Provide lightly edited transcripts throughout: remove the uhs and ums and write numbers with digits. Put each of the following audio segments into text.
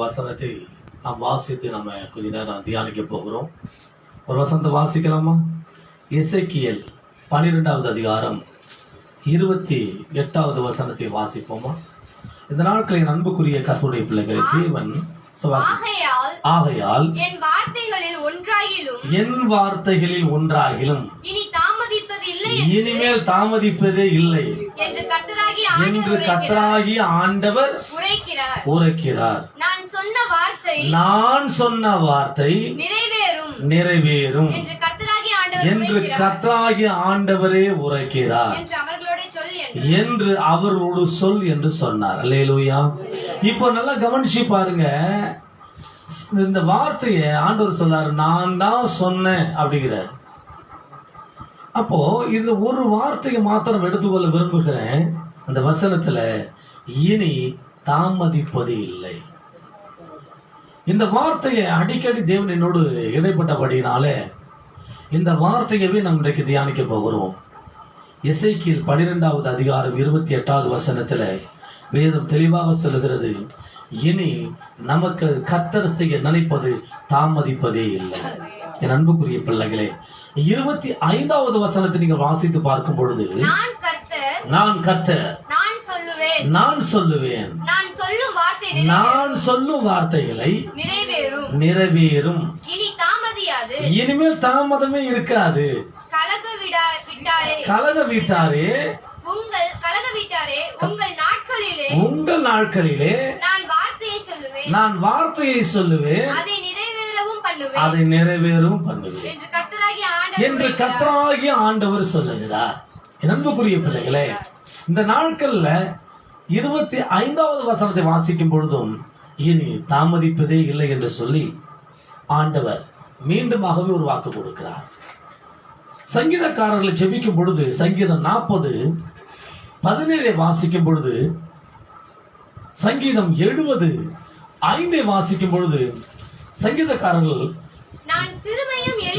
வசனத்தை நாம் வாசித்து நம்ம கொஞ்ச நேரம் தியானிக்க போகிறோம். ஒரு வசனத்தை வாசிக்கலாமா? எசேக்கியேல் 12வது அதிகாரம் 28வது வசனத்தை வாசிப்போமா? இந்த நாட்களின் அன்புக்குரிய கர்த்தருடைய பிள்ளைகளை தேவன் ஆகையால் என் வார்த்தைகளில் ஒன்றாகிலும் இனிமேல் தாமதிப்பதே இல்லை என்று கர்த்தராகிய ஆண்டவர் உரைக்கிறார். நான் சொன்ன வார்த்தை நிறைவேறும் என்று கர்த்தராகிய ஆண்டவரே உரைக்கிறார் என்று அவர்களோடு சொல் என்று சொன்னார். அல்லேலூயா. இப்போ நல்லா கவனிச்சு பாருங்க, இந்த வார்த்தையை ஆண்டவர் சொன்னார், நான் தான் சொன்னேன் அப்படிங்கிறார். அப்போ இது ஒரு வார்த்தையை மாத்திரம் எடுத்துக்கொள்ள விரும்புகிறேன். அந்த வசனத்துல இனி தாமதிப்பது இல்லை. இந்த வார்த்தையை அடிக்கடி தேவன் என்னோடு இடைப்பட்டபடினாலே இந்த வார்த்தையவே நாம் இன்றைக்கு தியானிக்க போகிறோம். எசேக்கியேல் 12வது அதிகாரம் 28வது வசனத்துல வேதம் தெளிவாக சொல்லுகிறது, இனி நமக்கு கர்த்தர் செய்ய நினைப்பது தாமதிப்பதே இல்லை. என் அன்புக்குரிய பிள்ளைகளே, 25வது வசனத்தை நீங்க வாசித்து பார்க்கும் பொழுது, நான் கர்த்தர், நான் சொல்லுவேன், நான் சொல்லும் வார்த்தைகளை நிறைவேறும், இனிமேல் தாமதமே இருக்காது. கலக விட்டாரே உங்கள் நாட்களிலே நான் வார்த்தையை சொல்லுவேன், அதை நிறைவேறவும் பண்ணுவேன் என்று கர்த்தராகிய ஆண்டவர் சொல்லுகிறார். என் அன்புக்குரிய பிள்ளைகளே, இந்த நாட்கள்ல 25வது வசனத்தை வாசிக்கும் பொழுதும் இனி தாமதிப்பதே இல்லை என்று சொல்லி ஆண்டவர் மீண்டுமாகவே ஒரு வாக்கு கொடுக்கிறார். சங்கீதக்காரர்களை ஜெபிக்கும் பொழுது சங்கீதம் 40:17 வாசிக்கும் பொழுது, சங்கீதம் 70:5 வாசிக்கும் பொழுது சங்கீதக்காரர்கள்,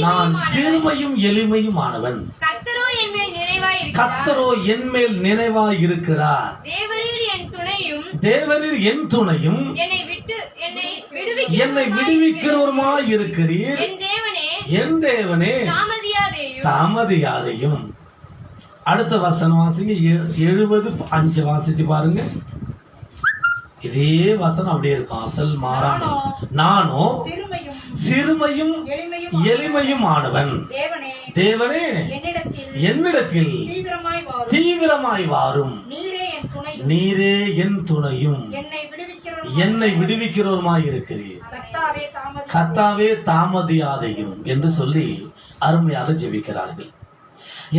நான் சிறுமையும் எளிமையும் ஆனவன், கர்த்தரோ என் மேல் நினைவாய் இருக்கிறார், தேவரீர் என் துணையும் என்னை விடுவிக்கிறவருமாய் இருக்கிறீர், என் தேவனே தாமதியாதையும். அடுத்த வசனம் வாசிங்க, 70:5 வாசிச்சு பாருங்க. இதே வசனம் அப்படியே இருக்கும், அசல் மாறான. நானோ சிறுமையும் எளிமையும் ஆனவன், தேவனே என்னிடத்தில் தீவிரமாய் வாரும், நீரே என் துணையும் என்னை விடுவிக்கிறவருமாய் இருக்கிறீர், கர்த்தாவே தாமதியாதையும் என்று சொல்லி அருமையாக ஜெபிக்கிறார்கள்.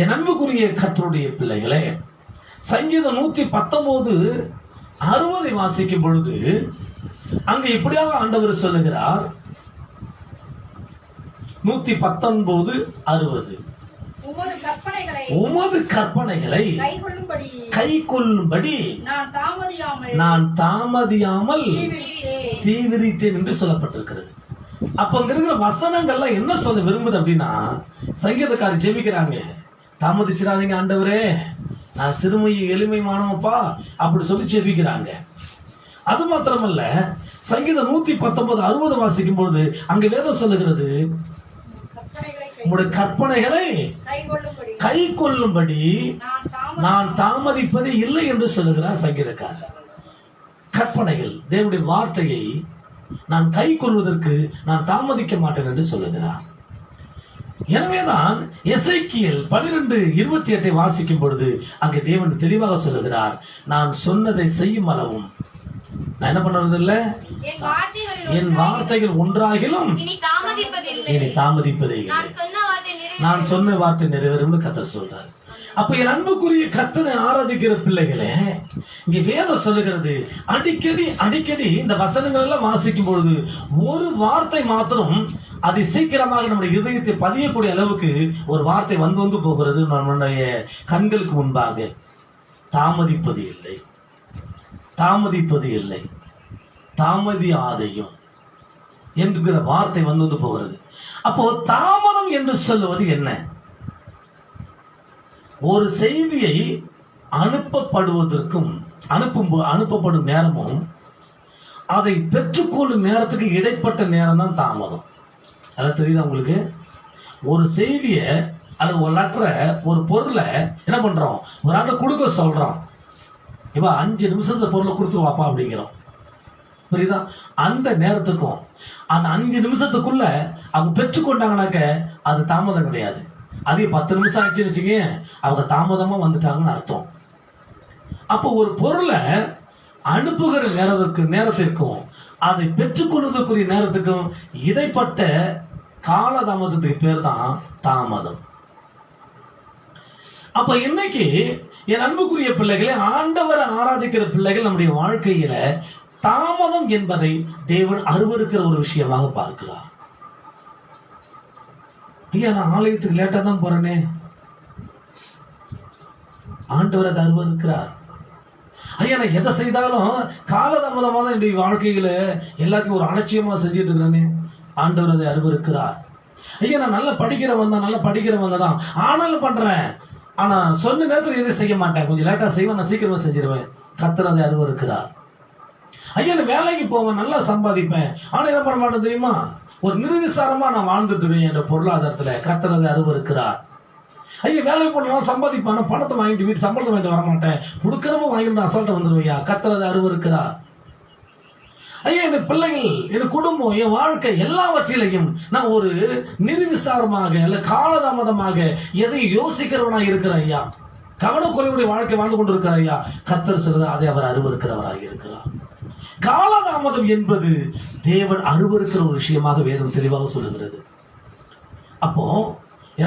என் அன்புக்குரிய கர்த்தருடைய பிள்ளைகளே, சங்கீதம் 119:60 வாசிக்கும் பொழுது அங்க இப்படியாக ஆண்டவர் சொல்லுகிறார். 119:60 உமது கற்பனைகளை கைக்கொள்ளும்படி நான் தாமதியாமல் தீவிரித்தேன் என்று சொல்லப்பட்டிருக்கிறது. அப்ப அங்க இருக்கிற வசனங்கள்லாம் என்ன சொல்ல விரும்புது அப்படின்னா, சங்கீதக்காரர் ஜெபிக்கிறாங்க, தாமதிச்சிடாதீங்க ஆண்டவரே, நான் சிறுமையும் எளிமையுமானவப்பா அப்படி சொல்லி ஜெபிக்கிறாங்க. அது மாத்திரமல்ல, சங்கீதம் 119:60 வாசிக்கும் பொழுது அங்க வேதம் சொல்லுகிறது, உங்களுடைய கற்பனைகளை கை கொள்ளும்படி நான் தாமதிப்பதே இல்லை என்று சொல்லுகிறார் சங்கீதக்காரர். கற்பனைகள், தேவனுடைய வார்த்தையை நான் கை கொள்வதற்கு நான் தாமதிக்க மாட்டேன் என்று சொல்லுகிறார். எனவேதான் எசேக்கியேல் 12:28 வாசிக்கும் பொழுது அங்கே தேவன் தெளிவாக சொல்லுகிறார், நான் சொன்னதை செய்யும் அளவும் நான் என்ன பண்றது இல்ல, என் வார்த்தைகள் ஒன்றாகிலும் இனி தாமதிப்பதே இல்லை, நான் சொன்ன வார்த்தை நிறைவேறும் கர்த்தர் சொல்றார். அப்ப என் அன்புக்குரிய கர்த்தரை ஆராதிக்கிற பிள்ளைகளே, இங்க வேதம் சொல்லுகிறது, அடிக்கடி இந்த வசனங்கள் எல்லாம் வாசிக்கும் பொழுது ஒரு வார்த்தை மாத்திரம் அது சீக்கிரமாக நம்முடைய இதயத்தை பதியக்கூடிய அளவுக்கு ஒரு வார்த்தை வந்து போகிறது நம்முடைய கண்களுக்கு முன்பாக. தாமதிப்பது இல்லை, தாமதிப்பது இல்லை, தாமதியாதையும் என்கிற வார்த்தை வந்து போகிறது. அப்போ தாமதம் என்று சொல்லுவது என்ன? ஒரு செய்தியை அனுப்பப்படுவதற்கும் அனுப்பப்படும் நேரமும் அதை பெற்றுக்கொள்ளும் நேரத்துக்கு இடைப்பட்ட நேரம் தான் தாமதம். அதான் தெரியுதா உங்களுக்கு? ஒரு செய்திய அல்லது ஒரு லெட்டரை, ஒரு பொருளை என்ன பண்றோம், ஒரு ஆள் கொடுக்க சொல்றோம். இப்ப 5 நிமிஷத்துல பொருளை கொடுத்துருவாப்பா அப்படிங்கிறோம். புரியுதா? அந்த நேரத்துக்கும் அந்த 5 நிமிஷத்துக்குள்ள அவங்க பெற்றுக்கொண்டாங்கனாக்க அது தாமதம் கிடையாது. அதே 10 நிமிஷம் ஆச்சுன்னு வச்சுக்கீங்க, அவங்க தாமதமா வந்துட்டாங்கன்னு அர்த்தம். அப்போ ஒரு பொருளை அனுப்புகிற நேரத்திற்கும் அதை பெற்றுக்கொள்வதற்குரிய நேரத்துக்கும் இடைப்பட்ட காலதாமதத்துக்கு பேர் தான் தாமதம். அப்ப இன்னைக்கு என் அன்புக்குரிய பிள்ளைகளை, ஆண்டவரை ஆராதிக்கிற பிள்ளைகள் நம்முடைய வாழ்க்கையில தாமதம் என்பதை தேவன் அருவருக்கிற ஒரு விஷயமாக பார்க்கிறார். ஐயா, நான் ஆலயத்துக்கு லேட்டா தான் போறேனே, ஆண்டவர் அதை அருவருக்கிறார். ஐயா, நான் எதை செய்தாலும் காலதாமதமா தான் என்னுடைய வாழ்க்கையில எல்லாத்தையும் ஒரு அலட்சியமா செஞ்சுட்டு இருக்கிறேனே, ஆண்டவர் அதை அருவருக்கிறார். ஐயா, நான் நல்லா படிக்கிறவங்க தான் ஆனாலும் பண்றேன், ஆனா சொன்ன நேரத்தில் எதுவும் செய்ய மாட்டேன், கொஞ்சம் லேட்டா செய்வேன், நான் சீக்கிரமா செஞ்சிருவேன், கர்த்தர் அதை அருவருக்கிறார். ஐயா, நான் வேலைக்கு போவேன், நல்லா சம்பாதிப்பேன், ஆனா என்ன பண்ண மாட்டேன் தெரியுமா, ஒரு நிர்விசாரமா நான் வாழ்ந்துட்டு இருக்கேன் என்ற பொருளாதாரத்துல, கர்த்தர் அதை அருவருக்கிறார். ஐயா, வேலைக்கு போனா சம்பாதிப்பான, பணத்தை வாங்கிட்டு வீட்டு சம்பளத்தை வாங்கிட்டு வரமாட்டேன், கொடுக்கறவங்க வாங்கிட்டு அசால்ட்டா வந்துருவையா, கர்த்தர் அதை அருவருக்கிறார். ஐயா, என் பிள்ளைகள், என் குடும்பம், என் வாழ்க்கை எல்லாவற்றிலையும் நான் ஒரு நிர்விசாரமாக அல்ல காலதாமதமாக எதை யோசிக்கிறவனா இருக்கிறேன் ஐயா, கவனக்குறைவுடைய வாழ்க்கை வாழ்ந்து கொண்டிருக்கிற ஐயா, கர்த்தர் சொல்றது அதை அவர் அருவருக்கிறவராக இருக்கிறார். காலதாமதம் என்பது தேவன் அருவருக்கிற ஒரு விஷயமாக வேதம் தெளிவாக சொல்லுகிறது. அப்போ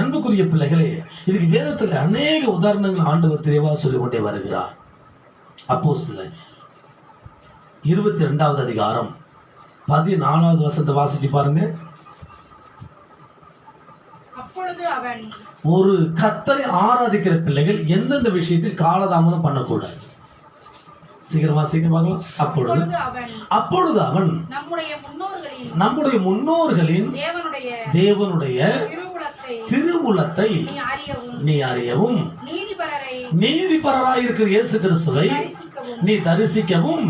அன்புக்குரிய பிள்ளைகளே, இதுக்கு வேதத்தில் அநேக உதாரணங்கள் ஆண்டவர் தெளிவாக சொல்லிக் கொண்டே வருகிறார். அப்போஸ்தலர் 22வது அதிகாரம் 14வது வசனத்தை வாசிச்சு பாருங்க. அப்பொழுது அவன், ஒரு கர்த்தரை ஆராதிக்கிற பிள்ளைகள் எந்தெந்த விஷயத்தில் காலதாமதம் பண்ணக்கூடாது, சீக்கிரம் பார்க்கலாம். அப்பொழுது அவன் நம்முடைய முன்னோர்களின் தேவனுடைய திருவுளத்தை நீ அறியவும், நீதிபரராயிருக்கிற இயேசு கிறிஸ்துவை நீ தரிசிக்கவும்,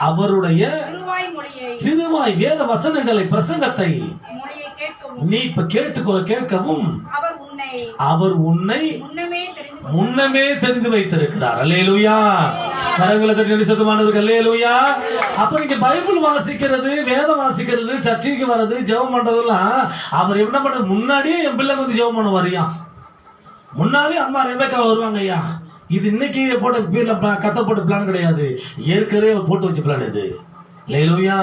அவருடைய திருவாய் வேத வசனங்களை பிரசங்கத்தை நீ இப்ப கேட்கவும் அவர் உன்னை முன்னமே தெரிந்து வைத்திருக்கிறார். அல்லேலூயா. கரங்களை தட்டி சத்தமானவர்கள் அல்லேலூயா. அப்ப நீங்க பைபிள் வாசிக்கிறது, வேதம் வாசிக்கிறது, சர்ச்சைக்கு வர்றது, ஜெபம் பண்றதெல்லாம் அவர் என்ன பண்றது, முன்னாடியே என் பிள்ளை வந்து ஜெபம் பண்ண வரியா, முன்னாலே அம்மா ரெபேக்கா வருவாங்க ஐயா. இது இன்னைக்கு போட்ட கத்த போட்ட பிளான் கிடையாது, ஏற்கனவே போட்டு வச்ச பிளான் இது. அல்லேலூயா.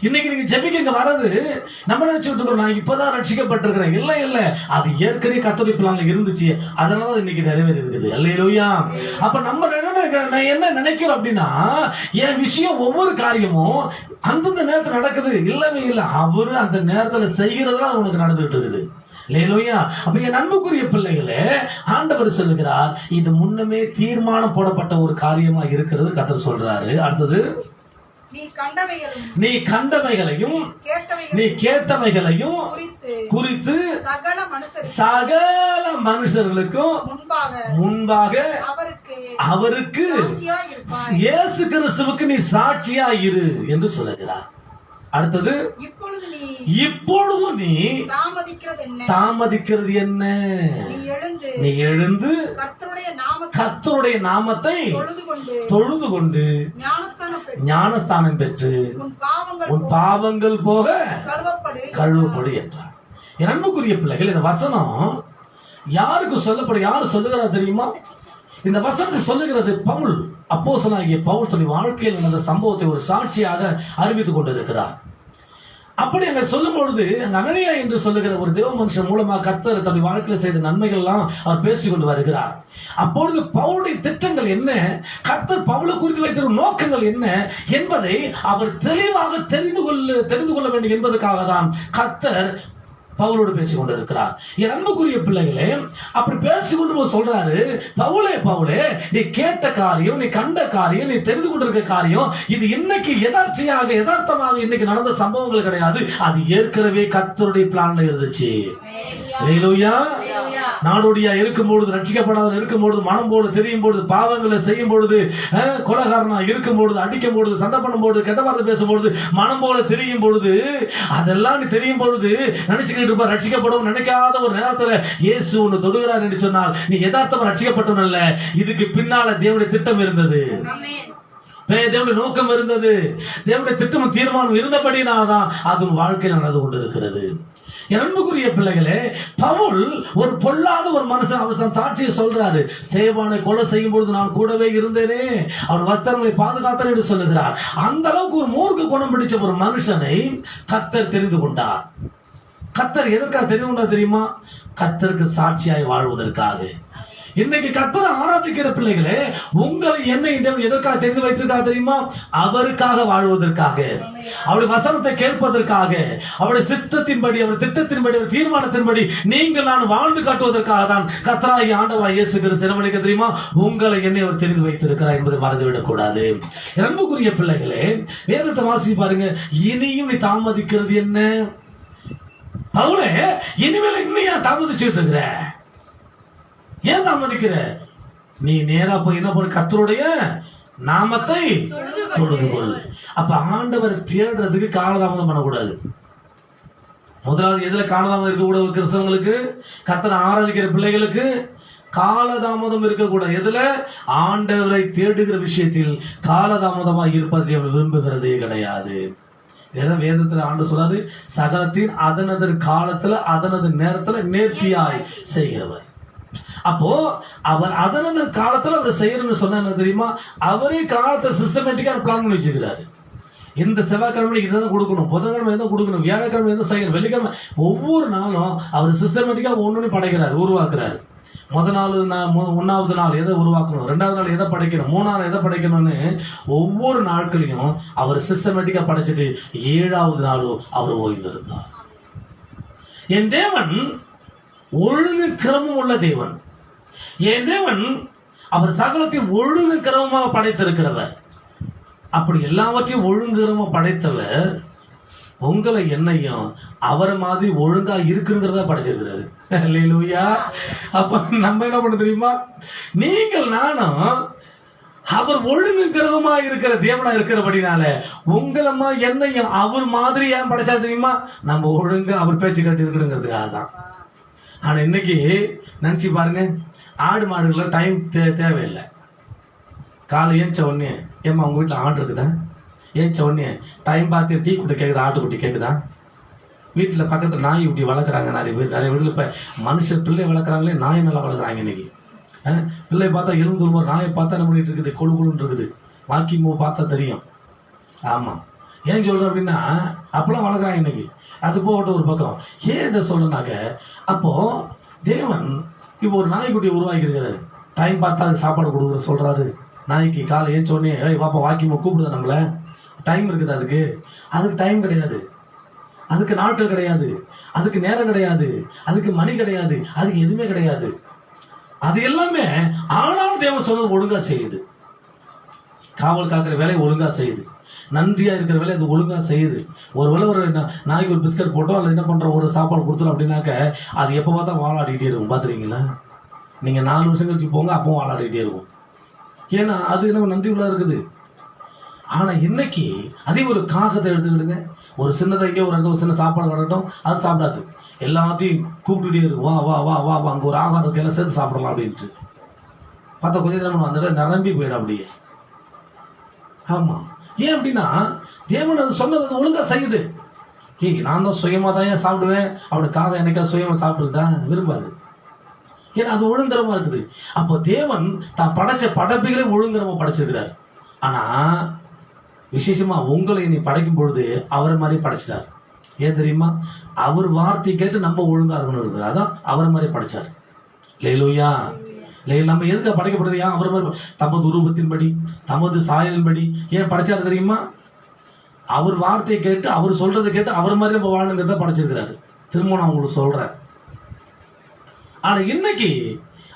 இன்னைக்கு நீங்க ஜெபிக்க வர்றது நம்ம நினைச்சுட்டு இருக்கோம், நான் இப்பதான் ரட்சிக்கப்பட்டிருக்கிறேன். இல்ல, அது ஏற்கனவே கர்த்தருடைய பிளான்ல இருந்துச்சு, அதனால இன்னைக்கு நிறைவேறி இருக்குது. அல்லேலூயா. அப்ப நம்ம என்ன நினைக்கிறோம் அப்படின்னா, என் விஷயம் ஒவ்வொரு காரியமும் அந்தந்த நேரத்தில் நடக்குது. இல்லவே இல்லை, அவரு அந்த நேரத்துல செய்கிறதெல்லாம் உனக்கு நடந்துகிட்டு இருக்குது. அல்லேலூயா. அப்ப என் அன்புக்குரிய பிள்ளைகளே, ஆண்டவர் சொல்லுகிறார், இது முன்னமே தீர்மானம் போடப்பட்ட ஒரு காரியமா இருக்கிறது கர்த்தர் சொல்றாரு. அடுத்தது, நீ கண்டவைகளையும் நீ கேட்டவைகளையும் குறித்து சகல மனுஷர்களுக்கும் முன்பாக அவருக்கு இயேசு கிறிஸ்துவுக்கு நீ சாட்சியா இரு என்று சொல்லுகிறார். அடுத்தது, இப்பொழுது நீ தாமதிக்கிறது என்ன, நீ எழுந்து கர்த்தருடைய நாமத்தை தொழுது கொண்டு ஞானஸ்தானம் பெற்று உன் பாவங்கள் போக கழுவப்படு என்றார். என் அன்புக்குரிய பிள்ளைகள், இந்த வசனம் யாருக்கு சொல்லப்படும், யாரு சொல்லுகிறா தெரியுமா? இந்த வசனத்தை சொல்லுகிறது பவுல். அப்போஸ்தலனாகிய பவுல் தன்னுடைய வாழ்க்கையில் நடந்த சம்பவத்தை ஒரு சாட்சியாக அறிவித்துக் கொண்டிருக்கிறார். அப்படி அங்க சொல்லும் பொழுது, அனனியா என்று சொல்லுகிற ஒரு தேவ மனுஷன் மூலமாக கர்த்தர் தன்னுடைய வாழ்க்கையில் செய்த நன்மைகள் எல்லாம் அவர் பேசிக்கொண்டு வருகிறார். அப்பொழுது பவுலுடைய திட்டங்கள் என்ன, கர்த்தர் பவுலை குறித்து வைத்திருக்கும் நோக்கங்கள் என்ன என்பதை அவர் தெளிவாக தெரிந்து கொள்ள வேண்டும் என்பதற்காக தான் கர்த்தர் பவுலோடு பேசிக் கொண்டிருக்கிறார். என் அன்புக்குரிய பிள்ளைகளே, அப்படி பேசிக்கொண்டு சொல்றாரு, பவுலே, நீ கேட்ட காரியம், நீ கண்ட காரியம், நீ தெரிந்து கொண்டிருக்க காரியம், இது இன்னைக்கு யதார்த்தமாக இன்னைக்கு நடந்த சம்பவங்கள் கிடையாது, அது ஏற்கனவே கர்த்தருடைய பிளான்ல இருந்துச்சு. அல்லேலூயா. நாடோடியா இருக்கும் பொழுது, ரட்சிக்கப்படாத இருக்கும் பொழுது, மனம் போல தெரியும் பொழுது, பாவங்களை செய்யும் பொழுது, கொலகாரனா இருக்கும் பொழுது, அடிக்கும் பொழுது, சண்டை பண்ணும் பொழுது, கெட்ட வார்த்தை பேசும் பொழுது, மனம் போல தெரியும் பொழுது, அதெல்லாம் நீ தெரியும் பொழுது நினைச்சுக்கிட்டு இருப்ப. ரட்சிக்கப்படும் நினைக்காத ஒரு நேரத்துல இயேசு ஒன்னு தொடுகிறார் என்று சொன்னால் நீ யதார்த்தமா ரட்சிக்கப்பட்டவன் அல்ல. இதுக்கு பின்னால தேவனுடைய திட்டம் இருந்தது, தேவனுடைய நோக்கம் இருந்தது, தேவனுடைய திட்டம் தீர்மானம் இருந்தபடினால்தான் அது வாழ்க்கையில் நடந்து கொண்டிருக்கிறது. அன்புக்குரிய பிள்ளைகளே, பவுல் ஒரு பொல்லாத ஒரு மனுஷன். அவர் தன் சாட்சியை சொல்றாரு. ஸ்தேவானை கொலை செய்யும் பொழுது நான் கூடவே இருந்தேனே, அவன் வஸ்திரங்களை பாதுகாத்தார் என்று சொல்லுகிறார். அந்த அளவுக்கு ஒரு மூர்க்க குணம் பிடிச்ச ஒரு மனுஷனை கர்த்தர் தெரிந்து கொண்டார். கர்த்தர் எதற்காக தெரிந்து கொண்டார் தெரியுமா? கர்த்தருக்கு சாட்சியாய் வாழ்வதற்காக. இன்னைக்கு கர்த்தரை ஆராதிக்கிற பிள்ளைகளே, உங்களை என்னை எதற்காக தெரிந்து வைத்திருக்காக தெரியுமா? அவருக்காக வாழ்வதற்காக, அவருடைய வசனத்தை கேட்பதற்காக, அவருடைய சித்தத்தின்படி, அவர் திட்டத்தின்படி, அவர் தீர்மானத்தின்படி நீங்கள் நான் வாழ்ந்து காட்டுவதற்காக தான் கர்த்தராகிய ஆண்டவராகிய இயேசு கிறிஸ்து செலவழிக்க தெரியுமா? உங்களை என்னை அவர் தெரிந்து வைத்திருக்கிறார் என்பதை மறந்துவிடக் கூடாது. அன்புக்குரிய பிள்ளைகளே, வேதத்தை வாசி பாருங்க. இனியும் நீ தாமதிக்கிறது என்ன? அவளே இனிமேல் இன்னையா தாமதிச்சுட்டு இருக்கிற? ஏன் தாமதிக்கிற? நீ நேரா போய் என்ன பண்ண? கர்த்தருடைய நாமத்தை தொழுது கொள். அப்ப ஆண்டவர் தேடுறதுக்கு காலதாமதம் பண்ணக்கூடாது. முதலாவது எதுல காலதாமதம் இருக்கக்கூடாது? கிறிஸ்தவங்களுக்கு, கர்த்தரை ஆராதிக்கிற பிள்ளைகளுக்கு காலதாமதம் இருக்கக்கூடாது. எதுல? ஆண்டவரை தேடுகிற விஷயத்தில் காலதாமதமா இருப்பதை அவர் விரும்புகிறதே கிடையாது. வேதத்துல ஆண்டு சொல்லாது, சகலத்தின் அதனதன் காலத்துல அதனது நேரத்துல நேர்த்தியாய் செய்கிறவர். அப்போ அவர் அதனது காலத்துல அவர் செய்யணும்னு சொன்ன தெரியுமா? அவரே காலத்தை சிஸ்டமேட்டிக்கா பிளான் பண்ணி வச்சிருக்கிறாரு. இந்த செவ்வாய்க்கிழமை இதான் கொடுக்கணும், புதன்கிழமை எதை கொடுக்கணும், வியாழக்கிழமை எதை செய்யணும், வெள்ளிக்கிழமை, ஒவ்வொரு நாளும் அவர் சிஸ்டமேட்டிக்கா ஒண்ணு படைக்கிறார், உருவாக்குறாரு. ஒன்னாவது நாள் எதை உருவாக்கணும், ரெண்டாவது நாள் எதை படைக்கணும், மூணாவது எதை படைக்கணும்னு ஒவ்வொரு நாட்களையும் அவர் சிஸ்டமேட்டிக்கா படைச்சிட்டு 7வது நாளும் அவர் ஓய்ந்திருந்தார். என் தேவன் ஒழுங்கு கிரமம் உள்ள தேவன். என் தேவன் அவர் சகலத்தையும் ஒழுங்கு கிரமமாக படைத்திருக்கிறவர். அப்படி எல்லாவற்றையும் ஒழுங்குறமா படைத்தவர் உங்களை என்னையும் அவரை மாதிரி ஒழுங்கா இருக்குங்கிறத படைச்சிருக்கிறாரு. அல்லேலூயா. அப்ப நம்ம என்ன பண்ண தெரியுமா? நீங்கள் நானும் அவர் ஒழுங்கு கிரகமா இருக்கிற தேவனா இருக்கிறபடினால உங்களமா என்னையும் அவர் மாதிரி ஏன் படைச்சா தெரியுமா? நம்ம ஒழுங்கு அவர் பேச்சு கட்டி இருக்கணுங்கிறதுக்காக தான். ஆனா இன்னைக்கு நினைச்சு பாருங்க, ஆடு மாடுகள டைம் தேவையில்லை. காலை ஏஞ்ச உடனே, ஏமா உங்க வீட்டுல ஆடு இருக்குதா? ஏஞ்ச உடனே டைம் பார்த்து டீ குட்டி கேக்குதா, ஆட்டுக்குட்டி கேக்குதா? வீட்டுல பக்கத்துல நாய் குட்டி வளர்க்குறாங்க நிறைய பேர். நிறைய வீட்டுல இப்ப மனுஷர் பிள்ளை வளர்க்குறாங்களே, நாய் நல்லா வளர்க்குறாங்க இன்னைக்கு. பிள்ளை பார்த்தா எலும்பு துரும்பு, நாயை பார்த்தா என்ன பண்ணிட்டு இருக்குது, கொழு கொழுன்னு இருக்குது. வாக்கி மூ பார்த்தா தெரியும். ஆமா, ஏன் சொல்றேன் அப்படின்னா அப்பெல்லாம் வளர்க்குறாங்க இன்னைக்கு. அது போகட்டும் ஒரு பக்கம். ஏன் இதை சொல்றனாக்க, அப்போ தேவன் இப்போ ஒரு நாய்க்குட்டியை உருவாக்கி இருக்கிறாரு. டைம் பார்த்தா அதுக்கு சாப்பாடு கொடுக்குற சொல்றாரு. நாய்க்கு காலை ஏன் சொன்னே, பாப்பா வாக்கியமா கூப்பிடுதா நம்மள? டைம் இருக்குது அதுக்கு? அதுக்கு டைம் கிடையாது, அதுக்கு நாட்கள் கிடையாது, அதுக்கு நேரம் கிடையாது, அதுக்கு மணி கிடையாது, அதுக்கு எதுவுமே கிடையாது. அது எல்லாமே ஆனாலும் தேவன் சொன்னது ஒழுங்கா செய்யுது. காவல் காக்கிற வேலையை ஒழுங்கா செய்யுது. நன்றியா இருக்கிற வேலை அது ஒழுங்கா செய்யுது. ஒருவேளை ஒரு நாய்க்கு ஒரு பிஸ்கட் போட்டோம் அல்லது என்ன பண்ற ஒரு சாப்பாடு கொடுத்துரும் அப்படின்னாக்க அது எப்ப பார்த்தா வாழாடிட்டே இருக்கும். பாத்துறீங்களா? நீங்க 4 வருஷம் கழிச்சு போங்க, அப்பவும் வாழாடிட்டே இருக்கும். ஏன்னா அது நம்ம நன்றி உள்ள இருக்குது. ஆனா இன்னைக்கு அதே ஒரு காகத்தை எடுத்துக்கிடுங்க, ஒரு சின்னதைக்கே ஒரு இடத்துல ஒரு சின்ன சாப்பாடு வரட்டும், அது சாப்பிடாது. எல்லாத்தையும் கூப்பிட்டுட்டே இருக்கும், வா வா வா வா அங்க ஒரு ஆகாரம் இருக்கு, எல்லாம் சேர்த்து சாப்பிடலாம் அப்படின்ட்டு. பார்த்தா கொஞ்சம் நேரம் அந்த இடம் நிரம்பி போயிடும் அப்படியே. ஆமா, ஏன் அப்படின்னா தேவன் அது சொன்னது அது ஒழுங்கா செய்யுது. நான் தான் சுயமா தான் சாப்பிடுவேன், அவனுக்காக என்னைக்கா சுயமா சாப்பிட்டுதான் விரும்பாது. ஏன்னா அது ஒழுங்கரமா இருக்குது. அப்போ தேவன் தான் படைச்ச படைப்புகளை ஒழுங்கரமா படைச்சிருக்கிறார். ஆனா விசேஷமா உங்களை நீ படைக்கும் பொழுது அவரை மாதிரி படைச்சிட்டார். ஏன் தெரியுமா? அவர் வார்த்தை கேட்டு நம்ம ஒழுங்கா இருக்கணும், அதான் அவர் மாதிரி படைச்சார். லேலூயா. நம்ம எதுக்கு படைக்கப்படுது? ஏன் அவர் மாதிரி தமது உருவத்தின்படி தமது சாயலின்படி ஏன் படைச்சாரு தெரியுமா? அவர் வார்த்தையை கேட்டு அவர் சொல்றதை கேட்டு அவர் மாதிரி நம்ம வாழணுங்கிறத படைச்சிருக்கிறாரு. திரும்ப நான் உங்களுக்கு சொல்றேன். ஆனா இன்னைக்கு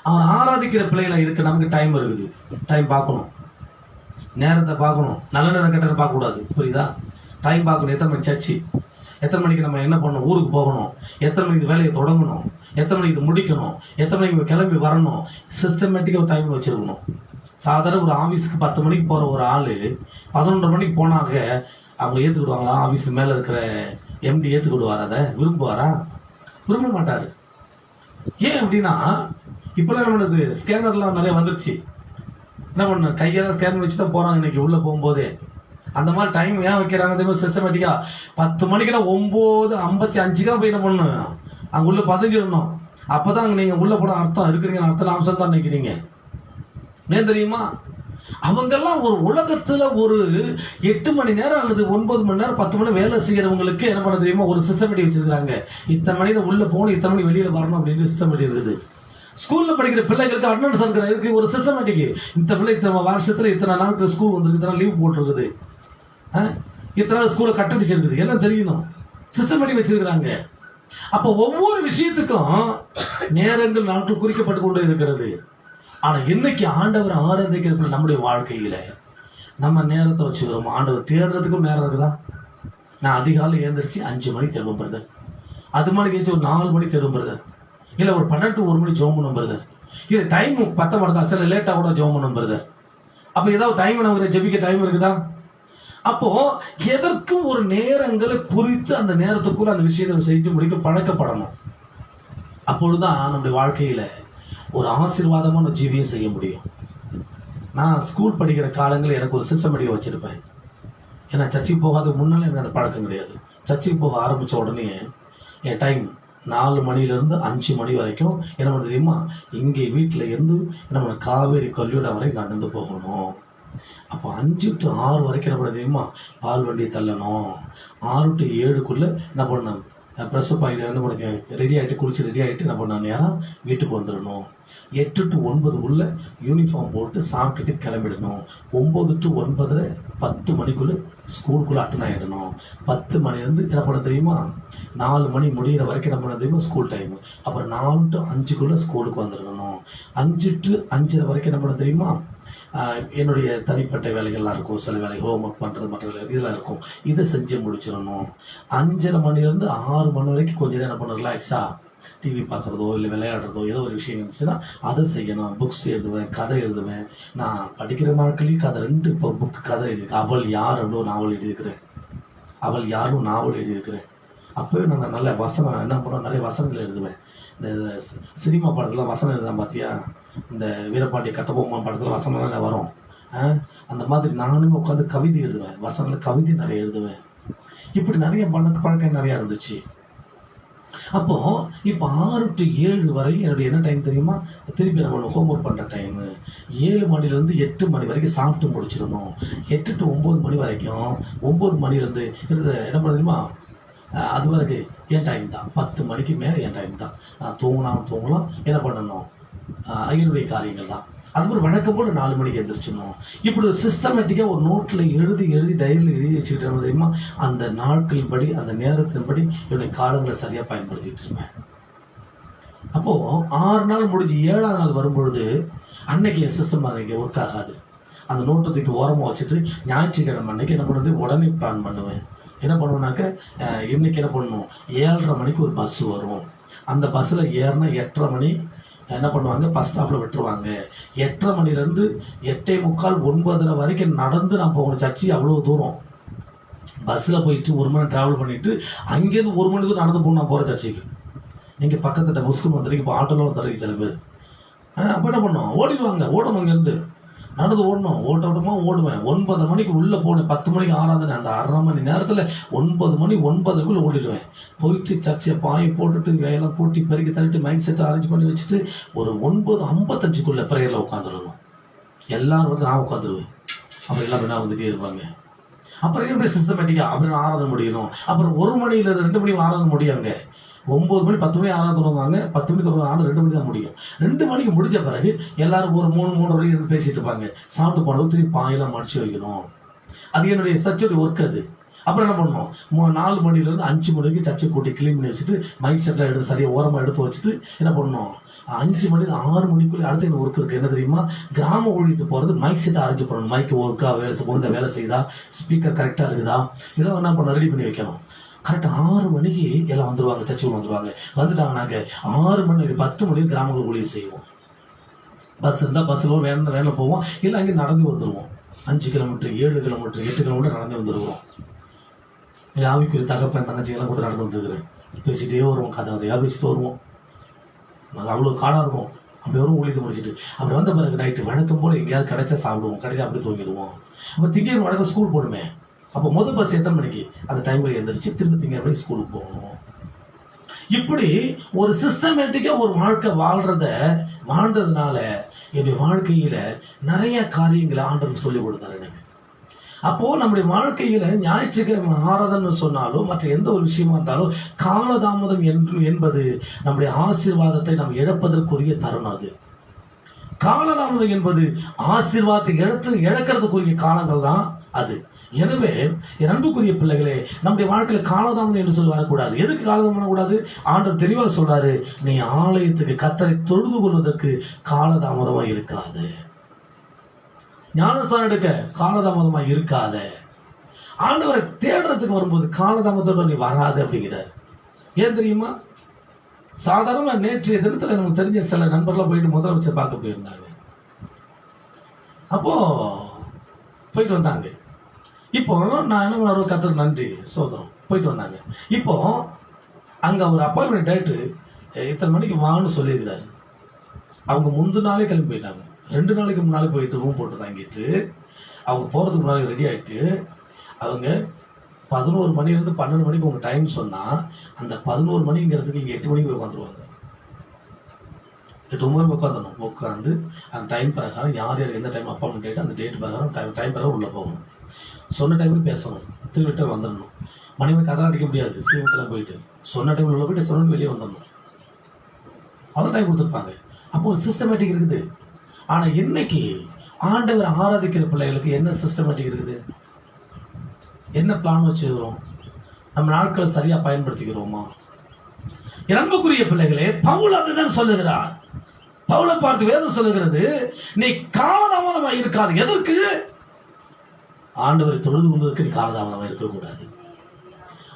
அவர் ஆராதிக்கிற பிள்ளைகளை இருக்கு, நமக்கு டைம் இருக்குது. டைம் பார்க்கணும், நேரத்தை பார்க்கணும், நல்ல நேரம் கெட்ட நேரம் பார்க்க கூடாது. புரியுதா? டைம் பார்க்கணும். எத்தனை மணி சர்ச்சு, எத்தனை மணிக்கு நம்ம என்ன பண்ணணும், ஊருக்கு போகணும், எத்தனை மணிக்கு வேலையை தொடங்கணும், எத்தனை மணிக்கு இது முடிக்கணும், எத்தனை மணிக்கு கிளம்பி வரணும், சிஸ்டமேட்டிக்காக ஒரு டைம் வச்சிருக்கணும். சாதாரண ஒரு ஆஃபீஸுக்கு 10 மணிக்கு போகிற ஒரு ஆள் 11:30 மணிக்கு போனாங்க, அவங்க ஏற்றுக்கிடுவாங்களா? ஆஃபீஸுக்கு மேலே இருக்கிற எம்டி ஏற்றுக்கிடுவார்? அதை விரும்புவாரா? விரும்ப மாட்டார். ஏன் அப்படின்னா இப்போலாம் என்ன பண்ணுறது, ஸ்கேனர்லாம் நிறைய வந்துருச்சு. என்ன பண்ண, கையால் ஸ்கேன் வச்சு தான் போகிறாங்க இன்னைக்கு உள்ளே போகும்போதே. அந்த மாதிரி டைம் ஏன் வைக்கிறாங்க தெரியுமா? சிஸ்டமேட்டிக்காக 10 மணிக்குனா 9:55 போய் என்ன பண்ணணும், அங்கே உள்ளே பதிஞ்சிடணும். அப்போ தான் அங்கே நீங்கள் உள்ளே போன அர்த்தம் இருக்கிறீங்கன்னு அர்த்தம் அம்சம் தான் நினைக்கிறீங்க. ஏன் தெரியுமா? அவங்கெல்லாம் ஒரு உலகத்துல ஒரு 8 மணி நேரம் அல்லது 9 மணி நேரம் 10 மணி வேலை செய்யறவங்களுக்கு என்ன பண்ண தெரியுமா? ஒரு சிஸ்டமேட்டிக் வச்சிருக்காங்க. இத்தனை மணி உள்ள போகணும், இத்தனை மணி வெளியில வரணும் அப்படின்னு சிஸ்டமேட்டிக் இருக்குது. ஸ்கூல்ல படிக்கிற பிள்ளைகளுக்கு அட்டெண்டன்ஸ் இருக்கிற ஒரு சிஸ்டமேட்டிக். இந்த பிள்ளை இத்தனை வருஷத்துல இத்தனை நாளுக்கு ஸ்கூல் வந்துருக்கு, இத்தனை லீவ் போட்டுருக்குது, இத்தனை நாள் ஸ்கூலை கட்டடிச்சிருக்குது, எல்லாம் தெரியணும். சிஸ்டமேட்டிக் வச்சிருக்கிறாங்க. அப்ப ஒவ்வொரு விஷயத்துக்கும் நேரங்கள் நாட்கள் குறிக்கப்பட்டு கொண்டு இருக்கிறது. ஆனா இன்னைக்கு ஆண்டவர் ஆராதிக்கிற நம்முடைய வாழ்க்கையில நம்ம நேரத்தை வச்சுக்கிறோம். ஆண்டவர் தேர்றதுக்கும் நேரம் இருக்குதா? நான் அதிகாலை ஏந்திரிச்சு 5 மணி தேடும் பிரதர், அது மணிக்கு ஏச்சு ஒரு 4 மணி தேடும் பிரதர், இல்ல ஒரு 12 1 மணி ஜோம் பண்ணும் பிரதர். இது டைம் 10 மணி தான், சில லேட்டா கூட ஜோம் பண்ணும் பிரதர். அப்ப ஏதாவது டைம் நமக்கு ஜெபிக்க டைம் இருக்குதா? அப்போ எதற்கும் ஒரு நேரங்களை குறித்து அந்த நேரத்துக்குள்ள அந்த விஷயத்தை செய்து முடிக்க பழக்கப்படணும். அப்பொழுதுதான் நம்முடைய வாழ்க்கையில ஒரு ஆசீர்வாதமான ஜீவியம் செய்ய முடியும். நான் ஸ்கூல் படிக்கிற காலங்களில் எனக்கு ஒரு சிஸ்டமேட்டிக் வச்சிருப்பேன். ஏன்னா சர்ச்சுக்கு போகாததுக்கு முன்னால எனக்கு அந்த பழக்கம் கிடையாது. சர்ச்சுக்கு போக ஆரம்பிச்ச உடனே என் டைம் 4 மணிலேருந்து 5 மணி வரைக்கும் என்ன பண்ண தெரியுமா? இங்கே வீட்டில் இருந்து நம்ம காவேரி கல்வியோட வரை நடந்து போகணும். அப்போ 5 to 6 வரைக்கும் என்ன பண்ண தெரியுமா? பால் வண்டி தள்ளணும். 6 to 7க்குள்ள என்ன பண்ணணும், ப்ரெஸ்அப் ஆகிட்டு என்ன ரெடி ஆகிட்டு குளிச்சு ரெடி ஆகிட்டு என்ன பண்ணா வீட்டுக்கு வந்துடணும். 8 to 9 உள்ள யூனிஃபார்ம் போட்டு சாப்பிட்டுட்டு கிளம்பிடணும். 9 to 9 10 மணிக்குள்ள ஸ்கூலுக்குள்ள அட்டன் ஆகிடணும். 10 மணிலேருந்து என்ன பண்ண தெரியுமா? 4 மணி முடிகிற வரைக்கும் என்ன பண்ண தெரியுமா? School time. அப்புறம் 4 to 5க்குள்ள ஸ்கூலுக்கு வந்துடணும். 5 to 5:30 வரைக்கும் என்ன பண்ண தெரியுமா? என்னுடைய தனிப்பட்ட வேலைகள்லாம் இருக்கும். சில வேலை ஹோம் ஒர்க் பண்ணுறது, மற்ற வேலை இதெல்லாம் இருக்கும். இதை செஞ்சு முடிச்சிடணும். 5:30 மணிலேருந்து 6 மணி வரைக்கும் கொஞ்சம் நேரம் என்ன பண்ண ரிலாக்ஸா டிவி பார்க்குறதோ இல்லை விளையாடுறதோ ஏதோ ஒரு விஷயம் இருந்துச்சுன்னா அதை செய்யணும். புக்ஸ் எழுதுவேன், கதை எழுதுவேன். நான் படிக்கிற நாட்களையும் கதை 2 இப்போ புக்கு கதை எழுதியிருக்கேன். அவள் யார் அப்படின்னு நாவல் எழுதியிருக்கிறேன். அவள் யாரும் நாவல் எழுதியிருக்கிறேன். அப்போவே நான் நல்ல வசனம் என்ன பண்ணுவேன், நிறைய வசனங்கள் எழுதுவேன். இந்த சினிமா படத்தில் வசனம் எழுதுறேன் பார்த்தியா, இந்த வீரபாண்டிய கட்டபொம்மன் படத்தில் வசனம்லாம் வரும். அந்த மாதிரி நானுமே உட்காந்து கவிதை எழுதுவேன். வசனங்கள் கவிதை நிறைய எழுதுவேன். இப்படி நிறைய பழக்கம் நிறையா இருந்துச்சு. அப்போ இப்போ 6 to 7 வரை என்னுடைய என்ன டைம் தெரியுமா? திருப்பி நம்ம ஹோம் ஒர்க் பண்ணுற டைமு. 7 மணிலேருந்து 8 மணி வரைக்கும் சாப்பிட்டு முடிச்சிடணும். 8 to 9 மணி வரைக்கும் 9 மணிலேருந்து என்ன பண்ண தெரியுமா? அது வரைக்கும் என் டைம் தான். 10 மணிக்கு மேலே என் டைம் தான். நான் தூங்கலாம் என்ன பண்ணணும், என்னுடைய காரியங்கள் தான். அது மாதிரி வழக்கம் போல் 4 மணிக்கு எழுந்திரிச்சிடணும். இப்படி ஒரு சிஸ்டமேட்டிக்காக ஒரு நோட்டில் எழுதி டைரியில் எழுதி வச்சுக்கிட்டு தெரியுமா? அந்த நாட்களின் படி அந்த நேரத்தின்படி என்னுடைய காலங்களை சரியாக பயன்படுத்திட்டு இருப்பேன். அப்போது 6 நாள் முடிஞ்சு 7ஆவது நாள் வரும்பொழுது அன்னைக்கு என் சிஸ்டம் அன்னைக்கு ஒர்க் ஆகாது. அந்த நோட்டை தூக்கி ஓரமாக வச்சுட்டு ஞாயிற்றுக்கிழமை அன்னைக்கு என்ன பண்ணுறது, உடனே பிளான் பண்ணுவேன். என்ன பண்ணுவேன்னாக்க இன்னைக்கு என்ன பண்ணணும், 7:30 மணிக்கு ஒரு பஸ் வரும். அந்த பஸ்ஸில் ஏறினா 8:30 மணி என்ன பண்ணுவாங்க, பஸ் ஸ்டாப்பில் விட்டுருவாங்க. 8:30 மணிலேருந்து 8:45 9:30 வரைக்கும் நடந்து நான் போகணும். சர்ச்சு அவ்வளோ தூரம். பஸ்ஸில் போயிட்டு 1 மணி ட்ராவல் பண்ணிவிட்டு அங்கேருந்து 1 மணி தூரம் நடந்து போகணும் நான் போகிற சர்ச்சுக்கு. நீங்கள் பக்கத்துட்ட முஸ்லிம் வந்துருக்கு, இப்போ ஆட்டோலாம் தரக்கு சில பேர். அப்போ என்ன பண்ணுவோம், ஓடிடுவாங்க. ஓடணும், இங்கேருந்து நடந்து ஓடணும். ஓட்டமா ஓடுவேன். 9 மணிக்கு உள்ளே போனேன். 10 மணிக்கு ஆராதனை. அந்த 1/2 மணி நேரத்தில் 9 மணி 9:30 ஓடிடுவேன். போயிட்டு சர்ச்சை பாயை போட்டுட்டு வேலை கூட்டி பெருக்கி தள்ளிட்டு மைண்ட் செட்டை அரேஞ்ச் பண்ணி வச்சுட்டு ஒரு 9:55 ப்ரேயரில் உட்காந்துடணும். எல்லாரும் வந்து நான் உட்காந்துருவேன். அப்புறம் எல்லாம் வேணா வந்துட்டே இருப்பாங்க. அப்புறம் எப்படி சிஸ்டமேட்டிக்காக அப்படின்னு ஆராதனை முடியணும். அப்புறம் 1 மணியில் 2 மணி ஆராதனை முடியாங்க. 9 மணி 10 மணி ஆராதனை தொடங்குவாங்க. 10 மணி தொடங்க 2 மணி தான் முடியும். 2 மணிக்கு முடிஞ்ச பிறகு எல்லாரும் ஒரு 3 வரைக்கும் இருந்து பேசிட்டு இருப்பாங்க. சாப்பிட்டு போனது திருப்பி பாயெல்லாம் மடிச்சு வைக்கணும். அது என்னுடைய சர்ச்சுடைய ஒர்க் அது. அப்புறம் என்ன பண்ணணும், 4 மணிலேருந்து 5 மணி வரைக்கும் சர்ச்சை கூட்டி கிளீன் பண்ணி வச்சுட்டு மைக் செட்டை எடுத்து சரியாக ஓரமாக எடுத்து வச்சுட்டு என்ன பண்ணணும், 5 மணிக்கு 6 மணிக்குள்ளே அடுத்த என்ன ஒர்க் இருக்குது என்ன தெரியுமா? கிராம ஊழியத்து போகிறது, மைக் செட்டை அரேஞ்ச் பண்ணணும். மைக்கு ஒர்க்காக ஒழுங்காக வேலை செய்யுதா, ஸ்பீக்கர் கரெக்டாக இருக்குதா, இதெல்லாம் என்ன பண்ண ரெடி பண்ணி வைக்கணும். கரெக்டாக 6 மணிக்கு எல்லாம் வந்துருவாங்க, சர்ச்சுக்கு வந்துருவாங்க. வந்துட்டாங்கனாக்க 6 மணி 10 மணிக்கு கிராமங்கள் ஊழியம் செய்வோம். பஸ் இருந்தால் பஸ்ஸில் வேனில் போவோம், இல்லை அங்கே நடந்து வந்துடுவோம். 5 கிலோமீட்டர் 7 கிலோமீட்டர் 8 கிலோமீட்டர் நடந்து வந்துடுவோம். ஆவிக்குரிய தகப்பன் தங்கச்சியெல்லாம் கூட நடந்து வந்துருக்குறேன். பேசிகிட்டே வருவோம், கதையாக பேசிட்டு வருவோம். நாங்கள் அவ்வளோ காடாக இருக்கும். அப்படி வரும் ஊழியத்தை முடிச்சுட்டு அப்படி வந்த பிறகு நைட்டு வழக்கம் போல் எங்கேயாவது கிடைச்சா சாப்பிடுவோம், கிடையாது அப்படி தூங்கிடுவோம். அப்போ திங்கட்கிழமை வழக்கம் ஸ்கூல் போடுமே. அப்போ முதல் பஸ் எத்தனை மணிக்கு அந்த டைமில் எழுந்திரிச்சு திரும்ப திங்கட்கிழமை ஸ்கூலுக்கு போகணும். இப்படி ஒரு சிஸ்டமேட்டிக்காக ஒரு வாழ்க்கை வாழ்ந்ததுனால என்னுடைய வாழ்க்கையில் நிறைய காரியங்களை ஆண்டவர் சொல்லி கொடுத்தாரு எனக்கு. அப்போ நம்முடைய வாழ்க்கையில ஞாயிற்றுக்கிழமை ஆராதனை சொன்னாலும் மற்ற எந்த ஒரு விஷயமா இருந்தாலும் காலதாமதம் என்பது நம்முடைய ஆசீர்வாதத்தை நாம் இழப்பதற்குரிய தருணம். அது காலதாமதம் என்பது ஆசீர்வாதத்தை இழக்கிறதுக்குரிய காலங்கள் தான் அது. எனவே என் அன்புக்குரிய பிள்ளைகளே, நம்முடைய வாழ்க்கையில காலதாமதம் என்று சொல்லி வரக்கூடாது. எதுக்கு காலதாமதம் பண்ணக்கூடாது? ஆண்டவர் தெளிவாக சொல்றாரு, நீ ஆலயத்துக்கு கர்த்தரை தொழுது கொள்வதற்கு காலதாமதமா இருக்காது. ஞானஸ்தானம் எடுக்க காலதாமதமா இருக்காத. ஆண்டவரை தேடுறதுக்கு வரும்போது காலதாமதத்தோட நீ வராது அப்படிங்கிறார். ஏன் தெரியுமா? சாதாரண நேற்றைய தினத்துல நமக்கு தெரிஞ்ச சில நண்பர்களாக போயிட்டு முதலமைச்சர் பார்க்க போயிருந்தாங்க. அப்போ போயிட்டு வந்தாங்க. இப்போ நான் என்ன பண்ண கர்த்தருக்கு நன்றி சோதரம் போயிட்டு வந்தாங்க. இப்போ அங்க ஒரு அப்பாயின்மெண்ட் டேட்டு இத்தனை மணிக்கு வான்னு சொல்லியிருக்கிறாரு. அவங்க முந்தின நாளே கிளம்பி போயிட்டாங்க. 2 நாளைக்கு முன்னாலே போயிட்டு ரூம் போட்டு தாங்கிட்டு அவங்க போகிறதுக்கு முன்னாடி ரெடி ஆகிட்டு அவங்க 11 மணிலேருந்து 12 மணிக்கு உங்கள் டைம் சொன்னால் அந்த 11 மணிங்கிறதுக்கு இங்கே 8 மணிக்கு உட்காந்துருவாங்க. 8 மணி உட்காந்துடணும். உட்காந்து அந்த டைம் பிரகாரம் யார் யார் எந்த டைம் அப்பாயின்மெண்ட் டேட் அந்த டேட் பிரகாரம் டைம் பிரகாரம் உள்ளே போகணும். சொன்ன டைமுக்கு பேசணும், திருவிட்டு வந்துடணும். மணிக்கு கதை அடிக்க முடியாது. சீவட்டெல்லாம் போயிட்டு சொன்ன டைமில் உள்ள போயிட்டு சொன்ன வெளியே வந்துடணும். அதான் டைம் கொடுத்துருப்பாங்க. அப்போ ஒரு சிஸ்டமேட்டிக் இருக்குது. ஆனால் இன்னைக்கு ஆண்டவர் ஆராதிக்கிற பிள்ளைகளுக்கு என்ன சிஸ்டமேட்டிக் இருக்குது? என்ன பிளான் வச்சுக்கிறோம்? நம்ம நாட்களை சரியா பயன்படுத்திக்கிறோமா? அன்புக்குரிய பிள்ளைகளே, பவுல் அதுதான் சொல்லுகிறார். பவுலை பார்த்து வேதம் சொல்லுகிறது, நீ காலதாமதமா இருக்காது. எதற்கு? ஆண்டவரை தொழுது கொள்வதற்கு நீ காலதாமதமா இருக்கக்கூடாது.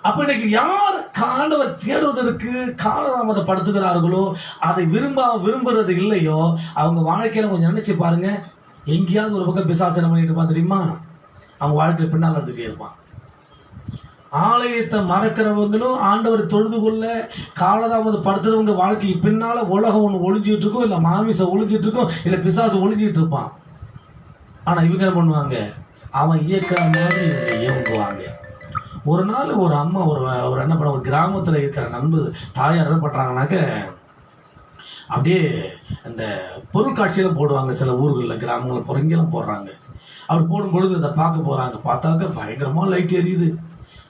அப்ப இன்னைக்கு யார் ஆண்டவர் தேடுவதற்கு காலதாமதப்படுத்துகிறார்களோ, அதை விரும்புறது இல்லையோ, அவங்க வாழ்க்கையில கொஞ்சம் நினைச்சு பாருங்க. எங்கேயாவது ஒரு பக்கம் பிசாசனம் பண்ணிட்டு இருப்பான் தெரியுமா? அவங்க வாழ்க்கையில பின்னால் வந்துட்டே இருப்பான். ஆலயத்தை மறக்கிறவங்களும் ஆண்டவரை தொழுது கொள்ள காலதாமதப்படுத்துறவங்க வாழ்க்கைக்கு பின்னால உலகம் ஒண்ணு ஒளிஞ்சிட்டு இருக்கும், இல்ல மாமிசம் ஒளிஞ்சிட்டு இருக்கும், இல்ல பிசாசு ஒளிஞ்சிட்டு இருப்பான். ஆனா இவங்க என்ன பண்ணுவாங்க? அவன் இயக்கிற மாதிரி இவங்க இயங்குவாங்க. ஒரு நாள் ஒரு அம்மா ஒரு என்ன பண்ண, ஒரு கிராமத்தில் இருக்கிற நண்பர் தாயார் என்ன பண்ணுறாங்கனாக்க, அப்படியே அந்த பொருட்காட்சியெல்லாம் போடுவாங்க சில ஊர்களில், கிராமங்களில் புறங்கெல்லாம் போடுறாங்க. அப்படி போடும்பொழுது அதை பார்க்க போகிறாங்க. பார்த்தாக்க பயங்கரமாக லைட் எரியுது.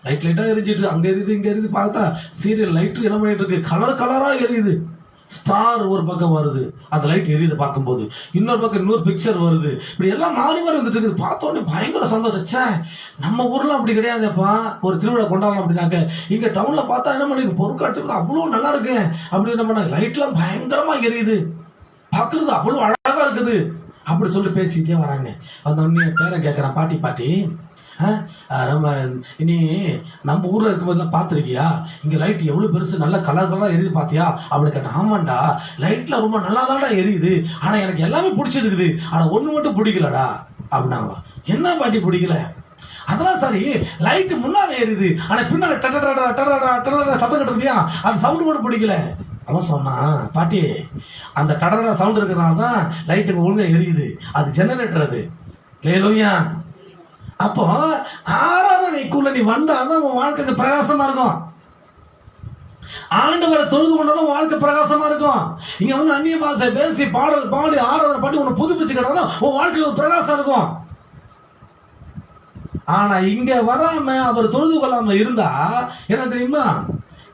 லைட்டாக எரிஞ்சிட்டு அங்கே எரியுது இங்கே எரியுது. பார்த்தா சீரியல் லைட்டு என்ன பண்ணிட்டு இருக்கு, கலராக எரியுது. ஸ்டார் ஒரு பக்கம் வருது, அந்த லைட் எரியுது பார்க்கும்போது. இன்னொரு பக்கம் இன்னொரு பிக்சர் வருது. இப்படி எல்லாம் மாறி வந்துட்டு இருக்குது. பார்த்தோன்னே பயங்கர சந்தோஷம். சே, நம்ம ஊர்ல அப்படி கிடையாதுப்பா. ஒரு திருவிழா கொண்டாடலாம் அப்படின்னாக்க இங்க டவுன்ல பார்த்தா என்ன பண்ணி பொருட்காட்சி அவ்வளோ நல்லா இருக்கு அப்படின்னு என்ன பண்ணாங்க, லைட்லாம் பயங்கரமா எரியுது, பார்க்கறது அவ்வளோ அழகா இருக்குது அப்படி சொல்லி பேசிக்கிட்டே வராங்க. அந்த உடனே பேரை கேட்கறான், பாட்டி நம்ம இனி நம்ம ஊர்ல இருக்கும்போதுலாம் பார்த்துருக்கியா, இங்க லைட் எவ்வளவு பெருசு நல்ல கலர்லாம் எரியுது பாத்தியா அப்படி கேட்டேன். ஆமாண்டா, லைட்ல ரொம்ப நல்லா தான்டா எரியுது, ஆனா எனக்கு எல்லாமே பிடிச்சிருக்குது, ஆனா ஒண்ணு மட்டும் பிடிக்கலடா அப்படின்னாங்களா. என்ன பாட்டி பிடிக்கல? அதெல்லாம் சரி, லைட் முன்னால எரியுது, ஆனா பின்னால சத்தம் கட்டுறதியா, அந்த சவுண்ட் மட்டும் பிடிக்கல. அவன் சொன்னான், பாட்டி அந்த டடரா சவுண்ட் இருக்கிறனால தான் லைட்டுக்கு ஒழுங்கா எரியுது, அது ஜெனரேட்டர். அது லேலோயா. அப்போ ஆராதனைக்குள்ள நீ வந்தாதான் உன் வாழ்க்கைக்கு பிரகாசமா இருக்கும். ஆண்டவரை தொழுது கொண்டாலும் வாழ்க்கை பிரகாசமா இருக்கும். இங்க வந்து அந்நிய பாஷை பேசி பாடல் பாடி ஆராதனை பண்ணி உன்னை புதுப்பிச்சுக்கிட்டாலும் உன் வாழ்க்கையில் ஒரு பிரகாசம் இருக்கும். ஆனா இங்க வராம அவர் தொழுது கொள்ளாம இருந்தா என்ன தெரியுமா,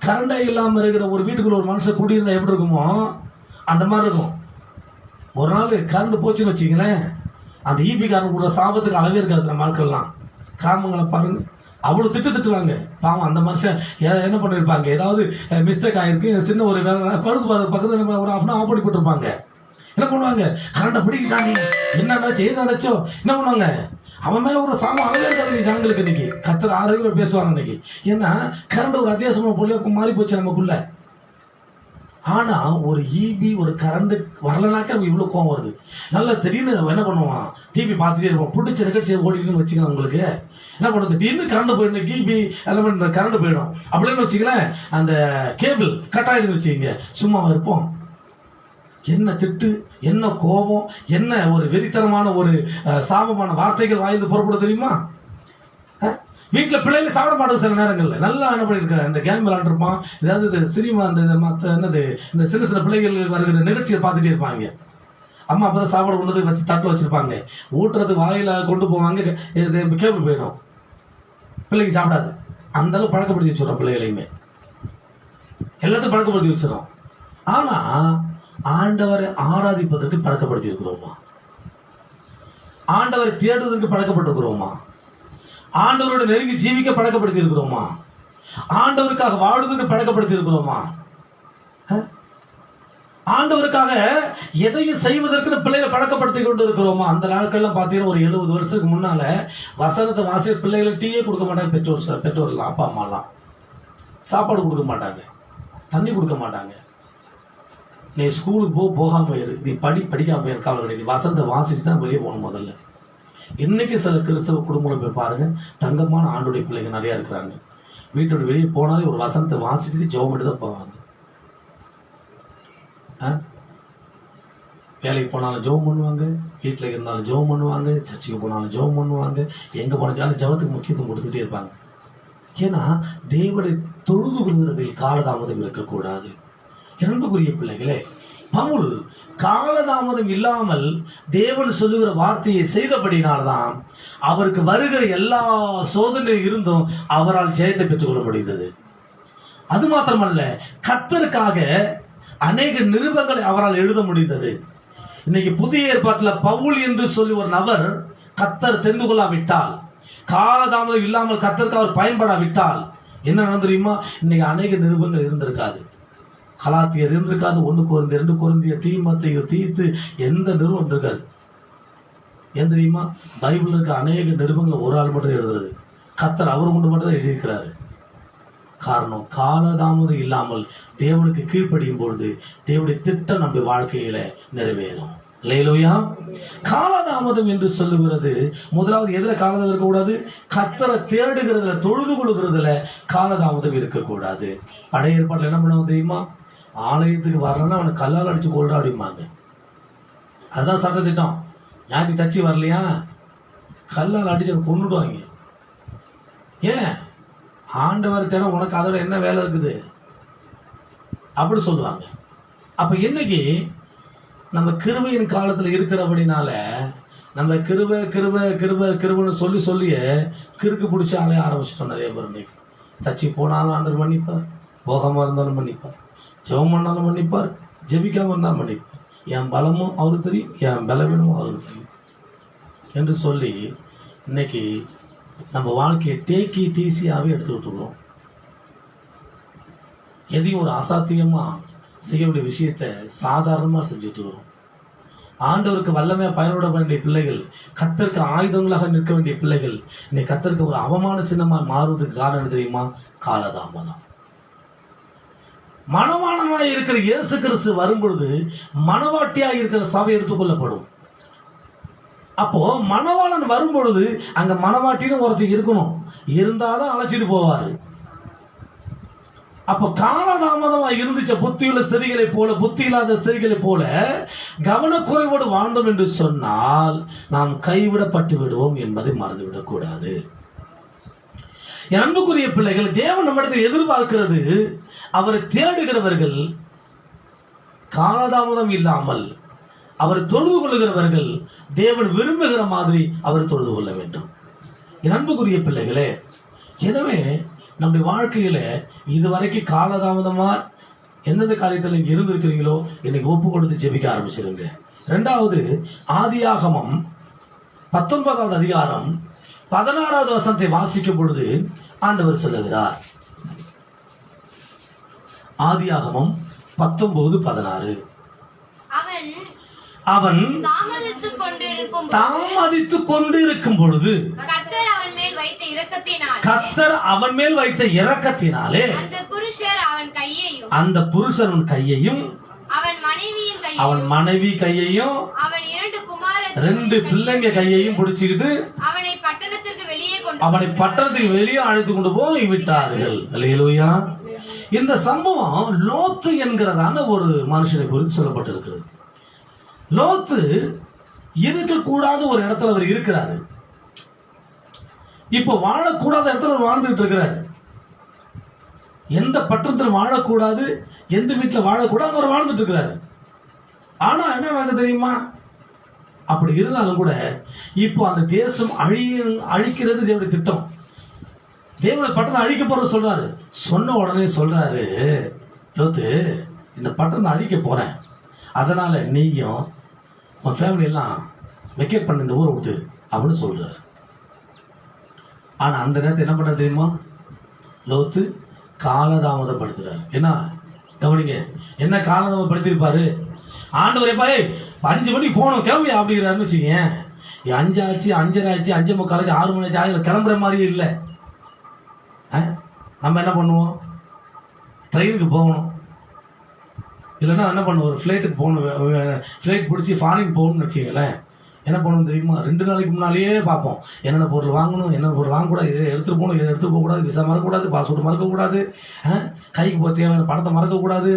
கரண்டே இல்லாம இருக்கிற ஒரு வீட்டுக்குள்ள ஒரு மனுஷன் குடியிருந்தா எப்படி இருக்குமோ அந்த மாதிரி இருக்கும். ஒரு நாள் கரண்ட் போச்சுன்னு வச்சுங்களேன், அந்த ஈபி காரன் கூட சாபத்துக்கு அளவே இருக்காது. நம்ம ஆட்கள்லாம் கிராமங்களை பாருங்க, அவ்வளவு திட்டுவாங்க. பாவம் அந்த மனுஷன் என்ன பண்ணிருப்பாங்க, ஏதாவது மிஸ்டேக் ஆயிருக்கு, சின்ன ஒரு பழுது பக்கத்துல ஒரு ஆஃப் ஆஃப் பண்ணி போட்டிருப்பாங்க. என்ன பண்ணுவாங்க, கரண்ட பிடிக்கிட்டானே என்ன ஏது அடைச்சோ என்ன பண்ணுவாங்க, அவன் மேல ஒரு சாமம் அழகா இருக்காது நீ ஜனங்களுக்கு இன்னைக்கு கத்தர் ஆரோக்கியம் பேசுவாங்க இன்னைக்கு. ஏன்னா கரண்ட் ஒரு அத்தியாவசியமா போல மாறி போச்சு நமக்குள்ள. ஆனா ஒரு ஈபி ஒரு கரண்ட் வரலனாக்க நம்ம இவ்வளவு கோவம் வருது. நல்லா திடீர்னு என்ன பண்ணுவான், டிவி பார்த்துட்டே இருப்போம், பிடிச்ச நிகழ்ச்சியை ஓடிட்டுன்னு வச்சுக்கலாம். உங்களுக்கு என்ன பண்ணுறது, திடீர்னு கரண்ட் போயிடும், டிவி எல்லாம் கரண்ட் போயிடும் அப்படின்னு வச்சுக்கலாம். அந்த கேபிள் கட் ஆயிடுது வச்சுக்கீங்க, சும்மா இருப்போம். என்ன திட்டு, என்ன கோபம், என்ன ஒரு வெறித்தனமான ஒரு சாபமான வார்த்தைகள் வாயிலிருந்து புறப்பட தெரியுமா? வீட்டில் பிள்ளைங்க சாப்பிட மாட்டேங்குது சில நேரங்களில். நல்லா என்ன பண்ணியிருக்காங்க, இந்த கேம் விளாண்டுருப்பான், ஏதாவது இந்த சினிமா அந்த மற்ற என்னது இந்த சின்ன சின்ன பிள்ளைகள் வருகிற நிகழ்ச்சியை பார்த்துட்டே இருப்பாங்க. அம்மா அப்போ தான் சாப்பாடு கொண்டு வந்து வச்சு தட்டில் வச்சுருப்பாங்க, ஊட்டுறது வாயில் கொண்டு போவாங்க, கேபிள் போயிடும், பிள்ளைங்க சாப்பிடாது. அந்த அளவு பழக்கப்படுத்தி வச்சுடுறோம், பிள்ளைகளையுமே எல்லாத்தையும் பழக்கப்படுத்தி வச்சிடறோம். ஆனால் ஆண்டவரை ஆராதிப்பதற்கு பழக்கப்படுத்தி இருக்கிறோமா? ஆண்டவரை தேடுவதற்கு பழக்கப்பட்டிருக்கிறோமா? ஆண்டவரோட நெருங்கி ஜீவிக்க பழக்கப்படுத்தி இருக்கிறோமா? ஆண்டவருக்காக வாழ்வதற்கு பழக்கப்படுத்தி இருக்கிறோமா? ஆண்டவருக்காக எதையும் செய்வதற்கு பிள்ளைகளை பழக்கப்படுத்தி கொண்டு இருக்கிறோமா? அந்த நாட்கள்லாம் பார்த்தீங்கன்னா ஒரு 70 வருஷத்துக்கு முன்னால வசனத்தை வாசிய பிள்ளைகளுக்கு டீயே கொடுக்க மாட்டாங்க. பெற்றோர்கள் அப்பா அம்மாலாம் சாப்பாடு கொடுக்க மாட்டாங்க, தண்ணி கொடுக்க மாட்டாங்க. நீ ஸ்கூலுக்கு போகாம இரு, நீ படிக்காம இரு, கவலை கிடையாது, நீ வசனத்தை வாசிச்சு தான் வெளியே போகணும் முதல்ல. இன்னைக்கு சில கிறிஸ்தவ குடும்பங்களை போய் பாருங்க, தங்கமான ஆண்டுடைய பிள்ளைங்க நிறைய இருக்கிறாங்க. வீட்டோட வெளியே போனாலே ஒரு வசனத்தை வாசிச்சுட்டு ஜெபம் பண்ணி தான் போவாங்க. வேலைக்கு போனாலும் ஜெபம் பண்ணுவாங்க, வீட்டில் இருந்தாலும் ஜெபம் பண்ணுவாங்க, சர்ச்சுக்கு போனாலும் ஜெபம் பண்ணுவாங்க, எங்க போனாலும் ஜெபத்துக்கு முக்கியத்துவம் கொடுத்துட்டே இருப்பாங்க. ஏன்னா தேவனை தொழுது கொள்கிறதில் காலதாமதம் இருக்கக்கூடாது. இரண்டுக்குரிய பிள்ளைகளே, பவுல் காலதாமதம் இல்லாமல் தேவன் சொல்லுகிற வார்த்தையை செய்தபடினால்தான் அவருக்கு வருகிற எல்லா சோதனை இருந்தும் அவரால் ஜெயத்தை பெற்றுக்கொள்ள முடிந்தது. அது மாத்திரமல்ல, கர்த்தருக்காக அநேக நிருபங்களை அவரால் எழுத முடிந்தது. இன்னைக்கு புதிய ஏற்பாட்டில் பவுல் என்று சொல்லி ஒரு நபர் கர்த்தர் தெரிந்து கொள்ளாவிட்டால், காலதாமதம் இல்லாமல் கர்த்தருக்கு அவர் பயன்படாவிட்டால் என்ன நடந்து தெரியுமா? இன்னைக்கு அநேக நிருபங்கள் இருந்திருக்காது. கலாத்தியர் இருந்திருக்காது, 1 கொரிந்தியர் 2 கொரிந்தியர் தீமோத்தேயு தீத்து எந்த நிறுவனம் இருக்காது. ஏன் தெரியுமா? பைபிள் இருக்க அநேக நிருபங்களை ஒரு ஆள் மட்டும் எழுதுறது, கர்த்தர் அவர் கொண்டு மட்டும் தான் எழுதியிருக்கிறாரு. காரணம், காலதாமதம் இல்லாமல் தேவனுக்கு கீழ்ப்படியும் பொழுது தேவனுடைய திட்டம் நம்ம வாழ்க்கையில நிறைவேறும். அல்லேலூயா. காலதாமதம் என்று சொல்லுகிறது, முதலாவது எதுல காலதாமதம் இருக்கக்கூடாது? கர்த்தரை தேடுகிறதுல, தொழுது கொள்கிறதுல காலதாமதம் இருக்கக்கூடாது. பழைய ஏற்பாட்டில் என்ன பண்ணுவாங்க தெரியுமா? ஆலயத்துக்கு வரலன்னா அவனை கல்லால் அடிச்சு கொள்றா அப்படிம்பாங்க. அதுதான் சட்ட திட்டம். யாருக்கு சர்ச்சை வரலையா, கல்லால் அடிச்சு கொண்டுடுவாங்க. ஏன்? ஆண்டவர் தேட உனக்கு அதோட என்ன வேலை இருக்குது அப்படி சொல்லுவாங்க. அப்ப இன்னைக்கு நம்ம கிருபையின் காலத்துல இருக்கிறபடினால நம்ம கிருபை கிருபை கிருபை கிருபைன்னு சொல்லி சொல்லியே கிறுக்கு பிடிச்ச ஆலைய ஆரம்பிச்சிட்டோம் நிறைய பேர். இன்னைக்கு சர்ச்சை போனாலும் ஆண்டவர் மன்னிப்பார், போகாம இருந்தாலும் மன்னிப்பார், ஜெபம் பண்ணாலும் மன்னிப்பார், ஜெபிக்காம இருந்தாலும் மன்னிப்பார். என் பலமும் அவருக்கு தெரியும், என் பலவீனமும் அவருக்கு தெரியும் என்று சொல்லி இன்னைக்கு நம்ம வாழ்க்கையை டேக்கி டீசியாவே எடுத்துக்கிட்டு இருக்கிறோம். எதையும் ஒரு அசாத்தியமா செய்யக்கூடிய விஷயத்தை சாதாரணமா செஞ்சுட்டு வரும். ஆண்டவருக்கு வல்லமையா பயன்பட வேண்டிய பிள்ளைகள், கர்த்தருக்கு ஆயுதங்களாக நிற்க வேண்டிய பிள்ளைகள் இன்னைக்கு கர்த்தருக்கு ஒரு அவமான சின்னமா மாறுவதற்கு காரணம் தெரியுமா? காலதாமதம். மணவாளனாய் இருக்கிற இயேசு கிறிஸ்து வரும்பொழுது மணவாட்டியாய் இருக்கிற சபை எடுத்துக்கொள்ளப்படும். அப்போ மணவாளன் வரும்பொழுது அங்க மணவாட்டின்னு ஒருத்தர் இருக்கணும், இருந்தாதான் அழைச்சிட்டு போவாரு. அப்ப காலதாமதமா இருந்துச்ச புத்தியுள்ள ஸ்திரீகளை போல, புத்தி இல்லாத ஸ்திரீகளை போல கவனக்குறைவோடு வாழ்ந்தோம் என்று சொன்னால் நாம் கைவிடப்பட்டு விடுவோம் என்பதை மறந்துவிடக் கூடாது. என் அன்புக்குரிய பிள்ளைகள், தேவன் நம்மிடத்தில் எதிர்பார்க்கிறது, அவரை தேடுகிறவர்கள் காலதாமதம் இல்லாமல் அவர் தொழுது கொள்ளுகிறவர்கள் தேவன் விரும்புகிற மாதிரி அவர் தொழுது கொள்ள வேண்டும். என் அன்புக்குரிய பிள்ளைகளே, எனவே நம்முடைய வாழ்க்கையில இதுவரைக்கும் காலதாமதமா எந்தெந்த காரியத்தில் நீங்க இருந்திருக்கிறீங்களோ இன்னைக்கு ஒப்பு கொடுத்து ஜெபிக்க ஆரம்பிச்சிருங்க. 2வது ஆதியாகமம் 19வது அதிகாரம் 16வது வசனத்தை வாசிக்கும் பொழுது ஆண்டவர் சொல்லுகிறார். ஆதியாகமம் 19:16. அவன் தாமதித்துக் கொண்டிருக்கும் தாமதித்துக் கொண்டிருக்கும் பொழுது கர்த்தர் அவன் மேல் வைத்த இரக்கத்தினால் கர்த்தர் அவன் மேல் வைத்த இரக்கத்தினாலே அந்த புருஷர் அவன் கையையும் அந்த புருஷன் கையையும் அவன் மனைவியின் அவன் கையையும் மனைவி கையையும் அவன் இரண்டு குமாரர் ரெண்டு பிள்ளைங்க கையையும் பிடிச்சுக்கிட்டு அவனை பட்டணத்திற்கு வெளியே கொண்டு அவனை பட்டணத்துக்கு வெளியே அழைத்து கொண்டு போய் விட்டார்கள். அல்லேலூயா. இந்த சம்பவம் லோத்து என்கிறதான ஒரு மனுஷனை குறித்து சொல்லப்பட்டிருக்கிறது. லோத்து இருக்கக்கூடாத ஒரு இடத்துல அவர் இருக்கிறாரு. இப்ப வாழக்கூடாத இடத்துல அவர் வாழ்ந்துட்டு இருக்கிறார். எந்த பட்டணத்தில் வாழக்கூடாது, எந்த வீட்டில் வாழக்கூடாது அவர் வாழ்ந்துட்டு இருக்கிறாரு. ஆனா என்ன நடக்குது தெரியுமா? அப்படி இருந்தாலும் கூட இப்போ அந்த தேசம் அழிக்கிறது தேவனுடைய திட்டம். தேவனுடைய பட்டணத்தை அழிக்க போற சொல்றாரு. சொன்ன உடனே சொல்றாரு, லோத்து இந்த பட்டணத்தை அழிக்க போறேன், அதனால நீயும் உன் ஃபேமிலி எல்லாம் வெக்கேட் பண்ண இந்த ஊரை விட்டு அப்படின்னு சொல்றாரு. ஆனா அந்த நேரத்தில் என்ன பண்ற தெரியுமா? லோத்து காலதாமதப்படுத்துறாரு. என்ன கவனிங்க, என்ன காலதாமதப்படுத்திருப்பாரு? ஆண்டவரே பாய் 5 மணிக்கு போகணும் கிளம்பி அப்படிங்கிறாருன்னு வச்சுக்கீங்க. 5 ஆச்சு, 5:30 ஆச்சு, 5:45 ஆச்சு, 6 மணி ஆச்சு, அதில் கிளம்புற மாதிரியே இல்லை. நம்ம என்ன பண்ணுவோம்? ட்ரெயினுக்கு போகணும், இல்லைன்னா என்ன பண்ணுவோம், ஒரு ஃப்ளைட்டுக்கு போகணும், ஃப்ளைட் பிடிச்சி ஃபாரின் போகணும்னு வச்சுக்கங்களேன். என்ன பண்ணணும் தெரியுமா? 2 நாளைக்கு முன்னாலேயே பார்ப்போம், என்னென்ன பொருள் வாங்கணும், என்னென்ன பொருள் வாங்கக்கூடாது, இதை எடுத்துகிட்டு போகணும், இதை எடுத்துகிட்டு போகக்கூடாது, விசா மறக்கக்கூடாது, பாஸ்போர்ட் மறக்கக்கூடாது, கைக்கு போக தேவையான பணத்தை மறக்கக்கூடாது,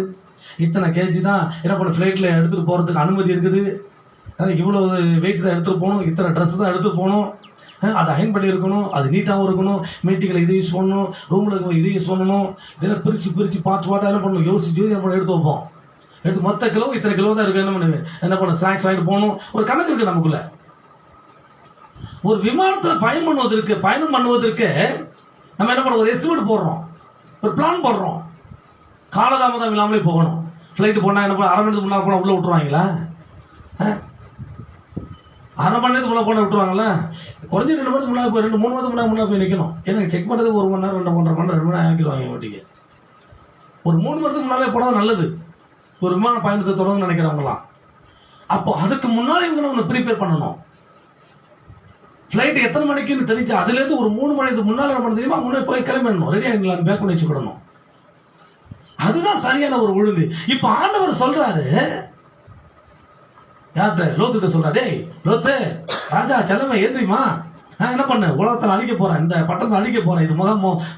இத்தனை கேஜி தான் என்ன பண்ண ஃப்ளைட்டில் எடுத்துகிட்டு போகிறதுக்கு அனுமதி இருக்குது, இவ்வளோ வெயிட் தான் எடுத்துகிட்டு போகணும், இத்தனை ட்ரெஸ் தான் எடுத்துகிட்டு போகணும், அதை அயன் பண்ணி இருக்கணும், அது நீட்டாகவும் இருக்கணும், மீட்டிங்கில் இதை யூஸ் பண்ணணும், ரூமில் இருக்கும் இதை யூஸ் பண்ணணும், இதெல்லாம் பிரித்து பாட்டாக என்ன பண்ணணும், யோசிச்சு நம்ம எடுத்து வைப்போம். எடுத்து மொத்த கிலோ இத்தனை கிலோ தான் இருக்கு, என்ன பண்ண ஸ்நாக்ஸ் வாங்கிட்டு போகணும், ஒரு கணக்கு இருக்கு நமக்குள்ள. ஒரு விமானத்தில் பயணம் பண்ணுவதற்கு நம்ம என்ன பண்ண ஒரு எஸ்டிமேட் போடுறோம், ஒரு பிளான் போடுறோம். காலதாமதம் இல்லாமலே போகணும். ஃப்ளைட்டு போனால் என்ன பண்ண, அரை மணி நேரத்துக்கு முன்னாடி போனால் உள்ளே விட்டுருவாங்களா? அரை மணி நேரத்துக்கு முன்னாடி போனால் விட்டுருவாங்களா? குறைஞ்சி 2 மணிக்கு முன்னாடி போய் 2-3 மணிக்கு முன்னாடி போய் நிற்கணும். எனக்கு செக் பண்ணுறதுக்கு 1 மணி நேரம் 2.5 மணி நேரம் 2 மணி நேரம் ஆக்கிடுவாங்க ஓட்டிங்க. ஒரு 3 மணி நேரத்துக்கு முன்னாலே போனால் நல்லது, ஒரு விமான பயணத்தை தொடர்ந்து நினைக்கிறவங்களாம். அப்போ அதுக்கு முன்னாலே இவங்க நம்ம ப்ரிப்பேர் பண்ணணும். ஃப்ளைட் எத்தனை மணிக்குன்னு தெரிஞ்சு அதுலேருந்து ஒரு 3 மணிக்கு முன்னால் என்ன பண்ண தெரியுமா, முன்னாடி போய் கிளம்பிடணும், ரெடி ஆகிடலாம், பேக் பண்ணி வச்சுக்கிடணும். அதுதான் சரியான ஒரு ஒழுங்கு. இப்ப ஆண்டவர் சொல்றாரு, யார்கிட்ட? லோத்துக்கிட்ட சொல்றாரு, டேய் லோத்து, ராஜா செல்லமே ஏந்திரிமா, நான் என்ன பண்ண, உலகத்தில் அழிக்க போறேன், இந்த பட்டணத்தை அழிக்க போறேன், இது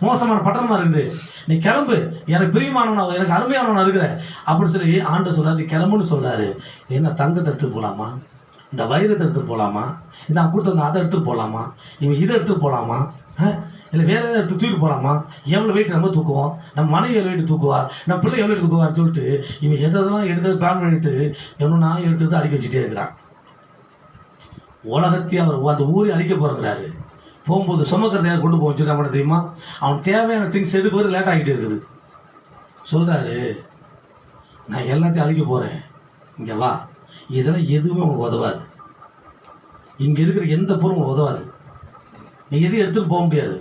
மோசமான பட்டணமா இருக்குது, நீ கிளம்பு, எனக்கு பிரியமானவன், எனக்கு அருமையானவன் இருக்கிற அப்படின்னு சொல்லி ஆண்டு சொல்றாரு, கிளம்புன்னு சொல்றாரு. என்ன தங்கத்தை எடுத்துட்டு போலாமா, இந்த வைரத்தை எடுத்துட்டு போலாமா, இந்த கொடுத்த அதை எடுத்துட்டு போலாமா, இவன் இதை எடுத்துட்டு போலாமா, இல்லை வேற ஏதாவது எடுத்து தூக்கிட்டு போகலாமா, எவ்வளோ வெயிட் நம்ம தூக்குவோம், நம்ம மனைவி எவ்வளோ வெயிட் தூக்குவா, நம்ம பிள்ளை எவ்வளோ வெயிட் தூக்குவான்னு சொல்லிட்டு இவன் எதெல்லாம் எடுத்து பிளான் பண்ணிட்டு எவ்வளோ எடுத்து அடிக்க வச்சுட்டே இருக்கிறான். உலகத்தையும் அவர் அந்த ஊரை அழிக்க போறாரு. போகும்போது சுமக்கிறத கொண்டு போக வச்சுட்டு நம்ம தெரியுமா, அவன் தேவையான திங்ஸ் எடுக்கிறது லேட் ஆகிட்டே இருக்குது. சொல்றாரு, நான் எல்லாத்தையும் அழிக்க போறேன், இங்க வா, இதெல்லாம் எதுவுமே உனக்கு உதவாது, இங்க இருக்கிற எந்த பொருளும் உதவாது, நீ எதையும் எடுத்துட்டு போக முடியாது,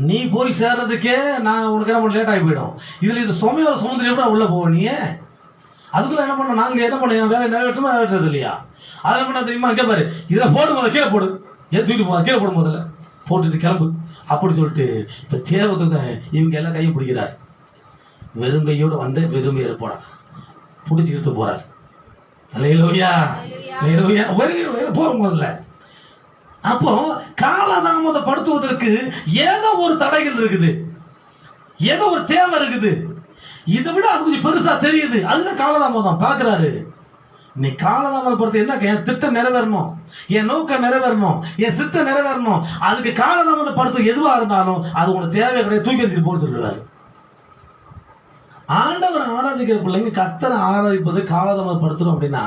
நீ போய் சேர்றதுக்கே நான் உனக்கு என்ன பண்ண லேட் ஆகி போயிடும், இதுல இது சுமையோட சுமந்திரி கூட உள்ள போவோம், நீ அதுக்குள்ள என்ன பண்ண, நாங்க என்ன பண்ண வேலை நிறைவேற்றது இல்லையா, அதை என்ன பண்ண தெரியுமா, இங்கே பாரு, இதில் போடும் போது கீழே போடு, தூக்கிட்டு போ, கீழே போடும் போதில் போட்டுட்டு கிளம்பு அப்படி சொல்லிட்டு இப்போ தேவத்தை இவங்க எல்லாம் கையை பிடிக்கிறார். வெறும் கையோடு வந்து வெறும் கையோடு போட பிடிச்சி இழுத்து போறார். அல்லேலூயா, அல்லேலூயா. போகும் போதில்ல. அப்போ காலதாமதப்படுத்துவதற்கு ஏதோ ஒரு தடைகள் இருக்குது, ஏதோ ஒரு தேவை இருக்குது, இதை விட அது கொஞ்சம் பெருசா தெரியுது, அதுதான் காலதாமதம் பாக்குறாரு. நீ காலதாமதப்படுத்த என்ன, என் திட்டம் நிறைவேறணும், என் நோக்கம் நிறைவேறணும், என் சித்தம் நிறைவேறணும், அதுக்கு காலதாமதப்படுத்த எதுவா இருந்தாலும் அது உனக்கு தேவை கிடையாது, தூக்கி எறிஞ்சிட்டு போன்னு சொல்லுவாரு. ஆண்டவர் ஆராதிக்கிற பிள்ளைங்க கர்த்தரை ஆராதிப்பது காலதாமதப்படுத்தணும் அப்படின்னா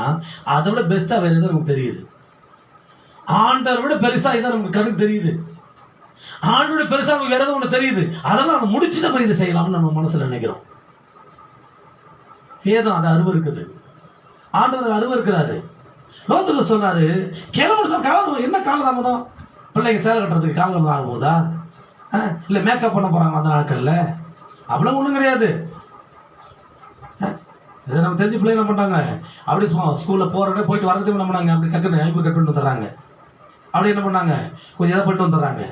அதை விட பெஸ்டா வேற எதுவும் நமக்கு தெரியுது. ஆண்டவரை விட பெருசா இதான் நமக்கு கருத்து தெரியுது. ஆண்டோட பெருசா நமக்கு வேற எதுவும் ஒண்ணு தெரியுது, அதெல்லாம் நம்ம முடிச்சுட்டு போய் இதை செய்யலாம்னு நம்ம மனசுல நினைக்கிறோம். ஏதோ அந்த அருவ இருக்குது, ஆண்டவர் அருவ இருக்கிறாரு. லோத்துல சொன்னாரு, கிளம்பு காலதாமதம். என்ன காலதாமதம்? பிள்ளைங்க சேலை கட்டுறதுக்கு காலதாமதம் ஆகும் போதா, இல்ல மேக்கப் பண்ண போறாங்க அந்த நாட்கள்ல, அவ்வளவு ஒண்ணும் கிடையாது. இதை நம்ம தெரிஞ்ச பிள்ளை என்ன பண்ணாங்க, அப்படி சும்மா ஸ்கூல்ல போறத போயிட்டு வரதுக்கு என்ன பண்ணாங்க, அப்படி டக்குன்னு ஐபி கட் பண்ணிட்டு வந்துடுறாங்க. அப்படி என்ன பண்ணாங்க, கொஞ்சம் எதை பண்ணிட்டு வந்துடுறாங்க.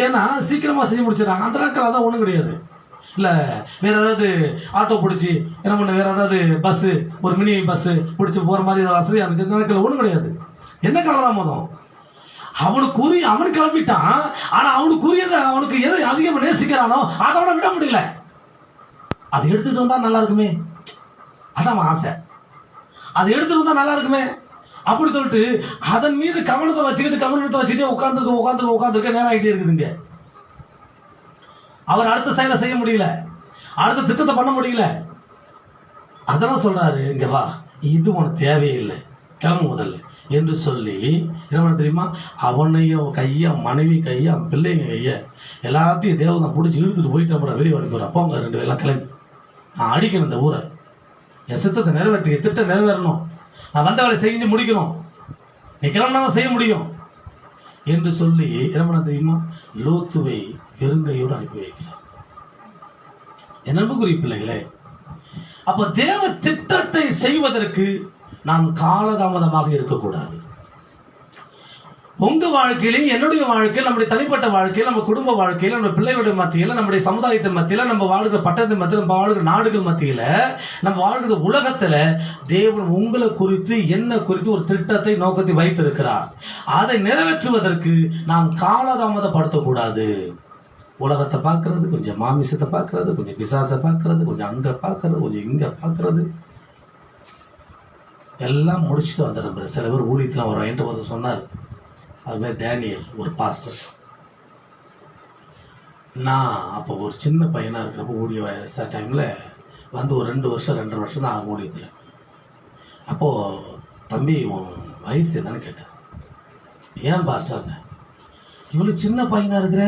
ஏன்னா சீக்கிரமா செஞ்சு முடிச்சிடறாங்க. அந்த நாட்கள் அதான் ஒண்ணும் கிடையாது. இல்ல வேற ஏதாவது ஆட்டோ பிடிச்சி என்ன பண்ண, வேற ஏதாவது பஸ், ஒரு மினி பஸ் பிடிச்சி போற மாதிரி வசதியா இருந்துச்சு. இந்த நாட்கள் ஒண்ணும் கிடையாது. என்ன காலதாமதம், அவனுக்கு கிளம்பிட்டான். ஆனா அவனுக்குரியதை, அவனுக்கு எதை அதிகமா நேசிக்கிறானோ அதை விட முடியல. அதை எடுத்துட்டு வந்தா நல்லா இருக்குமே, அதான் அவன் ஆசை. அதை எடுத்துட்டு வந்தா நல்லா இருக்குமே அப்படி சொல்லிட்டு அதன் மீது கவனத்தை வச்சுக்கிட்டே உட்காந்துருக்க நேரம் ஆகிட்டே இருக்குதுங்க. அவர் அடுத்த செயலை செய்ய முடியல, அடுத்த திட்டத்தை பண்ண முடியல. அதெல்லாம் சொல்றாரு, இங்க வா, இது உனக்கு தேவையில்லை, கிளம்பு முதல்ல என்று சொல்லி என்ன தெரியுமா, அவனையும் கைய, மனைவி கைய, பிள்ளைங்க கைய எல்லாத்தையும் தேவனை பிடிச்சி இழுத்துட்டு போயிட்டு அப்புறம் வெளியே அனுப்புறேன். அப்போ அவங்க 2 பேரும் கிளம்பி, நான் அடிக்கணும் இந்த ஊரை, என் சித்தத்தை நிறைவேற்றி, திட்டம் நிறைவேறணும், நான் வந்த வேலை செஞ்சு முடிக்கணும், நீ கிளம்பினா செய்ய முடியும் என்று சொல்லி என்ன பண்ண தெரியுமா, லோத்துவை பெருங்கையோடு அனுப்பி வைக்கிறார். என் அன்புக்குரிய பிள்ளைகளே, அப்ப தேவ திட்டத்தை செய்வதற்கு நாம் காலதாமதமாக இருக்கக்கூடாது. உங்க வாழ்க்கையிலே, என்னுடைய வாழ்க்கையில், நம்முடைய தனிப்பட்ட வாழ்க்கையில், நம்ம குடும்ப வாழ்க்கையில், நம்ம பிள்ளைகளுடைய மத்தியில், நம்முடைய சமுதாயத்தின் மத்தியில், நம்ம வாழ்கிற பட்டத்தின் மத்தியில், நம்ம வாழ்கிற நாடுகள் மத்தியில், நம்ம வாழ்கிற உலகத்துல தேவன் உங்களை குறித்து, என்ன குறித்து ஒரு திட்டத்தை, நோக்கத்தை வைத்திருக்கிறார். அதை நிறைவேற்றுவதற்கு நாம் காலதாமதப்படுத்தக்கூடாது. உலகத்தை பார்க்கறது, கொஞ்சம் மாமிசத்தை பார்க்கறது, கொஞ்சம் பிசாசை பார்க்கறது, கொஞ்சம் அங்க பார்க்கறது, கொஞ்சம் இங்க பார்க்கறது, எல்லாம் முடிச்சுட்டு வந்துடுற. சில பேர் ஊழியத்தில் வரும். என்கிட்ட வந்து சொன்னார், அதுமாதிரி டேனியல், ஒரு பாஸ்டர். நான் அப்போ ஒரு சின்ன பையனாக இருக்கிறப்போ ஊழிய வயசு டைமில் வந்து ஒரு 2 வருஷம் 2.5 வருஷம் தான் ஆகும் ஊழியத்தில். அப்போது தம்பி உன் வயசு என்னன்னு கேட்டேன். ஏன் பாஸ்டர்ங்க, இவ்வளோ சின்ன பையனாக இருக்கிற,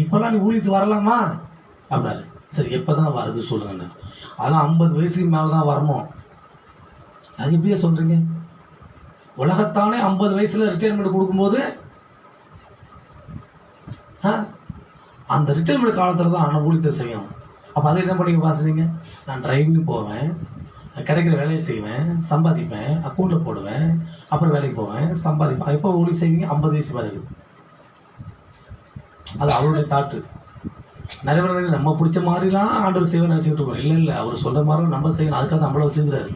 இப்போல்லாம் நீ ஊழியத்து வரலாமா அப்படின்னாரு. சரி, எப்போ தான் வருது சொல்லுங்கண்ணே. அதெல்லாம் 50 வயசுக்கு மேலே தான் வரணும். அது எப்படியா சொல்கிறீங்க, உலகத்தானே 50 வயசுல ரிட்டையர்மெண்ட் கொடுக்கும்போது அந்த ரிட்டையர்மெண்ட் காலத்தில் தான் ஆனால் ஊழியத்தை செய்யணும். அப்போ அதை என்ன பண்ணி பாசுறீங்க, நான் டிரைவிங் போவேன், கிடைக்கிற வேலையை செய்வேன், சம்பாதிப்பேன், அக்கௌண்ட்டில் போடுவேன், அப்புறம் வேலைக்கு போவேன், சம்பாதிப்பேன். எப்போ ஊழியம் செய்வீங்க, 50 வயசு மேலே இருக்கு. அது அவருடைய தாட்டு. நிறைய பேர் நம்ம பிடிச்ச மாதிரிலாம் ஆண்டவர் செய்வேன் நினைச்சுட்டு இருக்கோம். இல்லை, அவர் சொல்ற மாதிரி நம்ம செய்யணும். அதுக்காக நம்மள வச்சிருக்கிறாரு.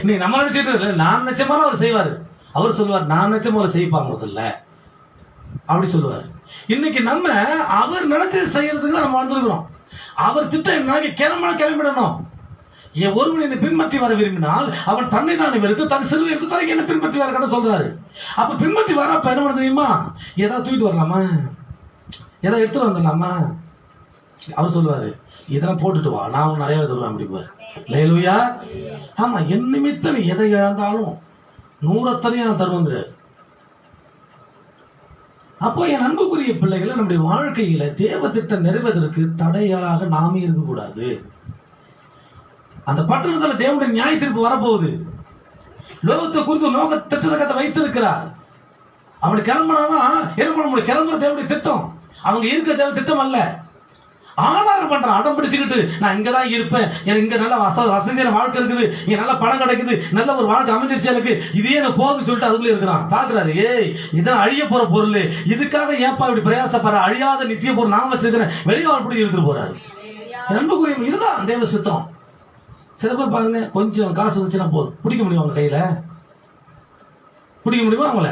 நீ நம்ம நினைச்சிட்டு இல்லை, நான் நினைச்ச மாதிரி அவர் செய்வாரு. அவர் சொல்லுவார், நான் நினைச்ச மாதிரி செய்ப்பாங்க முதல்ல அப்படி சொல்லுவார். இன்னைக்கு நம்ம அவர் நினைச்சது செய்யறதுக்கு தான் நம்ம வந்துருக்கிறோம். அவர் திட்டம் என்ன, கிளம்பிடணும். என் ஒருவன் என்னை பின்பற்றி வர விரும்பினால் அவன் தன்னை தானே வெறுத்து தன் செல்வம் எடுத்து தான் என்ன பின்பற்றி வர கடை சொல்றாரு. அப்ப பின்பற்றி வர அப்ப என்ன பண்ண தெரியுமா, ஏதாவது தூக்கிட்டு வரலாமா, ஏதாவது எடுத்துட்டு வந்துடலாமா. அவர் சொல்லுவாரு, இதெல்லாம் போட்டுட்டு வா, நான் நிறைய தருவேன் அப்படிப்பாரு. லேலுயா, ஆமா, என் நிமித்த நீ எதை இழந்தாலும் 100 நான் தருவேங்கிறாரு. அப்போ என் அன்புக்குரிய பிள்ளைகளை, நம்முடைய வாழ்க்கையில தேவ திட்டம் நிறைவேறதற்கு தடையாளாக நாமே இருக்கக்கூடாது. அந்த பட்டணத்துல தேவனுடைய நியாய தீர்ப்பு வரப்போகுது. லோகத்தை குறித்து நோக்க திட்டத்தை வைத்திருக்கிறார். அவனை கிளம்பினாதான் என்ன பண்ண முடியும், கிளம்புற தேவனுடைய திட்டம், அவங்க இருக்க தேவ திட்டம் அல்ல. ஆதாரம் பண்றான், அடம் பிடிச்சுக்கிட்டு நான் இங்கதான் இருப்பேன், எனக்கு இங்க நல்ல வசதியான வாழ்க்கை இருக்குது, இங்க நல்ல பணம் கிடைக்குது, நல்ல ஒரு வாழ்க்கை அமைஞ்சிருச்சு, எனக்கு இதே எனக்கு போகுதுன்னு சொல்லிட்டு அதுக்குள்ளே இருக்கிறான். பாக்குறாரு, ஏய் இதான் அழிய போற பொருள், இதுக்காக ஏப்பா இப்படி பிரயாசப்படுற, அழியாத நித்திய பொருள் நான் வச்சிருக்கிறேன், வெளியே அப்படி எடுத்துட்டு போறாரு. நண்புக்குரிய இதுதான் தேவ சித்தம். சில பேர் பாருங்க, கொஞ்சம் காசு வந்துச்சுன்னா போதும், பிடிக்க முடியும் அவங்க கையில, பிடிக்க முடியுமா அவங்கள.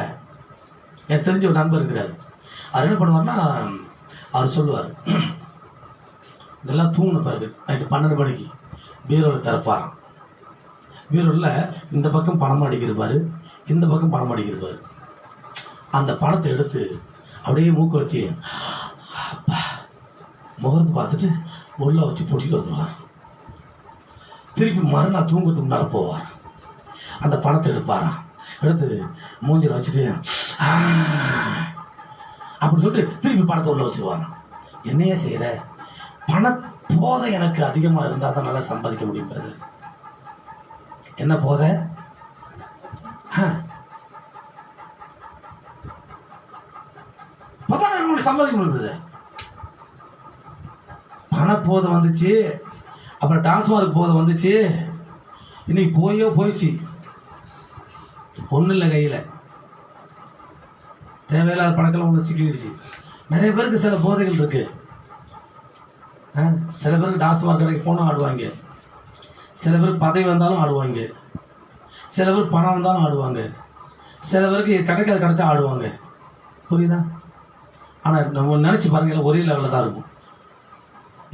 எனக்கு தெரிஞ்ச ஒரு நண்பர் இருக்கிறார். அவர் என்ன பண்ணுவார்னா, அவர் சொல்லுவார், இதெல்லாம் தூங்கின பிறகு நைட்டு 12 மணிக்கு பீரோவில் திறப்பாராம். பீரோவில் இந்த பக்கம் பணம் அடிக்கிறப்பாரு, இந்த பக்கம் பணம் அடிக்கிறப்பாரு. அந்த பணத்தை எடுத்து அப்படியே மூக்க வச்சு முகர்ந்து பார்த்துட்டு உள்ள வச்சு போட்டிட்டு வந்துடுவார். திருப்பி மறுநாள் தூங்குறதுக்கு முன்னால் போவார். அந்த பணத்தை எடுப்பாராம், எடுத்து மூஞ்சில் வச்சுட்டு அப்படி சொல்லிட்டு திருப்பி பணத்தை உள்ள வச்சுருவாங்க. என்னையே செய்யற, பண போதை எனக்கு அதிகமா இருந்தா தான் நல்லா சம்பாதிக்க முடியும். என்ன போதை, சம்பாதிக்க முடியாது. பண போதை வந்துச்சு, அப்புறம் டாஸ்மார்க் போத வந்துச்சு, இன்னைக்கு போயிடுச்சு, ஒன்றும் இல்லை கையில், தேவையில்லாத பழக்கம் ஒன்று சிக்கிடுச்சு. நிறைய பேருக்கு சில போதைகள் இருக்கு. சில பேருக்கு டாஸ்மார்க் கடைக்கு போனால் ஆடுவாங்க, சில பேருக்கு பதவி வந்தாலும் ஆடுவாங்க, சில பேர் பணம் வந்தாலும் ஆடுவாங்க, சில பேருக்கு கிடைக்காது கிடைச்சா ஆடுவாங்க. புரியுதா? ஆனால் நம்ம நினச்சி பாருங்க, ஒரே லெவலில் தான் இருக்கும்.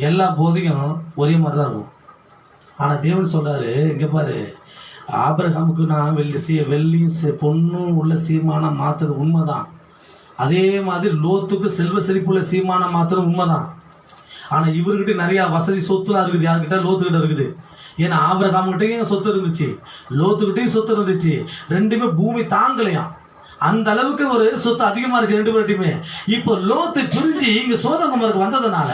எல்லா போதையும் ஒரே மாதிரி தான் இருக்கும். ஆனால் தேவன் சொல்றாரு, இங்கே பாரு, ஆபிரகாமுக்கு நான் வெள்ளியும் பொண்ணும் உள்ள சீமானம் மாத்துறது உண்மைதான். அதே மாதிரி லோத்துக்கு செல்வ செழிப்புள்ள சீமானம் மாத்துறது உண்மைதான். ஆனா இவர்கிட்ட நிறைய வசதி சொத்துலாம் இருக்குது. யாருக்கிட்ட? லோத்துக்கிட்ட இருக்குது. ஏன்னா ஆபிரகாம்கிட்டையும் சொத்து இருந்துச்சு, லோத்துக்கிட்டையும் சொத்து இருந்துச்சு. ரெண்டுமே பூமி தாங்கலையாம், அந்த அளவுக்கு ஒரு சொத்து அதிகமா இருந்துச்சு ரெண்டு பேர்ட்டையுமே. இப்போ லோத்து பிரிஞ்சு இங்க சோதோமருக்கு வந்ததுனால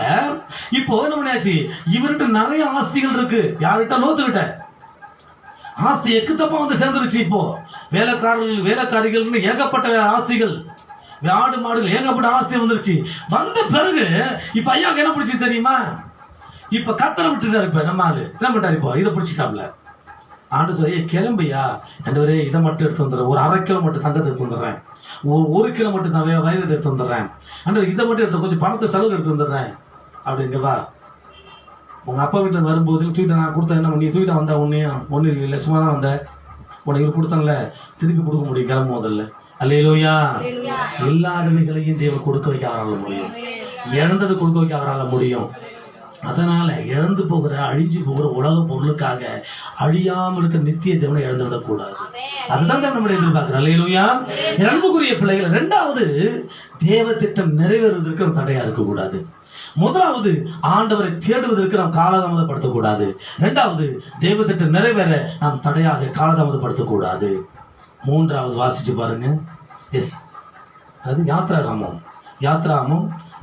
இப்போ என்ன பண்ணியாச்சு, இவர்கிட்ட நிறைய ஆஸ்திகள் இருக்கு. யார்கிட்ட? லோத்துக்கிட்ட. ஆஸ்தி எக்குத்தப்பா வந்து சேர்ந்துருச்சு. இப்போ வேலைக்காரிகள் ஏகப்பட்ட ஆஸ்திகள், ஆடு மாடுகள் ஏகப்பட்ட ஆஸ்தி வந்துருச்சு. வந்த பிறகு இப்ப ஐயாவுக்கு என்ன பிடிச்சி தெரியுமா? இப்ப கத்தரை விட்டுட்டாரு. இப்ப நம்ம ஆளு என்ன பண்ணிட்டாரு? இப்போ இதை பிடிச்சிட்டாப்ல. ஆண்டு சொல்லி, கிளம்பையா ரெண்டு இதை மட்டும் எடுத்து வந்துடுறேன், ஒரு 1/2 கிலோ மட்டும் தங்கத்தை எடுத்து வந்துடுறேன், 1 கிலோ மட்டும் நான் வயிறு எடுத்து வந்துடுறேன், இதை மட்டும் எடுத்து கொஞ்சம் பணத்தை செலவு எடுத்து வந்துடுறேன் அப்படிங்கவா. உங்க அப்பா வீட்டில் வரும்போது தூக்கிட்ட நான் கொடுத்தேன், என்ன பண்ணி தூக்கிட்ட வந்தா ஒன்னும் இல்லை, சும்மா தான் வந்த, உனக்கு இவர் கொடுத்தாங்கள திருப்பி கொடுக்க முடியும் கிளம்ப முதல்ல. அல்லேலூயா. இல்லாதவைகளையும் தேவன் கொடுக்க வைக்க அவரால் முடியும், இழந்தது கொடுக்க வைக்க அவரால் முடியும். அதனால இழந்து போகிற அழிஞ்சு போகிற உலக பொருளுக்காக அழியாமல் இருக்க நித்திய தேவனை இழந்து விடக்கூடாது. அதுதான் நம்முடைய எதிர்பார்க்கிறோம். அல்லேலூயா. அன்புக்குரிய பிள்ளைகள், 2வது தேவ திட்டம் நிறைவேறுவதற்கு நம்ம தடையா இருக்கக்கூடாது. முதலாவது ஆண்டவரை தேடுவதற்கு நாம் காலதாமதப்படுத்தக்கூடாது. 2வது தேவ திட்டம் நிறைவேற நாம் தடையாக காலதாமதப்படுத்தக்கூடாது. 3வது வாசிச்சு பாருங்க. அது யாத்ராகமம்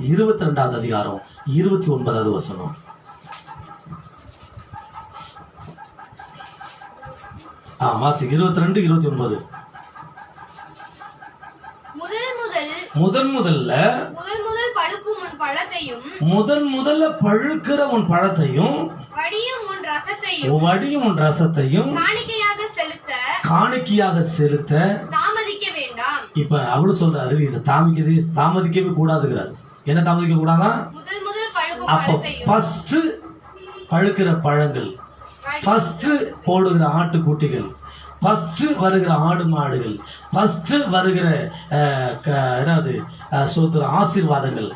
22வது அதிகாரம் 29வது வசனம். வாசி 22, 29. முதல்ல பழுக்கிற உன் பழத்தையும் வடியும் உன் ரசத்தையும் காணிக்கையாக செலுத்த தாமதிக்க வேண்டாம். இப்ப அவரு சொல்றாரு, இதை தாமதிக்கவே கூடாதுங்கிறாரு. என்ன தாமதிக்க கூடாதா? அப்போ ஃபர்ஸ்ட் பழுக்கிற பழங்கள், ஃபர்ஸ்ட் போடுகிற ஆட்டுக்குட்டிகள், ஃபர்ஸ்ட் வருகிற ஆடு மாடுகள், ஃபர்ஸ்ட் வருகிற ஆசீர்வாதங்கள்,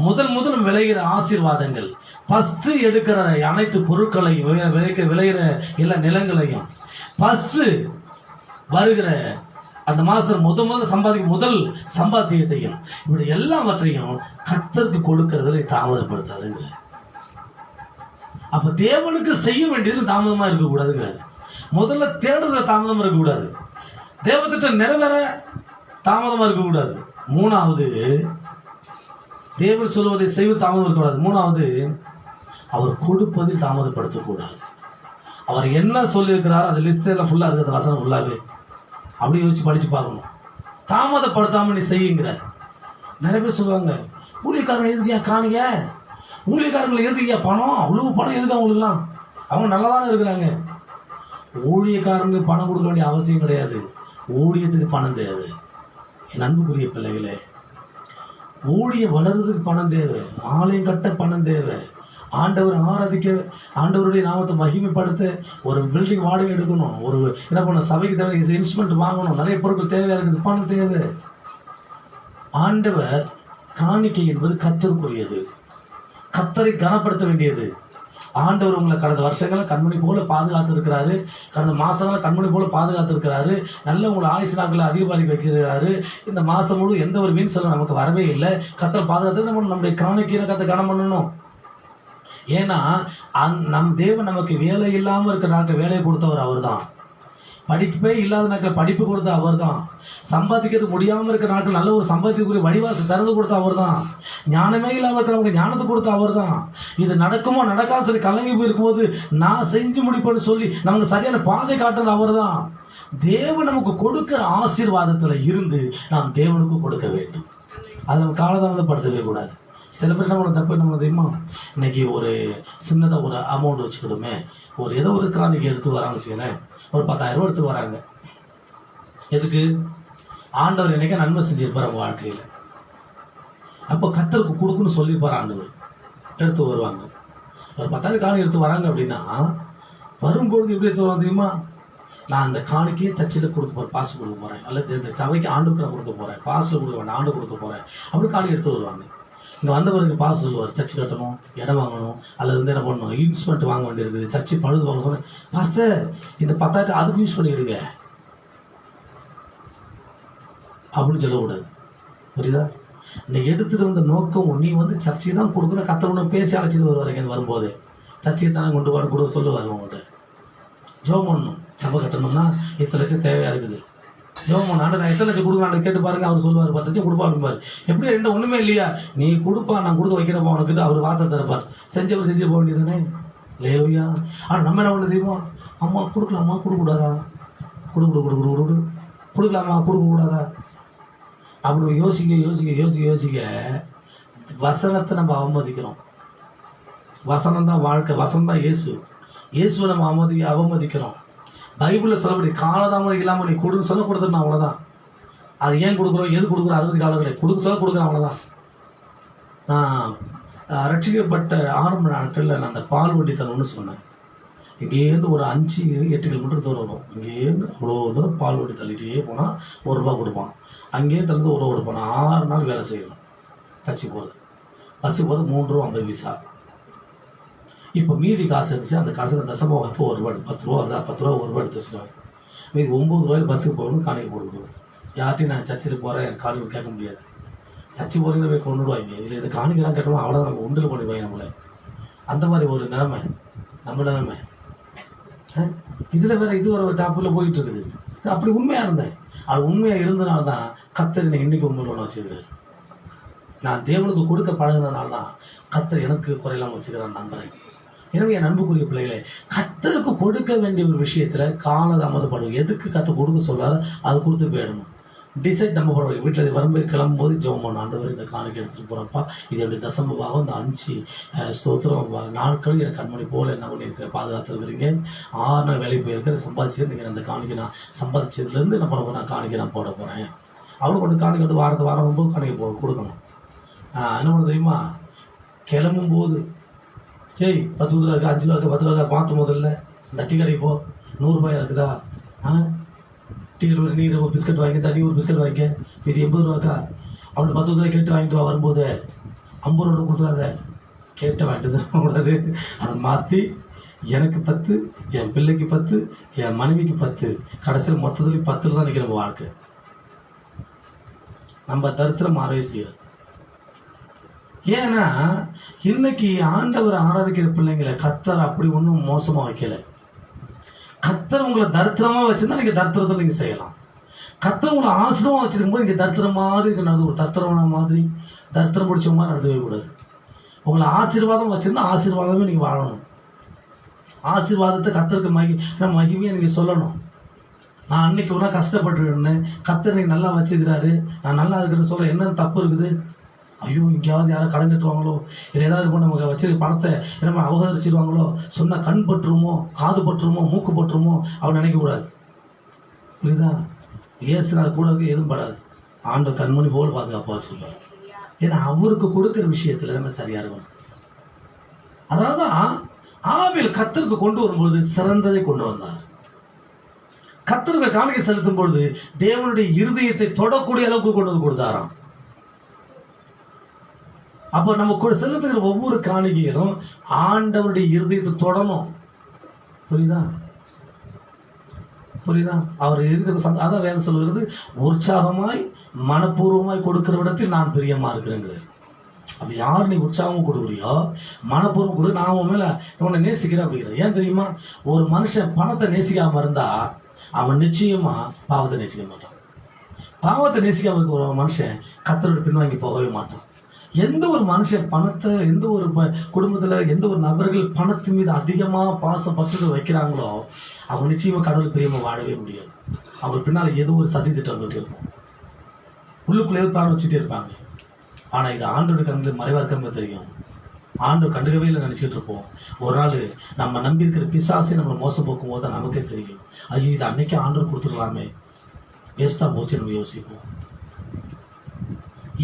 முதல் விளைகிற ஆசீர்வாதங்கள், ஃபர்ஸ்ட் எடுக்கிற அனைத்து பொருட்களையும் விளைகிற எல்லா நிலங்களையும், ஃபர்ஸ்ட் வருகிற அந்த மாசம் முதல் சம்பாதிக்கும் முதல் சம்பாத்தியத்தையும், இப்படி எல்லாவற்றையும் கர்த்தருக்கு கொடுக்கறதுல தாமதப்படுத்தாதுங்க. அப்ப தேவனுக்கு செய்ய வேண்டியது தாமதமா இருக்கக்கூடாதுங்க. முதல்ல தேடுறத தாமதமா இருக்கக்கூடாது, தேவத்திட்ட நிறைவேற தாமதமா இருக்கக்கூடாது. 3வது தேவன் சொல்வதை செய்வது தாமதம் இருக்கக்கூடாது. 3வது அவர் கொடுப்பதில் தாமதப்படுத்தக்கூடாது. அவர் என்ன சொல்லியிருக்கிறார் அது லிஸ்ட் எல்லாம் ஃபுல்லா இருக்குது, வசனம் ஃபுல்லாவே அப்படி யோசிச்சு படிச்சு பார்க்கணும். தாமதப்படுத்தாம நீ செய்யுங்கிறார். நிறைய பேர் சொல்லுவாங்க, ஊழியக்காரங்க எதுக்கியா காணிங்க, ஊழியக்காரங்களை எதுக்கியா பணம், அவ்வளவு பணம் எதுக்கு அவங்களுக்குலாம், அவங்க நல்லாதானே இருக்கிறாங்க. ஊழியக்காரங்க பணம் கொடுக்க வேண்டிய அவசியம் கிடையாது, ஊழியத்துக்கு பணம் தேவை. என் அன்புக்குரிய பிள்ளைகளே, ஊழிய வளர்றதுக்கு பணம் தேவை, ஆலயம் கட்ட பணம் தேவை, ஆண்டவர் ஆராதிக்க, ஆண்டவருடைய நாமத்தை மகிமைப்படுத்த ஒரு பில்டிங் வாடகை எடுக்கணும், ஒரு என்ன பண்ண சபைக்கு தேவை இன்ஸ்ட்ருமெண்ட் வாங்கணும், நிறைய பொருட்கள் தேவையா இருக்குது, பணம் தேவை. ஆண்டவர் காணிக்கை என்பது கர்த்தருக்குரியது, கர்த்தரை கனப்படுத்த வேண்டியது. ஆண்டவர் உங்களை கடந்த வருஷங்களை கண்மணி போல பாதுகாத்து இருக்கிறாரு, கடந்த மாசங்களை கண்மணி போல பாதுகாத்து இருக்கிறாரு, நல்ல உங்களை ஆயுசு நாட்களை அதிகமாக்கி வைக்கிறாரு. இந்த மாசம் முழு எந்த ஒரு மீன் செலவு நமக்கு வரவே இல்லை. கர்த்தரை பாதுகாத்து நம்முடைய காணிக்கையை கர்த்தரை கனம் பண்ணணும். ஏன்னா நம் தேவன் நமக்கு வேலை இல்லாம இருக்கிற நாட்கள் வேலையை கொடுத்தவர் அவர் தான், படிப்பே இல்லாத நாட்கள் படிப்பு கொடுத்த அவர் தான், சம்பாதிக்கிறது முடியாம இருக்கிற நாட்கள் நல்ல ஒரு சம்பாதிக்கக்கூடிய வழிவாசல் திறந்து கொடுத்த அவர் தான், ஞானமே இல்லாம இருக்கிறவங்க ஞானத்தை கொடுத்த அவர் தான். இது நடக்குமோ நடக்காம சொல்லி கலங்கி போயிருக்கும் போது நான் செஞ்சு முடிப்பேன்னு சொல்லி நமக்கு சரியான பாதை காட்டுறது அவர் தான். தேவன் நமக்கு கொடுக்கிற ஆசீர்வாதத்துல இருந்து நாம் தேவனுக்கு கொடுக்க வேண்டும். அதை நம்ம காலதாமதப்படுத்தவே கூடாது. சில பேர் என்ன பண்ண தப்பு என்ன பண்ண தெரியுமா, இன்னைக்கு ஒரு சின்னதாக ஒரு அமௌண்ட் வச்சுக்கிடுமே, ஒரு ஏதோ ஒரு காணிக்கை எடுத்து வராங்க வச்சுக்கிறேன், ஒரு 10,000 ரூபா எடுத்து வராங்க. எதுக்கு? ஆண்டவர் என்னைக்கா நன்மை செஞ்சிருப்பார் அவங்க வாழ்க்கையில். அப்போ கர்த்தருக்கு கொடுக்குன்னு சொல்லியிருப்பார் ஆண்டவர். எடுத்து வருவாங்க. ஒரு 10,000 காணிக்கை எடுத்து வராங்க அப்படின்னா, வரும்பொழுது எப்படி எடுத்து வராங்க தெரியுமா, நான் அந்த காணிக்கையை சர்ச்சில் கொடுக்க போகிறேன், பாஸ்ட் கொடுக்க போகிறேன், அல்லது இந்த சபைக்கு ஆண்டுக்கு நான் கொடுக்க போகிறேன், பாஸ்ட்டில் கொடுக்க வேண்டாம் ஆண்டு கொடுக்க போகிறேன் அப்படி காணிக்கை எடுத்து வருவாங்க. இங்கே வந்தவருக்கு பாஸ் சொல்லுவார், சர்ச்சு கட்டணும், இடம் வாங்கணும், அல்லது வந்து என்ன பண்ணணும், இன்ஸ்ட்ருமெண்ட் வாங்க வேண்டியிருக்குது, சர்ச்சு பழுது வாங்க சொன்னேன். பாஸ்டர் இந்த 10,000 அதுக்கு யூஸ் பண்ணிவிடுங்க அப்படின்னு சொல்லக்கூடாது. புரியுதா? நீ எடுத்துட்டு வந்த நோக்கம் நீ வந்து சர்ச்சை தான் கொடுக்கணும், கத்தவனும் பேசி அழைச்சிட்டு வருவாருங்க. வரும்போது சர்ச்சையை தானே கொண்டு வர கூட சொல்லுவார். உங்கள்கிட்ட ஜோம் பண்ணணும், சபை கட்டணும்னா இத்தனை லட்சம் தேவையா இருக்குது, ஜோம் பண்ண ஆண்டு நான் எத்தனை லட்சம் கொடுக்கணும் கேட்டு பாருங்க. அவர் சொல்லுவார் 10 லட்சம் கொடுப்பாரு. எப்படி ரெண்டு ஒண்ணுமே இல்லையா, நீ கொடுப்பா நான் கொடுக்க வைக்கிறப்பா உனக்கு, அவர் வாசல் திறப்பார். செஞ்சவர் செஞ்சு போக வேண்டியதானே. லேவையா? ஆனால் நம்ம என்ன பண்ண தெரியுமா, அம்மா கொடுக்கலாமா கொடுக்கூடாதா, கொடுக்கலாமா கொடுக்கக்கூடாதா அப்படி யோசிக்க யோசிக்க யோசிக்க யோசிக்க வசனத்தை நம்ம அவமதிக்கிறோம். வசனம் தான் வாழ்க்கை, வசனம் தான் இயேசு. இயேசுவை நம்ம அவமதிக்கிறோம். பைபிளில் சொல்லப்படி காலதாமதம் இல்லாமல் நீ கொடுன்னு சொல்ல கொடுத்துருந்தா அவ்வளோதான். அது ஏன் கொடுக்குறோம், எது கொடுக்குறோம், அதை பற்றி காலம் கிடையாது, சொல்ல கொடுக்குறேன் அவ்வளோதான். நான் ரட்சிக்கப்பட்ட ஆரம்ப நாட்களில் நான் அந்த பால் வண்டி தரணும்னு சொன்னேன். இங்கேருந்து ஒரு 5-8 கிலோமீட்டர் தூரம் வரும். இங்கேருந்து அவ்வளோ தூரம் பால் வண்டி தள்ளிட்டே போனால் ₹1 கொடுப்பான். அங்கேயே தள்ளி ₹1 கொடுப்பான். 6 நாள் வேலை செய்யணும். தச்சு போகுது, பஸ்ஸு போகிறது ₹3.50 விசா. இப்போ மீதி காசு இருந்துச்சு, அந்த காசு தசமாக அப்போ ₹1 10 ரூபா வருதா, ₹10 எடுத்து வச்சுருவாங்க. மீதி ₹9 பஸ்ஸுக்கு போகணும், காணிக்கை போடணும். யார்ட்டையும் நான் சர்ச்சுக்கு போகிறேன் காணிக்கை கேட்க முடியாது. சர்ச்சு போகிறீங்க போய் கொண்டுடுவாங்க. இதில் இது காணிக்கைலாம் கேட்டோம் அவ்வளோ நம்ம உண்டில் பண்ணிடுவாங்க நம்மளை. அந்த மாதிரி ஒரு நிலைமை நம்ம நிலைமை. இதில் வேற இது ஒரு டாப்பில் போயிட்டு இருக்குது. அப்படி உண்மையாக இருந்தேன். அது உண்மையாக இருந்தனால தான் கர்த்தர் என்னை இன்னைக்கு உண்மையில் ஒன்று வச்சுக்கிறார். நான் தேவனுக்கு கொடுக்க பழகினதுனால தான் கர்த்தர் எனக்கு குறையில்லாமல் வச்சுக்கிறான்னு நம்புறேன். எனவே என் அன்புக்குரிய பிள்ளைகளே, கர்த்தருக்கு கொடுக்க வேண்டிய ஒரு விஷயத்துல காலதாமதப்படும். எதுக்கு கர்த்தர் கொடுக்க சொல்லாத அது கொடுத்து போயிடணும். டிசைட் நம்ம பண்ணுவோம். வீட்டில் வரும்போது கிளம்பும்போது ஜெபம் பண்ண, ஆண்டவர் இந்த காணிக்கை எடுத்துகிட்டு போகிறப்பா, இது எப்படி தசம பாகம் இந்த 5 ஸ்தோத்திரம் நாட்கள் எனக்கு கண்மணி போல் என்ன பண்ணியிருக்கிறேன், பாதுகாத்துருக்கிறீங்க. 6 நாள் வேலைக்கு போயிருக்கிறேன், சம்பாதிச்சு நீங்கள் அந்த காணிக்கை நான் சம்பாதிச்சதுலேருந்து என்ன பண்ண போகிறேன், காணிக்கை நான் போட போகிறேன். அவளுக்கு கொண்டு காணிக்கை வந்து வாரம் ரொம்ப காணிக்கை கொடுக்கணும். என்ன பண்ண தெரியுமா, கிளம்பும்போது ஏய் 10 ரூபா இருக்கா, 5 ரூபா இருக்கா, 10 ரூபா இருக்கா பார்த்து முதல்ல இந்த டீ கடைக்கு போ, ₹100 இருக்குதா, டீ ஒரு பிஸ்கட் வாங்கி, தண்ணி ஒரு பிஸ்கட் வாங்கிக்க, இது ₹80 ரூபாக்கா, அவனுக்கு 10 ரூபாய் கேட்டு வாங்கிட்டு வா. வரும்போது 50 ரூபா கொடுத்துடாத, கேட்டு வாங்கிட்டு தரக்கூடாது. அதை மாற்றி எனக்கு 10, என் பிள்ளைக்கு 10, என் மனைவிக்கு 10, கடைசியில் மொத்தத்தில் 10 தான் நிற்கிற நம்ம வாழ்க்கை. நம்ம தரித்திரம் மாறவே செய்யாது. ஏன்னா இன்னைக்கு ஆண்டவர் ஆராதிக்கிற பிள்ளைங்களை கர்த்தர் அப்படி ஒன்றும் மோசமா வைக்கல. கர்த்தர் உங்களை தரித்திரமா வச்சிருந்தா நீங்க தரித்திரத்தை நீங்க செய்யலாம். கர்த்தர் உங்களை ஆசிரமா வச்சிருக்கும் போது நீங்க தரித்திரம் மாதிரி இருக்கணும். ஒரு தரித்திரமான மாதிரி தரித்திரம் பிடிச்ச மாதிரி நடத்தவே கூடாது. உங்களை ஆசீர்வாதம் வச்சிருந்தா ஆசீர்வாதமே நீங்க வாழணும். ஆசீர்வாதத்தை கர்த்தருக்கு மகிமையை நீங்க சொல்லணும். நான் அன்னைக்கு ஒன்றா கஷ்டப்பட்டு இருந்தேன், கர்த்தர் நீங்க நல்லா வச்சிருக்கிறாரு, நான் நல்லா இருக்கிறேன்னு சொல்ல என்ன தப்பு இருக்குது? ஐயோ எங்கேயாவது யாராவது கடன் கட்டுவாங்களோ, இல்லை ஏதாவது இப்போ நமக்கு வச்சிருக்க பணத்தை என்ன அபகரிச்சிருவாங்களோ, சொன்னால் கண் பற்றுமோ, காது பற்றுமோ, மூக்கு பற்றுமோ அவன் நினைக்கக்கூடாது. புரியுதா? ஏசுனால கூட எதுவும் படாது. ஆண்டு கண்மணி போல் பாதுகாப்பாக வச்சிருப்பாரு. ஏன்னா அவருக்கு கொடுக்குற விஷயத்துல நம்ம சரியா இருக்கணும். அதனாலதான் ஆபேல் கர்த்தருக்கு கொண்டு வரும்பொழுது சிறந்ததை கொண்டு வந்தார். கர்த்தருக்கு காணிக்கை செலுத்தும் பொழுது தேவனுடைய இருதயத்தை தொடக்கூடிய அளவுக்கு கொண்டு வந்து கொடுத்தாராம். அப்போ நம்ம கூட செலுத்துகிற ஒவ்வொரு காணிக்கையிலும் ஆண்டவருடைய இருதயத்தை தொடணும். புரியுதா? அவர் இருக்கிற அதான் வேதம் சொல்லுகிறது, உற்சாகமாய் மனப்பூர்வமாய் கொடுக்கிற இடத்தில் நான் பிரியமா இருக்கிறேன். அப்ப யார் நீ உற்சாகமும் கொடுக்குறியோ, மனப்பூர்வம் கொடு, நான் உன் மேல உன்னை நேசிக்கிறேன் அப்படிங்கிற. ஏன் தெரியுமா? ஒரு மனுஷன் பணத்தை நேசிக்காம இருந்தா அவன் நிச்சயமா பாவத்தை நேசிக்க மாட்டான். பாவத்தை நேசிக்காம இருக்க ஒரு மனுஷன் கர்த்தரோட பின்வாங்கி போகவே மாட்டான். எந்த ஒரு மனுஷன் பணத்தை, எந்த ஒரு குடும்பத்துல எந்த ஒரு நபர்கள் பணத்தின் மீது அதிகமா பாசம் பசுது வைக்கிறாங்களோ அவங்க நிச்சயமா கடவுள் பிரியமா வாழவே முடியாது. அவங்க பின்னால ஏதோ ஒரு சதி திட்டம் வந்துட்டு இருக்கும். உள்ளுக்குள்ள ஏதோ பிளான் வச்சுட்டே இருப்பாங்க. ஆனா இது ஆண்டோட கண்ணில் மறைவா இருக்கிறவங்க தெரியும். ஆண்டவர் கண்டுக்கவே இல்லை நினைச்சிட்டு இருப்போம். ஒரு நாள் நம்ம நம்பி இருக்கிற பிசாசை நம்ம மோசம் போக்கும் போது நமக்கே தெரியும், ஐயோ இது அன்னைக்கே ஆண்டவர் கொடுத்துடலாமே, வேஸ்டா போச்சு நம்ம யோசிப்போம்.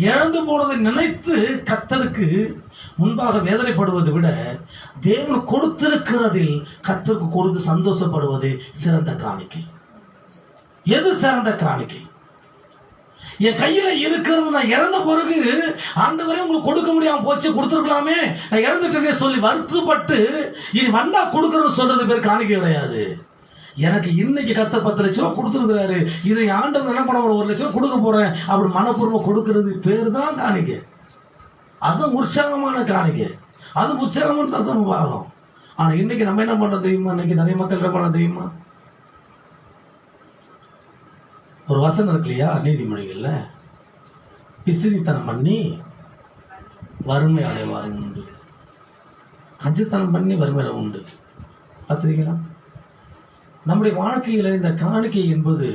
இழந்து போனதை நினைத்து கர்த்தருக்கு முன்பாக வேதனைப்படுவதை விட தேவன் கொடுத்திருக்கிறதில் கர்த்தருக்கு கொடுத்து சந்தோஷப்படுவது சிறந்த காணிக்கை. எது சிறந்த காணிக்கை? என் கையில இருக்கிறது நான் இழந்த பிறகு ஆண்டவரே உங்களுக்கு கொடுக்க முடியாம போச்சு, கொடுத்துருக்கலாமே, நான் இழந்துட்டேனே சொல்லி வருத்தப்பட்டு இனி வந்தா கொடுக்கறன்னு சொல்றது பேர் காணிக்கை கிடையாது. எனக்கு இன்னைக்கு கர்த்தர் 10 லட்சம் ரூபாய் கொடுத்துருக்கிறாரு, இதை ஆண்டவர் என்ன பண்ண 1 லட்சம் கொடுக்க போறேன் அப்படி மனப்பூர்வமா கொடுக்கறது பேர் தான் காணிக்கை. அது உற்சாகமான காணிக்கை, அது உற்சாகமான தசம பாகம். ஆனா இன்னைக்கு நம்ம என்ன பண்றோம் தெரியுமா? இன்னைக்கு நிறைய மக்கள் என்ன பண்ண தெரியுமா? ஒரு வசனம் இருக்கு இல்லையா நீதிமொழிகள்ல, பிசினித்தனம் பண்ணி வறுமை அடைவார் உண்டு, கஞ்சத்தனம் பண்ணி வறுமை உண்டு. பார்த்துருக்கீங்களா? நம்முடைய வாழ்க்கையில இந்த காணிக்கை என்பது,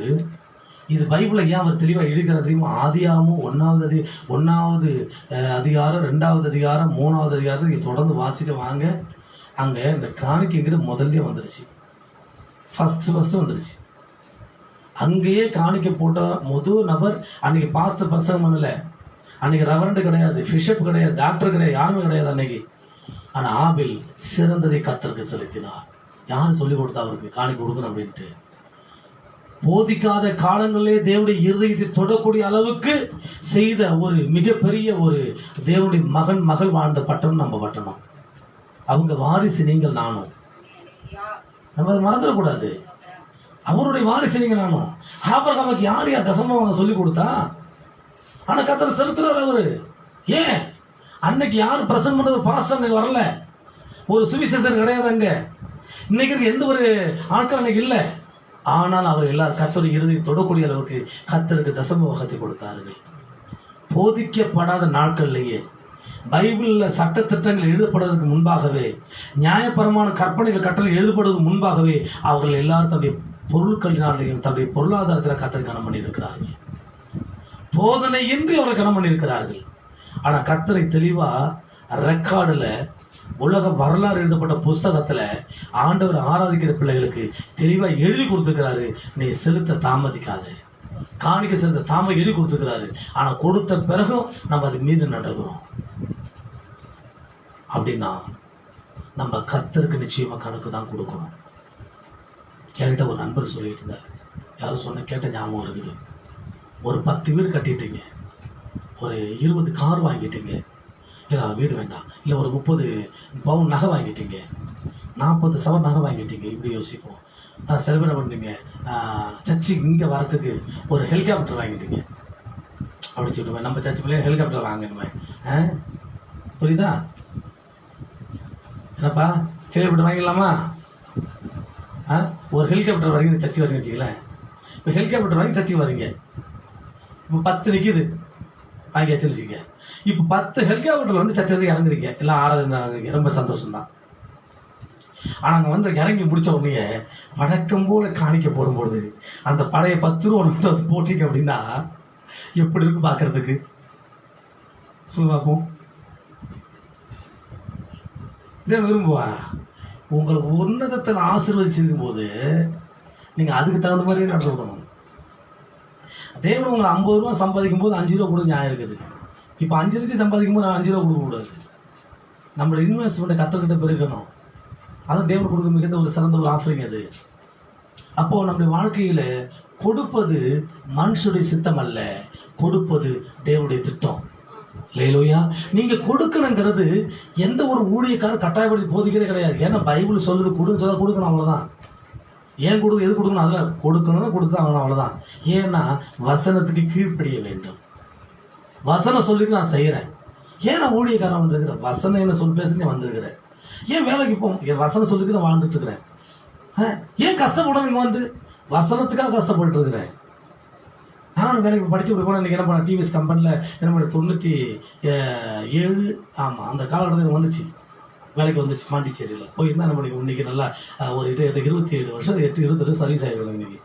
இது பைபிளை ஏன் அவர் தெளிவா எழுதுகிறது தெரியுமா? ஆதியாகமம் 1வது அதிகாரம் 2வது அதிகாரம் 3வது அதிகாரம் நீங்க தொடர்ந்து வாசிட்டு வாங்க. அங்க இந்த காணிக்கைங்கிறது முதல்ல வந்துருச்சு, ஃபர்ஸ்ட் வந்துருச்சு. அங்கேயே காணிக்கை போட்ட முதல் நபர் அன்னைக்கு பாஸ்டர் பிரசங்கம் பண்ணல, அன்னைக்கு ரெவரண்ட் கிடையாது, பிஷப் கிடையாது, டாக்டர் கிடையாது, யாருமே கிடையாது அன்னைக்கு. ஆனா ஆபேல் சிறந்ததை கர்த்தருக்கு செலுத்தினார். யாரும் சொல்லி கொடுத்தா அவருக்கு காணிக்கை கொடுக்கணும் அப்படின்ட்டு? போதிக்காத காலங்களிலே தேவனுடைய இருதயத்தை தொடக்கூடிய அளவுக்கு செய்த ஒரு மிகப்பெரிய ஒரு தேவனுடைய மகள் வாழ்ந்த பட்டணம் நம்ம பட்டணம். அவங்க வாரிசு நீங்கள் நானும், நம்ம அதை மறந்துடக்கூடாது. அவருடைய வாரிசு நீங்க நானும். ஆபிரகாமுக்கு யார் தசமம் சொல்லி கொடுத்தா? ஆனா கர்த்தர் செலுத்துறாரு அவரு. ஏன்? அன்னைக்கு யாரும் பிரசங்கம் பண்றது பாஸ்டர் வரல, ஒரு சுவிசேஷர் கிடையாது அங்க, இன்னைக்கு இருக்க எந்த ஒரு ஆட்கள் அன்னைக்கு இல்ல. ஆனால் அவர் எல்லாரும் கர்த்தர் இறுதி தொடக்கூடிய அளவுக்கு கர்த்தருக்கு தசம வகத்தை கொடுத்தார்கள். போதிக்கப்படாத நாட்கள்லேயே, பைபிள்ல சட்ட திட்டங்கள் எழுதப்படுவதற்கு முன்பாகவே, நியாயபரமான கற்பனைகள் கட்டளை எழுதப்படுவதற்கு முன்பாகவே அவர்கள் எல்லாரும் தன்னுடைய பொருட்களினாலையும் தன்னுடைய பொருளாதாரத்தில் கர்த்தரை கனம் பண்ணியிருக்கிறார்கள். போதனையின்றி அவரை கனம் பண்ணியிருக்கிறார்கள். ஆனா கர்த்தரை தெளிவா ரெக்கார்டுல, உலக வரலாறு எழுதப்பட்ட புஸ்தகத்துல ஆண்டவர் ஆராதிக்கிற பிள்ளைகளுக்கு தெளிவா எழுதி கொடுத்துக்கிறாரு, நீ செலுத்த தாமதிக்காத, காணிக்கை செலுத்த தாமதி எழுதி கொடுத்துக்கிறாரு. ஆனா கொடுத்த பிறகும் நம்ம அது மீது நடக்கிறோம் அப்படின்னா நம்ம கர்த்தருக்கு நிச்சயமா கணக்கு தான் கொடுக்கணும். என்கிட்ட ஒரு நண்பர் சொல்லிட்டு இருந்தார், யாரும் சொன்ன கேட்ட ஞாபகம் இருக்குது. ஒரு 10 வீடு கட்டிட்டீங்க, ஒரு 20 கார் வாங்கிட்டீங்க, இல்லை வீடு வேண்டாம், இல்லை ஒரு 30 பவுன் நகை வாங்கிட்டீங்க, 40 சவரன் நகை வாங்கிட்டீங்க. இப்படி யோசிப்போம். சில பேர் பண்ணுறீங்க, சர்ச்சு இங்கே வரத்துக்கு ஒரு ஹெலிகாப்டர் வாங்கிட்டீங்க அப்படின்னு சொல்லுவேன். நம்ம சர்ச்சு பிள்ளைங்க ஹெலிகாப்டர் வாங்கணுமே, புரியுதா? என்னப்பா ஹெலிகாப்டர் வாங்கிடலாமா? ஒரு ஹெலிகாப்டர் வாங்கி சர்ச்சுக்கு வரீங்க வச்சுக்கலேன். இப்போ ஹெலிகாப்டர் வாங்கி சர்ச்சுக்கு வரீங்க, இப்போ 10 நிற்கிது வாங்கியாச்சு வச்சுக்க. இப்போ 10 ஹெலிகாப்டர் வந்து சர்ச்சை இறங்குறீங்க, எல்லாம் ஆராதனை இறங்குறீங்க, ரொம்ப சந்தோஷம் தான். ஆனால் அங்கே வந்து இறங்கி முடிச்ச உடனே வழக்கம் போல காணிக்க போடும்போது அந்த பழைய 10 ரூபா போட்டிங்க அப்படின்னா எப்படி இருக்கு பார்க்கறதுக்கு? சொல்லு பார்ப்போம். இதை விரும்புவா? உங்களை உன்னதத்தில் ஆசீர்வதிச்சிருக்கும் போது நீங்க அதுக்கு தகுந்த மாதிரி நடந்துக்கணும். தேவன் உங்களை 50 ரூபா சம்பாதிக்கும் போது 5 ரூபா கொடுக்க நியாயம் இருக்குது. இப்போ 5 லட்சம் சம்பாதிக்கும் போது 5 ரூபா கொடுக்க கூடாது. நம்மளோட இன்வெஸ்ட்மெண்ட்டை கற்றுக்கிட்ட பெருக்கணும். அதான் தேவன் கொடுக்க மிகுந்த ஒரு சிறந்த ஒரு ஆஃபரிங் அது. அப்போ நம்முடைய வாழ்க்கையில கொடுப்பது மனுஷனுடைய சித்தம் அல்ல, கொடுப்பது தேவனுடைய திட்டம். லேலூயா. நீங்க கொடுக்கணுங்கிறது எந்த ஒரு ஊழியக்காரர் கட்டாயப்படுத்தி போதிக்கிறதே கிடையாது. ஏன்னா பைபிள் சொல்லுது கொடுன்னு சொல்ல கொடுக்கணும், அவ்வளவுதான். ஏன் கொடுக்க, எது கொடுக்கணும், அதில் கொடுக்கணும், கொடுத்தா அவ்வளவுதான். ஏன்னா வசனத்துக்கு கீழ்ப்படிய வேண்டும். வசனம் சொல்லிட்டு நான் செய்யறேன். ஏன் நான் ஊழியக்காரன் வந்திருக்கிறேன்? வசனம் என்ன சொல் பேசுன்னு வந்திருக்கிறேன். ஏன் வேலைக்கு போ, என் வசனம் சொல்லிட்டு நான் வாழ்ந்துட்டு இருக்கிறேன். ஏன் கஷ்டப்படணும்? இங்க வந்து வசனத்துக்காக கஷ்டப்பட்டு இருக்கிறேன். நானும் வேலைக்கு படிச்சு போனால் இன்னைக்கு என்ன பண்ண, டிவிஎஸ் கம்பெனியில் என்ன பண்ண 97 ஆமாம் அந்த காலகட்டத்தில் வந்துச்சு, வேலைக்கு வந்துச்சு. பாண்டிச்சேரியில் போயிருந்தா நம்ம இன்னைக்கு நல்லா ஒரு 27 வருஷம் 28 சர்வீஸ் ஆகிடும். இன்னைக்கு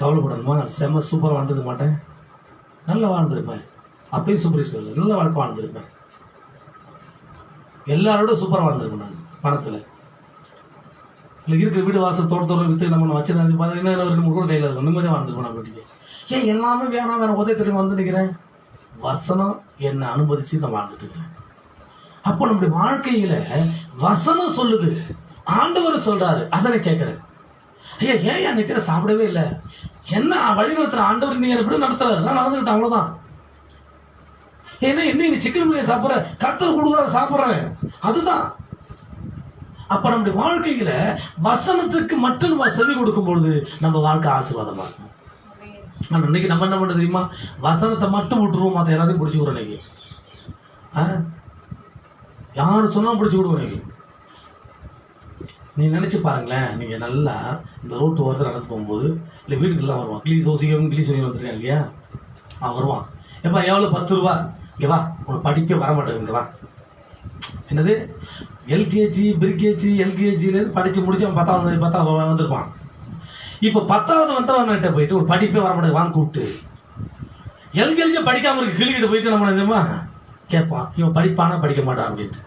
கவலைப்படணுமா? செம்ம சூப்பராக வாழ்ந்துருக்க மாட்டேன், நல்லா வாழ்ந்துருப்பேன். அப்பயும் சூப்பர் சொல்லு, நல்ல வாழ்க்கை வாழ்ந்துருப்பேன், எல்லாரோட சூப்பராக வாழ்ந்துருப்பேன் நான் பணத்தில். இல்லை இருக்கிற வீடு வாசல் தோட்டத்தோட வித்து நம்ம வச்சு பார்த்தீங்கன்னா 2-3 கூட கையில் இருக்கும், நிம்மதியாக வாழ்ந்துருப்பேன் நான் வீட்டுக்கு. ஏன் எல்லாமே வேணாம் வேற உதயத்துக்கு வந்து நிற்கிறேன், வசனம் என்னை அனுமதிச்சு நான் வாழ்ந்துட்டு இருக்கிறேன். அப்போ நம்முடைய வாழ்க்கையில வசனம் சொல்லுது, ஆண்டவர் சொல்றாரு, அதனை கேட்கிறேன். ஐயா ஏன் நிக்கிற சாப்பிடவே இல்லை, என்ன வழி நடத்துற ஆண்டவர், நீங்க எப்படி நடத்துறாரு, நான் நடந்துக்கிட்டேன் அவ்வளவுதான். ஏன்னா என்ன நீ சிக்கன் பிரியாணி சாப்பிட்ற, கர்த்தர் கொடுக்குறாரு சாப்பிட்றேன், அதுதான். அப்ப நம்முடைய வாழ்க்கையில வசனத்துக்கு மட்டும் நம்ம செவி கொடுக்கும் பொழுது நம்ம வாழ்க்கை ஆசீர்வாதமா இருக்கும். ஆனா இன்னைக்கு நம்ம என்ன பண்றது தெரியுமா, வசனத்தை மட்டும் விட்டுருவோம், மற்ற எல்லாத்தையும் பிடிச்சி விடுறோம். இன்னைக்கு யாரு சொன்னாலும் பிடிச்சி விடுவோம். இன்னைக்கு நீ நினைச்சு பாருங்களேன், நீங்க நல்லா இந்த ரோட்டு ஓரத்தில் நடந்து போகும்போது இல்லை வீட்டுக்குலாம் வருவான், கிளீஸ் ஓசியம் வந்துருக்கேன் இல்லையா, அவன் வருவான், எப்பா எவ்வளோ 10 ரூபா, இங்கே வா, உனக்கு படிப்பே வர மாட்டேங்குது, இங்கே வா. என்னது எல்கேஜி பிரிகேஜி எல்கேஜிலேருந்து படித்து முடிச்சு அவன் 10வது வந்திருப்பான். இப்போ 10வது வந்தவன்கிட்ட போயிட்டு ஒரு படிப்பே வர மாட்டேங்குது வாங்க கூப்பிட்டு, எல்கேஜி படிக்காம இருக்கு கிளிக்கிட்டு போயிட்டு நம்ம தெரியுமா கேட்பான், இவன் படிப்பானா படிக்க மாட்டான் அப்படின்ட்டு.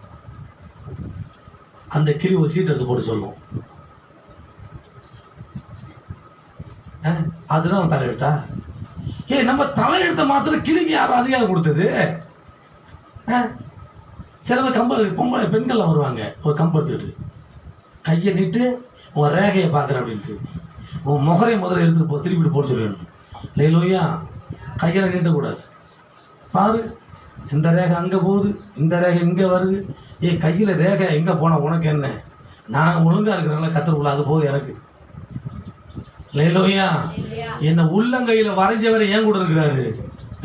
அந்த கிளி ஒரு சீட் எடுத்து போட்டு சொல்லுவோம், அதுதான் அவன் தலையெழுத்தா? நம்ம தலையெழுத்த மாத்திர கிளிக்கு யாரும் அதிகாரம் கொடுத்தது? சில பேர் பொம்பளை பெண்கள்லாம் வருவாங்க, ஒரு கம்பு எடுத்துக்கிட்டு கையை நீட்டு உன் ரேகையை பார்க்குற அப்படின்ட்டு, உன் முகரை முதல்ல எடுத்துட்டு திருப்பிட்டு போட்டு சொல்லணும். லேலோயா கையில் நீட்டக்கூடாது, பாரு இந்த ரேகை அங்கே போகுது, இந்த ரேகை இங்கே வருது, கையில் ரேகை எங்கே போனால் உனக்கு என்ன, நான் ஒழுங்காக இருக்கிறனால கற்றுக்குள்ள அது போகுது எனக்கு. லேலோயா என்ன உள்ளங்கையில் வரைஞ்சவரை ஏன் கூட இருக்கிறாரு.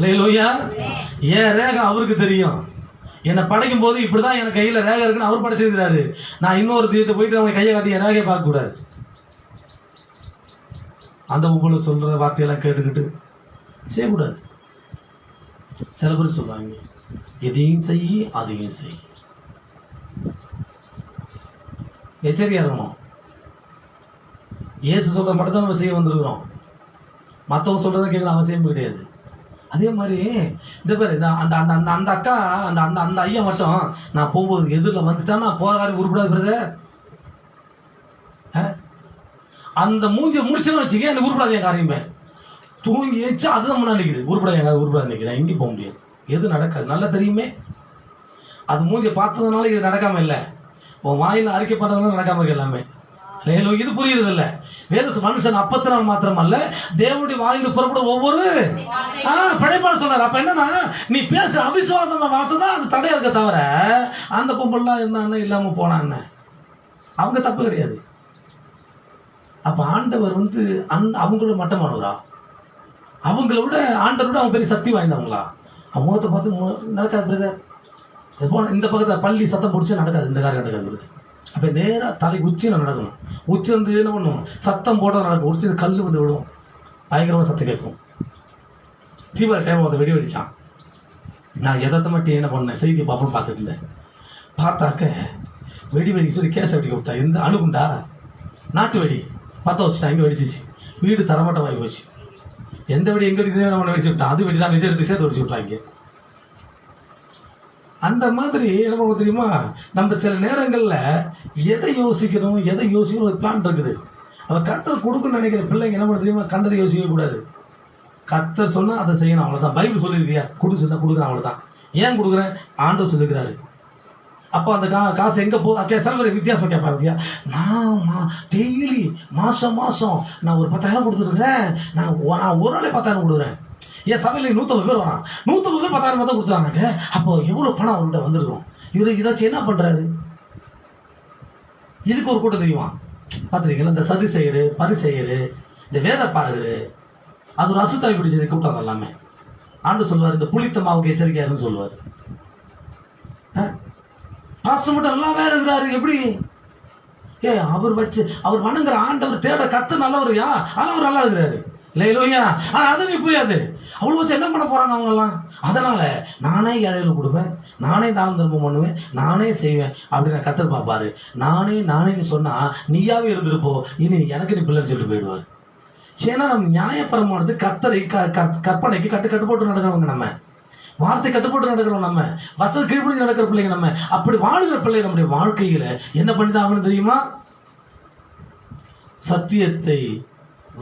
லேலோயா ஏன் ரேகை அவருக்கு தெரியும், என்னை படைக்கும் போது இப்படிதான் என் கையில் ரேகை இருக்குன்னு அவர் படைச்சிருக்கிறாரு. நான் இன்னொரு தீர்த்து போயிட்டு அவங்க கையை காட்டி என் ரேகையை பார்க்கக்கூடாது. அந்த உங்களை சொல்ற வார்த்தையெல்லாம் கேட்டுக்கிட்டு செய்யக்கூடாது. சில பேர் சொல்லுவாங்க எதையும் செய்யி அதையும் செய், எச்சரிக்கையா இருக்கணும். இயேசு சொல்ற மட்டும் தான் நம்ம செய்ய வந்திருக்கிறோம், மற்றவங்க சொல்றதை கேட்கணும் அவசியம் கிடையாது. அதே மாதிரி இந்த பேர் அந்த அந்த அந்த அந்த அக்கா அந்த அந்த அந்த ஐயா மட்டும் நான் போகும்போது எதிரில் வந்துட்டா நான் போற காரியம் உருப்படாது பிரதர், அந்த மூஞ்சி முடிச்சுன்னு வச்சுக்க எனக்கு உருப்படாது என் காரியமே, தூங்கி வச்சு அதுதான் முன்னாடி நிற்குது, உருப்படாது என் உருப்படாது நிற்கிறேன், எங்கேயும் போக முடியாது, எது நடக்காது நல்லா தெரியுமே. அது மூஞ்சி பார்த்ததுனால இது நடக்காம இல்லை, உன் வாயில் அறிக்கை பண்ணதுனால நடக்காம இருக்கு எல்லாமே. இது புரியுது இல்ல, வேத மனுஷன் அப்பத்தினால் மாத்திரம் அல்ல தேவனுடைய வாயிலிருந்து புறப்பட ஒவ்வொரு படைப்பாளர் சொன்னார். அப்ப என்னன்னா நீ பேச அவிசுவாசம் வார்த்தை தான் அது தடையா இருக்க தவிர அந்த பொம்பெல்லாம் இருந்தான்னு இல்லாம போனான்னு அவங்க தப்பு கிடையாது. அப்ப ஆண்டவர் அந்த அவங்களோட மட்டமானவரா, அவங்கள விட ஆண்டவர் விட அவங்க பெரிய சக்தி வாய்ந்தவங்களா? அவங்க முகத்தை பார்த்து நடக்காது பிரதர், இந்த பக்கத்தில் பள்ளி சத்தம் பிடிச்சா நடக்காது, இந்த காரியம் நடக்காது. அப்ப நேரா தலைக்கு உச்சியில் நடக்கணும், உச்சி என்ன பண்ணுவோம் சத்தம் போட நடக்கும், உச்சி கல் விழுவும், பயங்கரமா சத்தம் கேட்கும். தீபாவளி டைம் அதை வெடி வெடிச்சான், நான் எதார்த்தமா என்ன பண்ணேன் செய்தி பார்ப்போம் பார்த்துட்டு இருந்தேன். பார்த்தாக்க வெடி வெடி சொல்லி கேச வெடிக்க விட்டா, இந்த அணுகுண்டா நாட்டு வெடி பற்ற வச்சுட்டா, இங்கே வெடிச்சிச்சு, வீடு தரமாட்டம் வாங்கி போச்சு. எந்த வெடி எங்க வெடிச்சதே நம்ம வெடிச்சு விட்டான், அது வெடி தான் விஜய் எடுத்து சேர்த்து வெடிச்சு விட்டாங்க. அந்த மாதிரி என்ன தெரியுமா, நம்ம சில நேரங்கள்ல எதை யோசிக்கணும் ஒரு பிளான் இருக்குது. அவ கர்த்தர் கொடுக்கணும்னு நினைக்கிற பிள்ளைங்க என்ன பண்ண தெரியுமா, கண்டதை யோசிக்க கூடாது. கர்த்தர் சொன்னா அதை செய்யணும், அவ்வளவுதான். பைபிள் சொல்லியிருக்கியா கொடுக்க சொன்னா கொடுக்குறேன், அவ்வளவுதான். ஏன் கொடுக்குறேன், ஆண்டவர் சொல்லிருக்கிறாரு. அப்போ அந்த காசு எங்க போகுது, சில பேர் வித்தியாசம் கேட்பாங்க, நான் டெய்லி மாசம் நான் ஒரு 10,000 கொடுத்துருக்கேன், நான் ஒரு நாளே 10,000 கொடுக்குறேன். என் சபையில் 150 பேர் வரான், 150 பேர் 10,000 தான் கொடுத்துறாங்க. அப்போ எவ்வளவு பணம் அவர்கிட்ட வந்திருக்கும், இவரு இதாச்சும் என்ன பண்றாரு. இதுக்கு ஒரு கூட்டம் தெரியுமா பாத்துருக்கீங்களா, இந்த சதி செய்யரு பரிசெய்யரு இந்த வேத பாருரு, அது ஒரு அசுத்தாய் பிடிச்சது கூட்டம் எல்லாமே. ஆண்டு சொல்லுவார் இந்த புளித்த மாவுக்கு எச்சரிக்கையாருன்னு சொல்லுவார். பாஸ்டர் மட்டும் நல்லா வேற இருக்கிறாரு, எப்படி அவர் வணங்குற ஆண்டவர் தேட கத்த நல்லவரையா, ஆனா அவர் நல்லா இருக்கிறாரு இல்லையா. ஆனா அது நீ புரியாது, அவ்வளவு வச்சு என்ன பண்ண போறாங்க அவங்க எல்லாம். அதனால நானே ஏழையில கொடுப்பேன், நானே தானம் தர்மம் பண்ணுவேன், நானே செய்வேன் அப்படின்னு கத்தர் பாப்பாரு. நானேன்னு சொன்னா நீயாவே இருந்திருப்போ, இனி எனக்கு நீ பிள்ளைன்னு சொல்லிட்டு போயிடுவாரு. ஏன்னா நம்ம நியாயப்பிரமானது கத்தரை கற்பனைக்கு கட்டு போட்டு நடக்கிறவங்க. நம்ம வார்த்தை கட்டுப்பட்டு நடக்கிறோம் நம்ம, வசதி கீழ்ப்படி நடக்கிற பிள்ளைங்க நம்ம. அப்படி வாழுகிற பிள்ளை நம்முடைய வாழ்க்கையில என்ன பண்ணிதான் ஆகணும் தெரியுமா? சத்தியத்தை,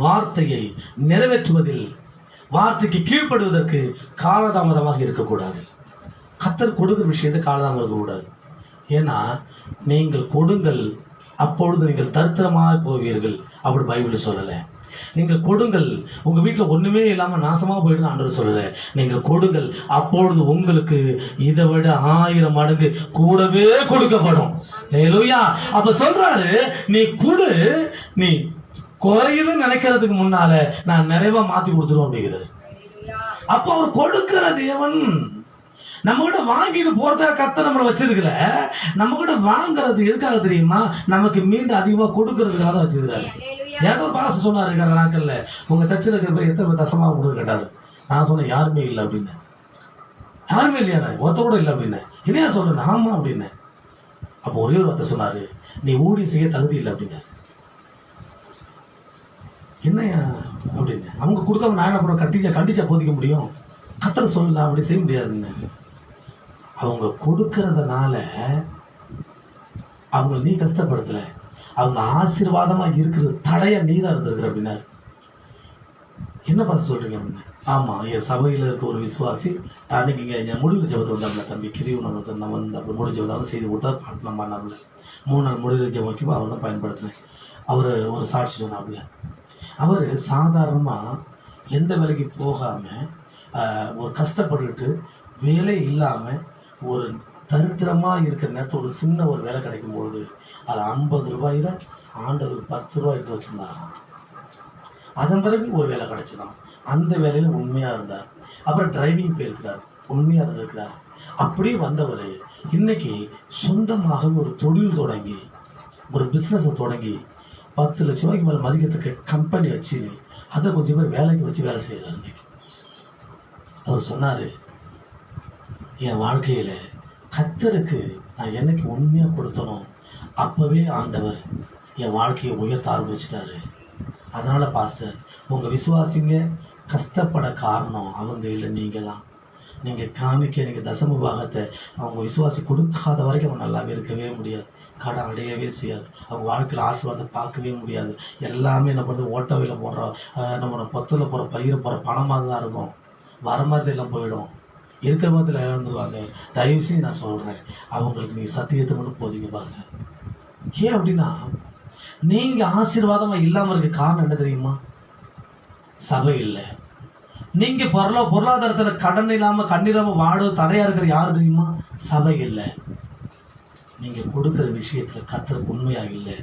வார்த்தையை நிறைவேற்றுவதில், வார்த்தைக்கு கீழ்ப்படுவதற்கு காலதாமதமாக இருக்கக்கூடாது. கர்த்தர் கொடுக்கிற விஷயத்தை காலதாமதம் இருக்கக்கூடாது. ஏன்னா நீங்கள் கொடுங்கள், அப்பொழுது நீங்கள் தரித்திரமாக போவீர்கள். அப்படி பைபிள் சொல்லலை. நீங்கள் கொடுங்கள், உங்க வீட்டில் ஒண்ணுமே இல்லாம நாசமா போயிடும் ஆண்டவர் சொல்லல. நீங்க கொடுங்கள், அப்பொழுது உங்களுக்கு இதை விட 1000 மடங்கு கூடவே கொடுக்கப்படும். ஹல்லேலூயா. அப்ப சொல்றாரு, நீ கொடு, நீ குறையுதுன்னு நினைக்கிறதுக்கு முன்னால நான் நிறைவா மாத்தி கொடுத்துருவோம் அப்படிங்கிறது. அப்ப அவர் கொடுக்கிற தேவன். நம்ம கிட்ட வாங்கிட்டு போறதுக்காக கர்த்தர் நம்மளை வச்சிருக்கல. நம்ம கிட்ட வாங்குறது எதுக்காக தெரியுமா? நமக்கு மீண்டும் அதிகமா கொடுக்கறதுக்காக தான் வச்சிருக்காரு. ஏதோ ஒரு பாச சொன்னாரு கடந்த நாட்கள்ல, உங்க சர்ச்சில் இருக்கிற பேர் எத்தனை தசமா கொடுக்க கேட்டாரு. நான் சொன்னேன் யாருமே இல்லை அப்படின்னு. யாருமே இல்லையா? ஒருத்த கூட இல்லை அப்படின்னு. என்னையா சொல்றேன்? ஆமா அப்படின்னு. அப்போ ஒரே ஒரு வார்த்தை சொன்னாரு, நீ ஊழியம் செய்ய தகுதி இல்லை அப்படின்னு. என்னையா அப்படின்னு. அவங்க கொடுக்காம நான் என்ன பண்ண கண்டிச்சா போதிக்க முடியும்? கர்த்தர் சொல்லலாம், அப்படி செய்ய முடியாதுன்னு. அவங்க கொடுக்கறதுனால அவங்க நீ கஷ்டப்படுத்தல, அவங்க ஆசீர்வாதமா இருக்கிறது தடைய நீதான் இருந்திருக்கிற அப்படின்னாரு. என்ன பார்த்து சொல்றீங்க அப்படின்னு. ஆமா, என் சபையில இருக்க ஒரு விசுவாசி அன்னைக்கு இங்க முடிவு ஜபத்தை வந்தாப்புல, தம்பி கிரிவு நம்ம வந்து அப்படி முடிவு ஜபத்தை செய்து விட்டார். பாட்டு பண்ணாப்புல 3 நாள் முடிவு ஜபம் வைக்கும் அவர் தான் பயன்படுத்தினேன். அவர் ஒரு சாட்சி சொன்னாப்புல. அவர் சாதாரணமா எந்த வேலைக்கு போகாம ஒரு கஷ்டப்பட்டுட்டு வேலை இல்லாம ஒரு தரித்திரமா இருக்கிற நேரத்தில் ஒரு சின்ன ஒரு வேலை கிடைக்கும் பொழுது அது 50 ரூபாயில ஆண்டவர் 10 ரூபாய் எடுத்து வச்சிருந்தாங்க. அதன் பிறகு ஒரு வேலை கிடைச்சுதான். அந்த வேலையில உண்மையா இருந்தார். அப்புறம் டிரைவிங் போயிருக்கிறார், உண்மையா இருந்திருக்கிறார். அப்படியே வந்தவர் இன்னைக்கு சொந்தமாக ஒரு தொழில் தொடங்கி, ஒரு பிசினஸை தொடங்கி 10 லட்சம் ரூபாய்க்கு மேல மதிக்கத்துக்கு கம்பெனி வச்சு அதை கொஞ்சம் பேர் வேலைக்கு வச்சு வேலை செய்யறாரு. இன்னைக்கு அவர் சொன்னாரு, என் வாழ்க்கையில கர்த்தருக்கு நான் என்னைக்கு உண்மையா கொடுத்தனோ அப்பவே ஆண்டவர் என் வாழ்க்கையை உயர்த்த ஆரம்பிச்சிட்டாரு. அதனால பாஸ்டர், உங்க விசுவாசிங்க கஷ்டப்பட காரணம் அவங்க இல்லை, நீங்க தான். நீங்க காமிக்க, நீங்க தசம பாகத்தை அவங்க விசுவாசி கொடுக்காத வரைக்கும் அவன் நல்லாவே இருக்கவே முடியாது, கடன் அடையவே செய்யாது, அவங்க வாழ்க்கையில் ஆசீர்வாதத்தை பார்க்கவே முடியாது. எல்லாமே என்ன பண்ணுறது, ஓட்டவையில் போடுறோம், நம்ம பொத்தில் போகிற பயிரை போகிற பணமாக தான் இருக்கும். வர மாதிரி எல்லாம் போயிடும், இருக்கிற மாதிரி இழந்துருவாங்க. தயவு செஞ்சு நான் சொல்கிறேன், அவங்களுக்கு நீங்கள் சத்தியத்தை மட்டும் போதிங்க பாஸ்டர். ஏன் அப்படின்னா, நீங்கள் ஆசீர்வாதமாக இல்லாமல் இருக்க காரணம் என்ன தெரியுமா? சபை இல்லை. நீங்கள் பொருளாதாரத்தில் கடன் இல்லாமல் கண்ணீராமல் வாழ தடையாக இருக்கிற யாரு தெரியுமா? சபை இல்லை. நீங்கள் கொடுக்குற விஷயத்தில் கர்த்தருக்கு உண்மையாக இல்லை,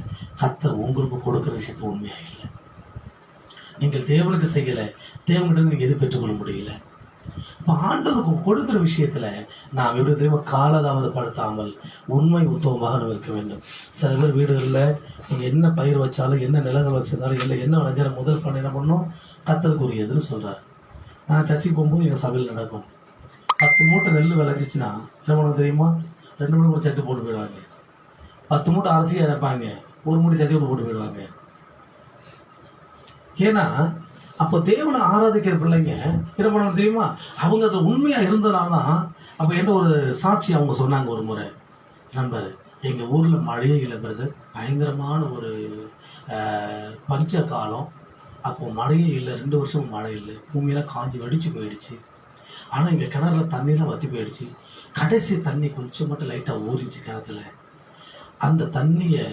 கர்த்தர் உங்களுக்கு கொடுக்குற விஷயத்துல உண்மையாக இல்லை. நீங்கள் தேவனுக்கு செய்யலை, தேவன்கிட்ட நீங்கள் எது பெற்றுக்கொள்ள முடியல. இப்போ ஆண்டவருக்கு கொடுக்குற விஷயத்துல நாம் எப்படி தெரியுமா, காலதாமதப்படுத்தாமல் உண்மை உத்தவமாக நம்ம இருக்க வேண்டும். சில பேர் வீடுகளில் நீங்கள் என்ன பயிர் வச்சாலும், என்ன நிலங்கள் வச்சிருந்தாலும், இல்லை என்ன விளைஞ்சாலும் முதல் பண்ண என்ன பண்ணணும், கர்த்தருக்குரியதுன்னு சொல்றாரு. நான் சர்ச்சைக்கு போகும்போது எங்கள் சபையில் நடக்கும், 10 மூட்டை நெல் விளைஞ்சிச்சுன்னா என்ன பண்ண தெரியுமா, 2 மூட்டை கூட சர்ச்சை போட்டு போயிடுவாங்க. 10 மூட்டை அரிசியாக இறப்பாங்க, 1 மூட்டை சர்ச்சை போட்டு போயிடுவாங்க. ஏன்னா அப்போ தேவனை ஆராதிக்கிற பிள்ளைங்க என்ன பண்ணணும் தெரியுமா, அவங்க அது உண்மையா இருந்ததுனால. அப்ப என்ன ஒரு சாட்சி அவங்க சொன்னாங்க ஒரு முறை, நண்பர், எங்க ஊர்ல மழையே இல்லை, பயங்கரமான ஒரு பஞ்ச காலம். அப்போ மழையே இல்லை, 2 வருஷம் மழை இல்லை, பூமியெல்லாம் காஞ்சி வெடிச்சு போயிடுச்சு. ஆனா இங்க கிணறுல தண்ணியெல்லாம் வத்தி போயிடுச்சு. கடைசி தண்ணி கொஞ்சம் மட்டும் லைட்டா ஊறிச்சு கிணத்துல. அந்த தண்ணியை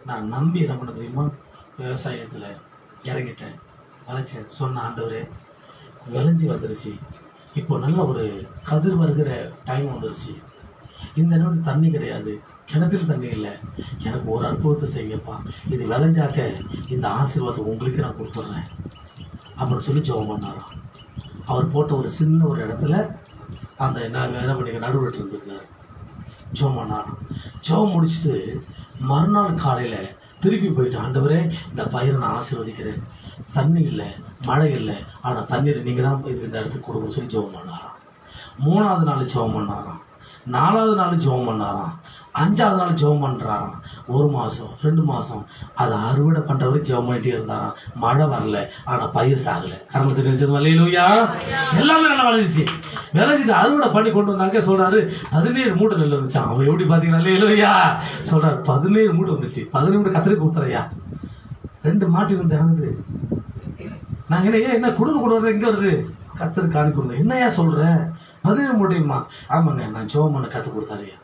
நான் நம்பி என்ன பண்ண தெரியுமா, விவசாயத்துல இறங்கிட்டேன், விளைச்சேன். சொன்ன ஆண்டவரே, விளைஞ்சி வந்துருச்சு, இப்போ நல்ல ஒரு கதிர் வருகிற டைம் வந்துருச்சு, இந்த நேரத்தில் தண்ணி கிடையாது, கிணத்துல தண்ணி இல்லை, எனக்கு ஒரு அற்புதத்தை செய்யப்பா, இது விளைஞ்சாக்க இந்த ஆசீர்வாதத்தை உங்களுக்கு நான் கொடுத்துட்றேன் அப்படின்னு சொல்லி ஜெபம் பண்ணாராம். அவர் போட்ட ஒரு சின்ன ஒரு இடத்துல அந்த என்ன பண்ணி நடுவிட்டு இருந்திருக்காரு. ஜெபம் பண்ணாராம். ஜெபம் முடிச்சுட்டு மறுநாள் காலையில திருப்பி போயிட்டு, ஆண்டவரே இந்த பயிரை நான் ஆசீர்வதிக்கிறேன், தண்ணி இல்லை, மழை இல்லை, ஆனால் தண்ணீர் நீங்கள் தான் இது இந்த இடத்துக்கு கொடுக்கணும்னு சொல்லி ஜெபம் பண்ணாராம். 3ஆவது நாள் ஜெபம் பண்ணாராம், 4ஆவது நாள் ஜெபம் பண்ணாராம், 5வது நாள் ஜெபம் பண்றாராம். 1 மாசம் 2 மாசம் அதை அறுவடை பண்றவரை ஜெபம் பண்ணிட்டே இருந்தாராம். மழை வரல, ஆனா பயிர் சாகல. கரமத்துக்கு நினைச்சது அல்லேலூயா. எல்லாமே நல்லா விளைஞ்சிச்சு. விளைஞ்சிட்டு அறுவடை பண்ணி கொண்டு வந்தாங்க. சொல்றாரு 17 மூட்டை நெல் இருந்துச்சான். அவன் எப்படி பாத்தீங்கன்னா அல்லேலூயா சொல்றாரு 17 மூட்டை வந்துச்சு. 17 மூட்டை கத்திரிக்கு கொடுத்துறையா 2 மாட்டி வந்து இறங்குது. நாங்க என்ன கொடுக்க எங்க வருது? கத்திரி காணி கொடுங்க. என்னையா சொல்ற? 17 மூட்டையுமா? ஆமாங்க, நான் ஜெபம் பண்ண கத்து கொடுத்தாரையா.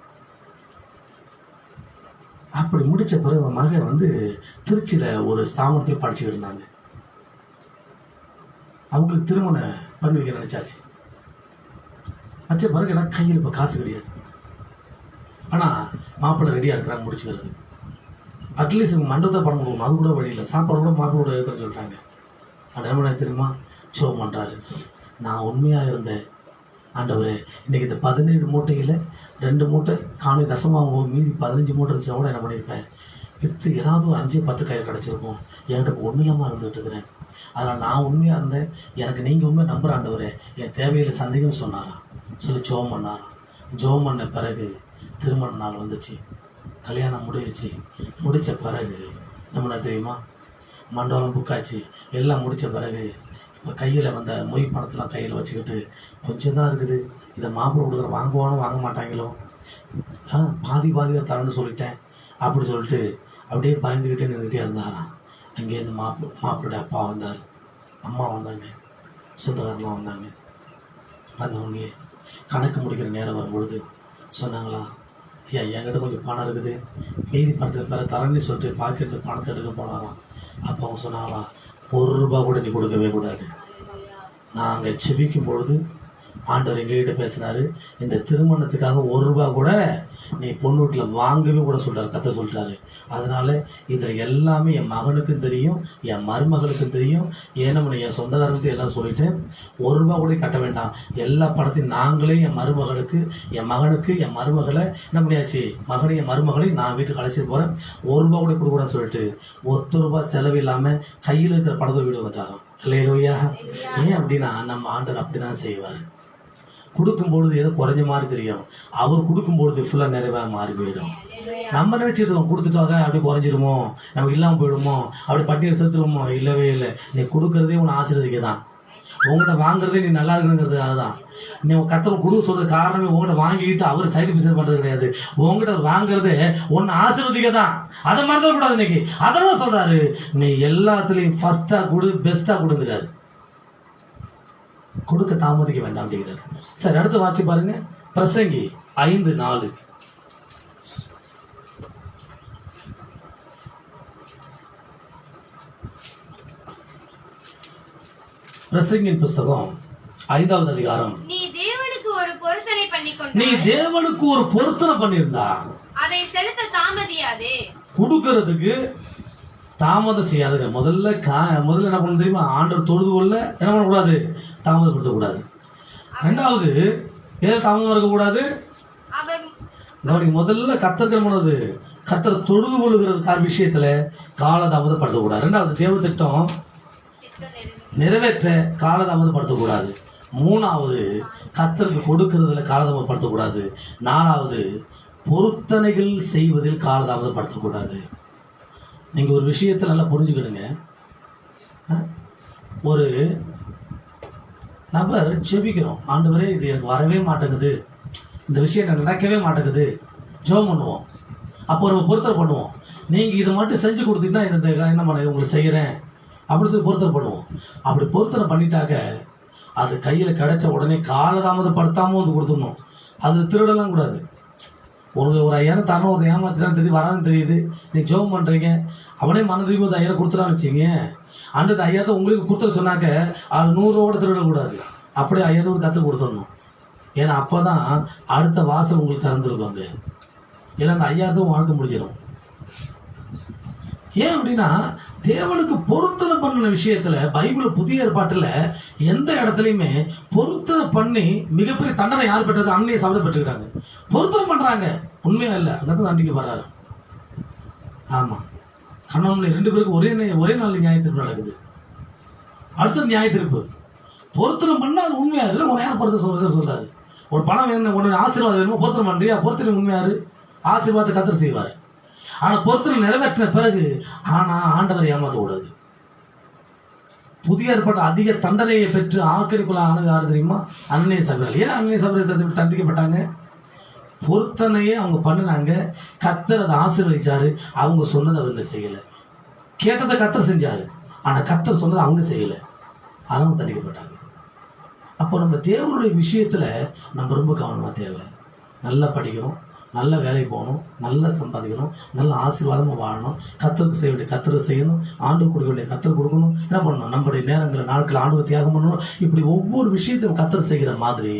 அப்படி முடிச்ச பிறகு மகன் வந்து திருச்சியில ஒரு ஸ்தாபனத்தில் படிச்சுட்டு இருந்தாங்க. அவங்களுக்கு திருமணம் பண்ணி வைக்க நினைச்சாச்சு. வச்ச பிறகு எனக்கு கையில் இப்ப காசு கிடையாது. ஆனா மாப்பிள்ளை ரெடியா இருக்கிறாங்க முடிச்சுக்கிறது. அட்லீஸ்ட் மண்டபத்தை படம் கொடுக்கணும், அது கூட வழி இல்லை. சாப்பாடு கூட மாப்பிள்ளோட இருக்கிற சொல்லிட்டாங்க. ஆனால் என்ன தெரியுமா? ஜெபம் பண்றாரு. நான் உண்மையா இருந்தேன் ஆண்டவரே, இன்னைக்கு இந்த 17 மூட்டையில் 2 மூட்டை காணி தசமாகும், மீதி 15 மூட்டை இருந்துச்சுன்னா கூட என்ன பண்ணியிருப்பேன், விற்று ஏதாவது ஒரு 5-10 கையில் கிடச்சிருக்கும். என்கிட்ட ஒன்றும் இல்லாமல் இருந்துகிட்டு இருக்கிறேன். அதனால் நான் உண்மையாக இருந்தேன். எனக்கு நீங்கள் உண்மையாக நம்புற ஆண்டவரே, என் தேவையில் சந்தேகம் சொன்னாராம். சொல்லி ஜெபம் பண்ணாராம். ஜெபம் பண்ண பிறகு திருமண நாள் வந்துச்சு. கல்யாணம் முடிச்சு. முடித்த பிறகு நம்ம தெரியுமா, மண்டபம் புக்காச்சு. எல்லாம் முடித்த பிறகு இப்போ கையில் வந்த மொய் பணத்தெல்லாம் கையில் வச்சுக்கிட்டு கொஞ்சம் தான் இருக்குது, இதை மாப்பிள்ளை கொடுக்குற வாங்குவானோ வாங்க மாட்டாங்களோ, பாதியாக தரேன்னு சொல்லிட்டேன் அப்படி சொல்லிட்டு அப்படியே பயந்துக்கிட்டே நின்றுக்கிட்டே இருந்தாராம். அங்கேருந்து மாப்பிள்ளோட அப்பா வந்தார், அம்மா வந்தாங்க, சொந்தக்காரெலாம் வந்தாங்க. வந்தவங்க கணக்கு முடிக்கிற நேரம் வரும்பொழுது சொன்னாங்களா, ஐயா என்கிட்ட கொஞ்சம் பணம் இருக்குது, மீதி பணத்துக்கு பிற தரேன்னு சொல்லிட்டு பாக்கெட்டு பணத்தை எடுக்க போனாராம். அப்போ அவங்க சொன்னாங்களா, 1 ரூபா கூட நீ கொடுக்கவே கூடாது. நாங்கள் செபிக்கும் பொழுது ஆண்டவர் எங்ககிட்ட பேசினாரு, இந்த திருமணத்துக்காக 1 ரூபா கூட நீ பொண்ணு வீட்டில் வாங்கவே கூட சொல்றாரு, கத்த சொல்லிட்டாரு. அதனால இதில் எல்லாமே என் மகனுக்கும் தெரியும், என் மருமகளுக்கும் தெரியும், ஏன்னா என் சொந்தக்காரங்களுக்கு எல்லாம் சொல்லிட்டேன். 1 ரூபா கூட கட்ட வேண்டாம், எல்லா பணத்தையும் நாங்களே என் மருமகளுக்கு, என் மகனுக்கு, என் மருமகளை என்ன பண்ணியாச்சு, மகனை என் மருமகளை நான் வீட்டுக்கு அழைச்சிட்டு போறேன், 1 ரூபா கூட கொடுக்கூடாது சொல்லிட்டு 1 ரூபா செலவு இல்லாம கையில் இருக்கிற பணத்தை வீடு வந்துட்டாராம். அல்லேலூயா. ஏன் அப்படின்னா நம்ம ஆண்டவர் அப்படிதான் செய்வார். கொடுக்கும்பொழுது ஏதோ குறைஞ்ச மாதிரி தெரியும், அவர் கொடுக்கும்பொழுது ஃபுல்லா நிறைவா மாறி போயிடும். நம்ம நினைச்சிருக்கோம் கொடுத்துட்டாங்க அப்படி குறைஞ்சிருமோ, நம்ம இல்லாமல் போயிடுமோ, அப்படி பட்டியல் செத்துருமோ. இல்லவே இல்லை. நீ கொடுக்கறதே உன்னை ஆசீர்வதிக்க தான். உங்கள்கிட்ட வாங்குறதே நீ நல்லா இருக்கணுங்கிறதுக்காக தான். நீ கத்தவங்க கொடுக்க சொல்றது காரணமே உங்கள்கிட்ட வாங்கிட்டு அவர் சைடு பிசினஸ் பண்றது கிடையாது. உங்கள்கிட்ட வாங்குறது உன்னை ஆசீர்வதிக்க தான். அதை மறந்துட கூடாது இன்னைக்கு. அதெல்லாம் சொல்றாரு, நீ எல்லாத்துலயும் ஃபர்ஸ்டா கொடு, பெஸ்டா கொடுங்கிறாரு. கொடுக்க தாமதிக்க வேண்டாம் அப்படிங்கிறாரு. சரி, அடுத்து வாசி பாருங்க. பிரசங்கி 5:4. பிரசங்கின் புஸ்தகம் 5வது அதிகாரம். நீ தேவனுக்கு ஒரு பொருத்தனை பண்ணிக்கொண்டாய். நீ தேவனுக்கு ஒரு பொருத்தனை பண்ணியிருந்தா அதை செலுத்த தாமதியாதே. கொடுக்கறதுக்கு தாமதம் செய்யாதுங்க. முதல்ல என்ன பண்ண தெரியுமா, ஆண்டவர் தொழுது கொள்ள என்ன பண்ணக்கூடாது, தாமதப்படுத்த கூடாது. 2வது ஏன் தாமதம் இருக்கக்கூடாது, முதல்ல கத்தர்கள் பண்ணது கத்தர் தொழுது கொள்ளுகிற விஷயத்துல காலதாமதப்படுத்தக்கூடாது. 2வது தேவ திட்டம் நிறைவேற்ற காலதாமதப்படுத்தக்கூடாது. 3வது கத்தருக்கு கொடுக்கறதுல காலதாமதப்படுத்தக்கூடாது. 4வது பொருத்தனைகள் செய்வதில் காலதாமதப்படுத்தக்கூடாது. நீங்க ஒரு விஷயத்தை நல்லா புரிஞ்சுக்கிடுங்க. ஒரு நபர் ஜெபிக்கிறோம், ஆண்டவரே இது எனக்கு வரவே மாட்டேங்குது, இந்த விஷயம் எனக்கு நடக்கவே மாட்டேங்குது, ஜெபம் பண்ணுவோம். அப்போ நம்ம பொருத்தனை பண்ணுவோம், நீங்க இதை மட்டும் செஞ்சு கொடுத்தீங்கன்னா இந்த என்ன பண்ண உங்களுக்கு செய்யறேன் அப்படின்னு சொல்லி பொருத்தனை பண்ணுவோம். அப்படி பொருத்தனை பண்ணிட்டாக்க அது கையில கிடைச்ச உடனே காலதாமதப்படுத்தாம வந்து கொடுத்துடணும். அது திருடலாம் கூடாது. ஒரு 5000 தரணும், ஒரு ஏமாத்திரான்னு தெரியுது, வரான்னு தெரியுது, நீ ஜெபம் பண்றீங்க, அவனே மனதிற்கு 1000 கொடுத்துறான்னு வச்சுங்க. அந்த 5000 உங்களுக்கு கொடுத்துட சொன்னாக்க அது 100 திருடக்கூடாது. அப்படியே 5000 கற்று கொடுத்துடணும். ஏன்னா அப்பதான் அடுத்த வாசல் உங்களுக்கு திறந்துருப்பாங்க. ஏன்னா அந்த 5000 வாழ்க்கை முடிஞ்சிடும். ஏன் அப்படின்னா தேவனுக்கு பொருத்தனை பண்ணின விஷயத்துல பைபிள் புதிய ஏற்பாட்டுல எந்த இடத்துலயுமே பொருத்தனை பண்ணி மிகப்பெரிய தண்டனை யார் பெற்றது, அன்னைய சபதம் பெற்றுக்கிறாங்க. பொருத்தனை பண்றாங்க, உண்மையா இல்ல, அதான் தண்டிக்க வர்றாரு. ஆமா, கணவன்ல 2 பேருக்கு ஒரே நாள் நியாய தீர்ப்பு நடக்குது. அடுத்த நியாய தீர்ப்பு பொருத்தனை பண்ணா அது உண்மையா இல்ல, உன யார் பொருத்த சொல்றாரு. ஒரு பணம் வேணும், உன்னுடைய ஆசீர்வாதம் வேணுமோ பொருத்தனை பண்றியா, பொருத்தனை உண்மையாரு ஆசீர்வாதத்தை கத்தர் செய்வார். ஆனா பொறுத்தனை நிறைவேற்றின பிறகு ஆண்டவர் ஏமாத்த கூடாது. புதிய ஏற்பாடு அதிக தண்டனையை பெற்று ஆக்கிரிக்குள்ள ஆனது யாரு தெரியுமா? அன்னைய சபைகள். ஏன் அன்னைய சபை தண்டிக்கப்பட்டாங்க? பொருத்தனையே அவங்க பண்ணினாங்க, கத்தர் அதை ஆசீர்வதிச்சாரு. அவங்க சொன்னதை அவங்க செய்யல. கேட்டதை கத்தர் செஞ்சாரு, ஆனா கத்தர் சொன்னதை அவங்க செய்யல, அதனால தண்டிக்கப்பட்டாங்க. அப்போ நம்ம தேவனுடைய விஷயத்துல நம்ம ரொம்ப கவனமா தேவை. நல்லா படிக்கணும், நல்ல வேலைக்கு போகணும், நல்லா சம்பாதிக்கணும், நல்ல ஆசீர்வாதமா வாழணும், கத்தருக்கு செய்ய வேண்டிய கத்தருக்கு செய்யணும், ஆண்டு கொடுக்க வேண்டிய கத்தர் கொடுக்கணும். என்ன பண்ணணும்? நம்முடைய நேரங்களை நாட்கள் ஆண்டு தியாகம் பண்ணணும். இப்படி ஒவ்வொரு விஷயத்தையும் கத்தர் செய்கிற மாதிரி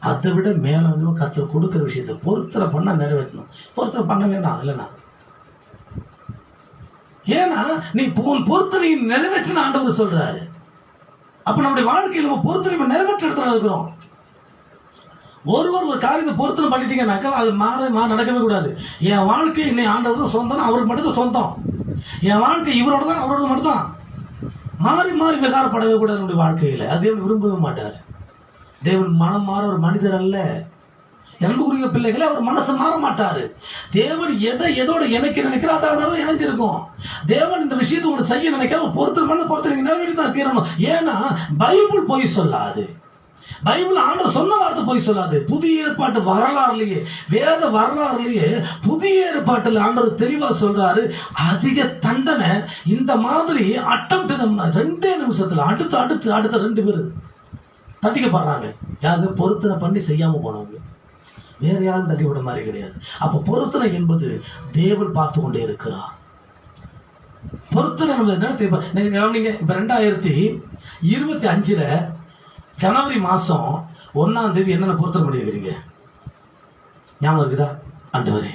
அதை விட மேல கத்தர் கொடுக்கிற விஷயத்தை பொருத்தனை பண்ண நிறைவேற்றணும். பொருத்தனை பண்ண வேண்டாம் இல்லைன்னா. ஏன்னா நீ பொருத்தனை நிறைவேற்றின ஆண்டவர் சொல்றாரு. அப்ப நம்முடைய வாழ்க்கையில் நம்ம பொருத்தனை நிறைவேற்ற இடத்துல இருக்கிறோம். ஒருவர் ஒரு காரியத்தை பொருத்தனை பண்ணிட்டீங்கன்னாக்கா அது நடக்கவே கூடாது. என் வாழ்க்கை இன்னை ஆண்டவர் தான் சொந்தம், அவருக்கு மட்டும் தான் சொந்தம். என் வாழ்க்கை இவரோட தான், அவரோட மட்டும் தான். மாறி மாறி விகாரப்படவே கூடாது நம்முடைய வாழ்க்கையில. அது தேவன் விரும்பவே மாட்டார். தேவன் மனம் மாற ஒரு மனிதர் அல்ல. அன்புக்குரிய பிள்ளைகளை, அவர் மனசு மாற மாட்டாரு. தேவன் எதோட இணைக்க நினைக்கிறார் அதான் இணைஞ்சிருக்கும். தேவன் இந்த விஷயத்தை ஒன்று செய்ய நினைக்கிற பொறுத்தனை நிறைவேற்றி தான் தீரணும். ஏன்னா பைபிள் போய் சொல்லாது. பைபிள் ஆண்டவர் சொன்ன வார்த்தை போய் சொல்லாது. புதிய ஏற்பாட்டு வரலாறுலயே, வேத வரலாறுலயே புதிய ஏற்பாட்டில் ஆண்டவர் தெளிவா சொல்றாரு, அதிக தண்டனை இந்த மாதிரி அட்டம் 2 நிமிஷத்துல அடுத்த 2 பேர் தண்டிக்கப்படுறாங்க. யாரு? பொருத்தனை பண்ணி செய்யாம போனவங்க. வேற யாரும் தள்ளிவிட மாதிரி கிடையாது. அப்ப பொருத்தனை என்பது தேவன் பார்த்து கொண்டே இருக்கிறார். பொருத்தனை என்ன கவனிங்க. இப்ப 2025 ஜனவரி மாசம் 1ஆம் தேதி என்னென்ன பொருத்தனை பண்ணியிருக்கிறீங்க? ஞாபகம் இருக்குதா? ஆண்டவரே,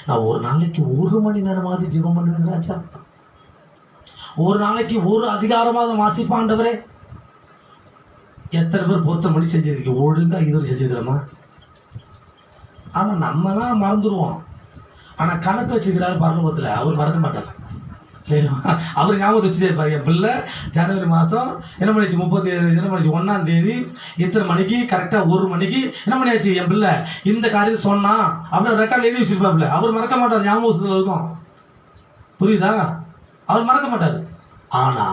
நான் ஒரு நாளைக்கு 1 மணி நேரமாவது ஜெபம் பண்ணுவேன். ஒரு நாளைக்கு ஒரு அதிகாரமாக வாசிப்பா. ஆண்டவரே, எத்தனை பேர் பொருத்தனை பண்ணி செஞ்சிருக்கீங்க? ஒழுங்கா இதுவரை செஞ்சுக்கிறோமா? ஆனா நம்மலாம் மறந்துடுவோம். ஆனா கணக்கு வச்சுக்கிறாரு பரலோகத்துல, அவர் மறக்க மாட்டார். அவர் ஞாபகம் வச்சுட்டே இருப்பாரு. என் பிள்ளை ஜனவரி மாசம் என்ன பண்ணிச்சு, 1ஆம் தேதி இத்தனை மணிக்கு கரெக்டா 1 மணிக்கு என்ன பண்ணியாச்சு, என் பிள்ளை இந்த காரியம் சொன்னா அப்படின்னு ரெக்கார்ட் எழுதி வச்சிருப்பாப்ல. அவர் மறக்க மாட்டார். ஞாபகம் இருக்கும். புரியுதா? அவர் மறக்க மாட்டாரு. ஆனா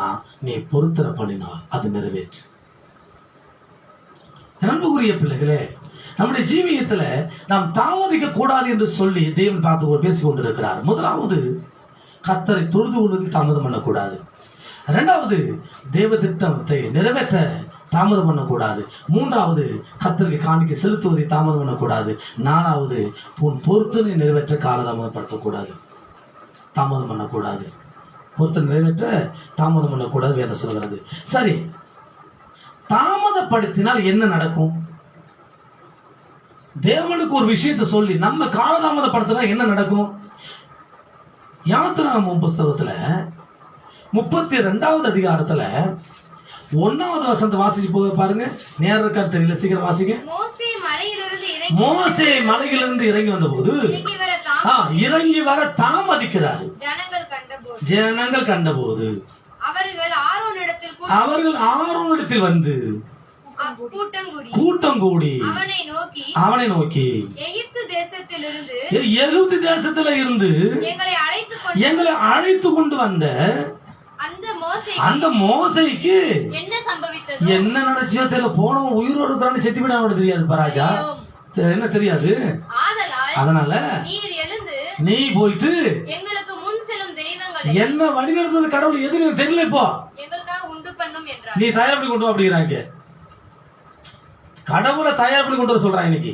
நீ பொருத்தனை பண்ணினால் அது நிறைவேற்று. அன்புக்குரிய பிள்ளைகளே, நம்முடைய ஜீவியத்துல நாம் தாமதிக்க கூடாது என்று சொல்லி தேவன் பார்த்து பேசிக் கொண்டிருக்கிறார். முதலாவது, கர்த்தரை தொழுது கொள்வதில் தாமதம் பண்ணக்கூடாது. 2வது, தேவ திட்டத்தை நிறைவேற்ற தாமதம் பண்ணக்கூடாது. 3வது, கர்த்தருக்கு காணிக்கை செலுத்துவதை தாமதம் பண்ணக்கூடாது. 4வது, உன் பொருத்தனை நிறைவேற்ற காலதாமதப்படுத்தக்கூடாது, தாமதம் பண்ணக்கூடாது. பொருத்தனை நிறைவேற்ற தாமதம் பண்ணக்கூடாது வேதம் சொல்கிறது. சரி, தாமதப்படுத்தினால் என்ன நடக்கும்? தேவனுக்கு ஒரு விஷயத்தை சொல்லி நம்ம காலதாமதப்படுத்தினா என்ன நடக்கும்? யாத்திராகமம் புஸ்தகத்துல 32வது அதிகாரத்துல 1வது வசனத்தை வாசிச்சு போக பாருங்க. நேரம் இருக்கா தெரியல, சீக்கிரம் வாசிங்க. மோசே மலையிலிருந்து இறங்கி வந்த போது இறங்கி வர தாமதிக்கிறாரு. ஜனங்கள் கண்டபோது அவர்கள் ஆரோனிடத்தில் வந்து கூட்டம் கூடி அவனை நோக்கி எகிப்து தேசத்தில இருந்து எங்களை அழைத்து கொண்டு வந்த அந்த மோசைக்கு என்ன நடச்சியோ தெரியல. போனவன் உயிரோடு இருக்கிறான்னு செத்து விட தெரியாது பராஜா, என்ன தெரியாது. அதனால நீ போயிட்டு என்ன வழி நடந்தது கடவுள் எதுன்னு தெரியல, இப்போ நீ தயார் பண்ணி கொண்டு வா அப்படிங்கிறாங்க. கடவுளை தயார் பண்ணி கொண்டு வர சொல்றான் இன்னைக்கு.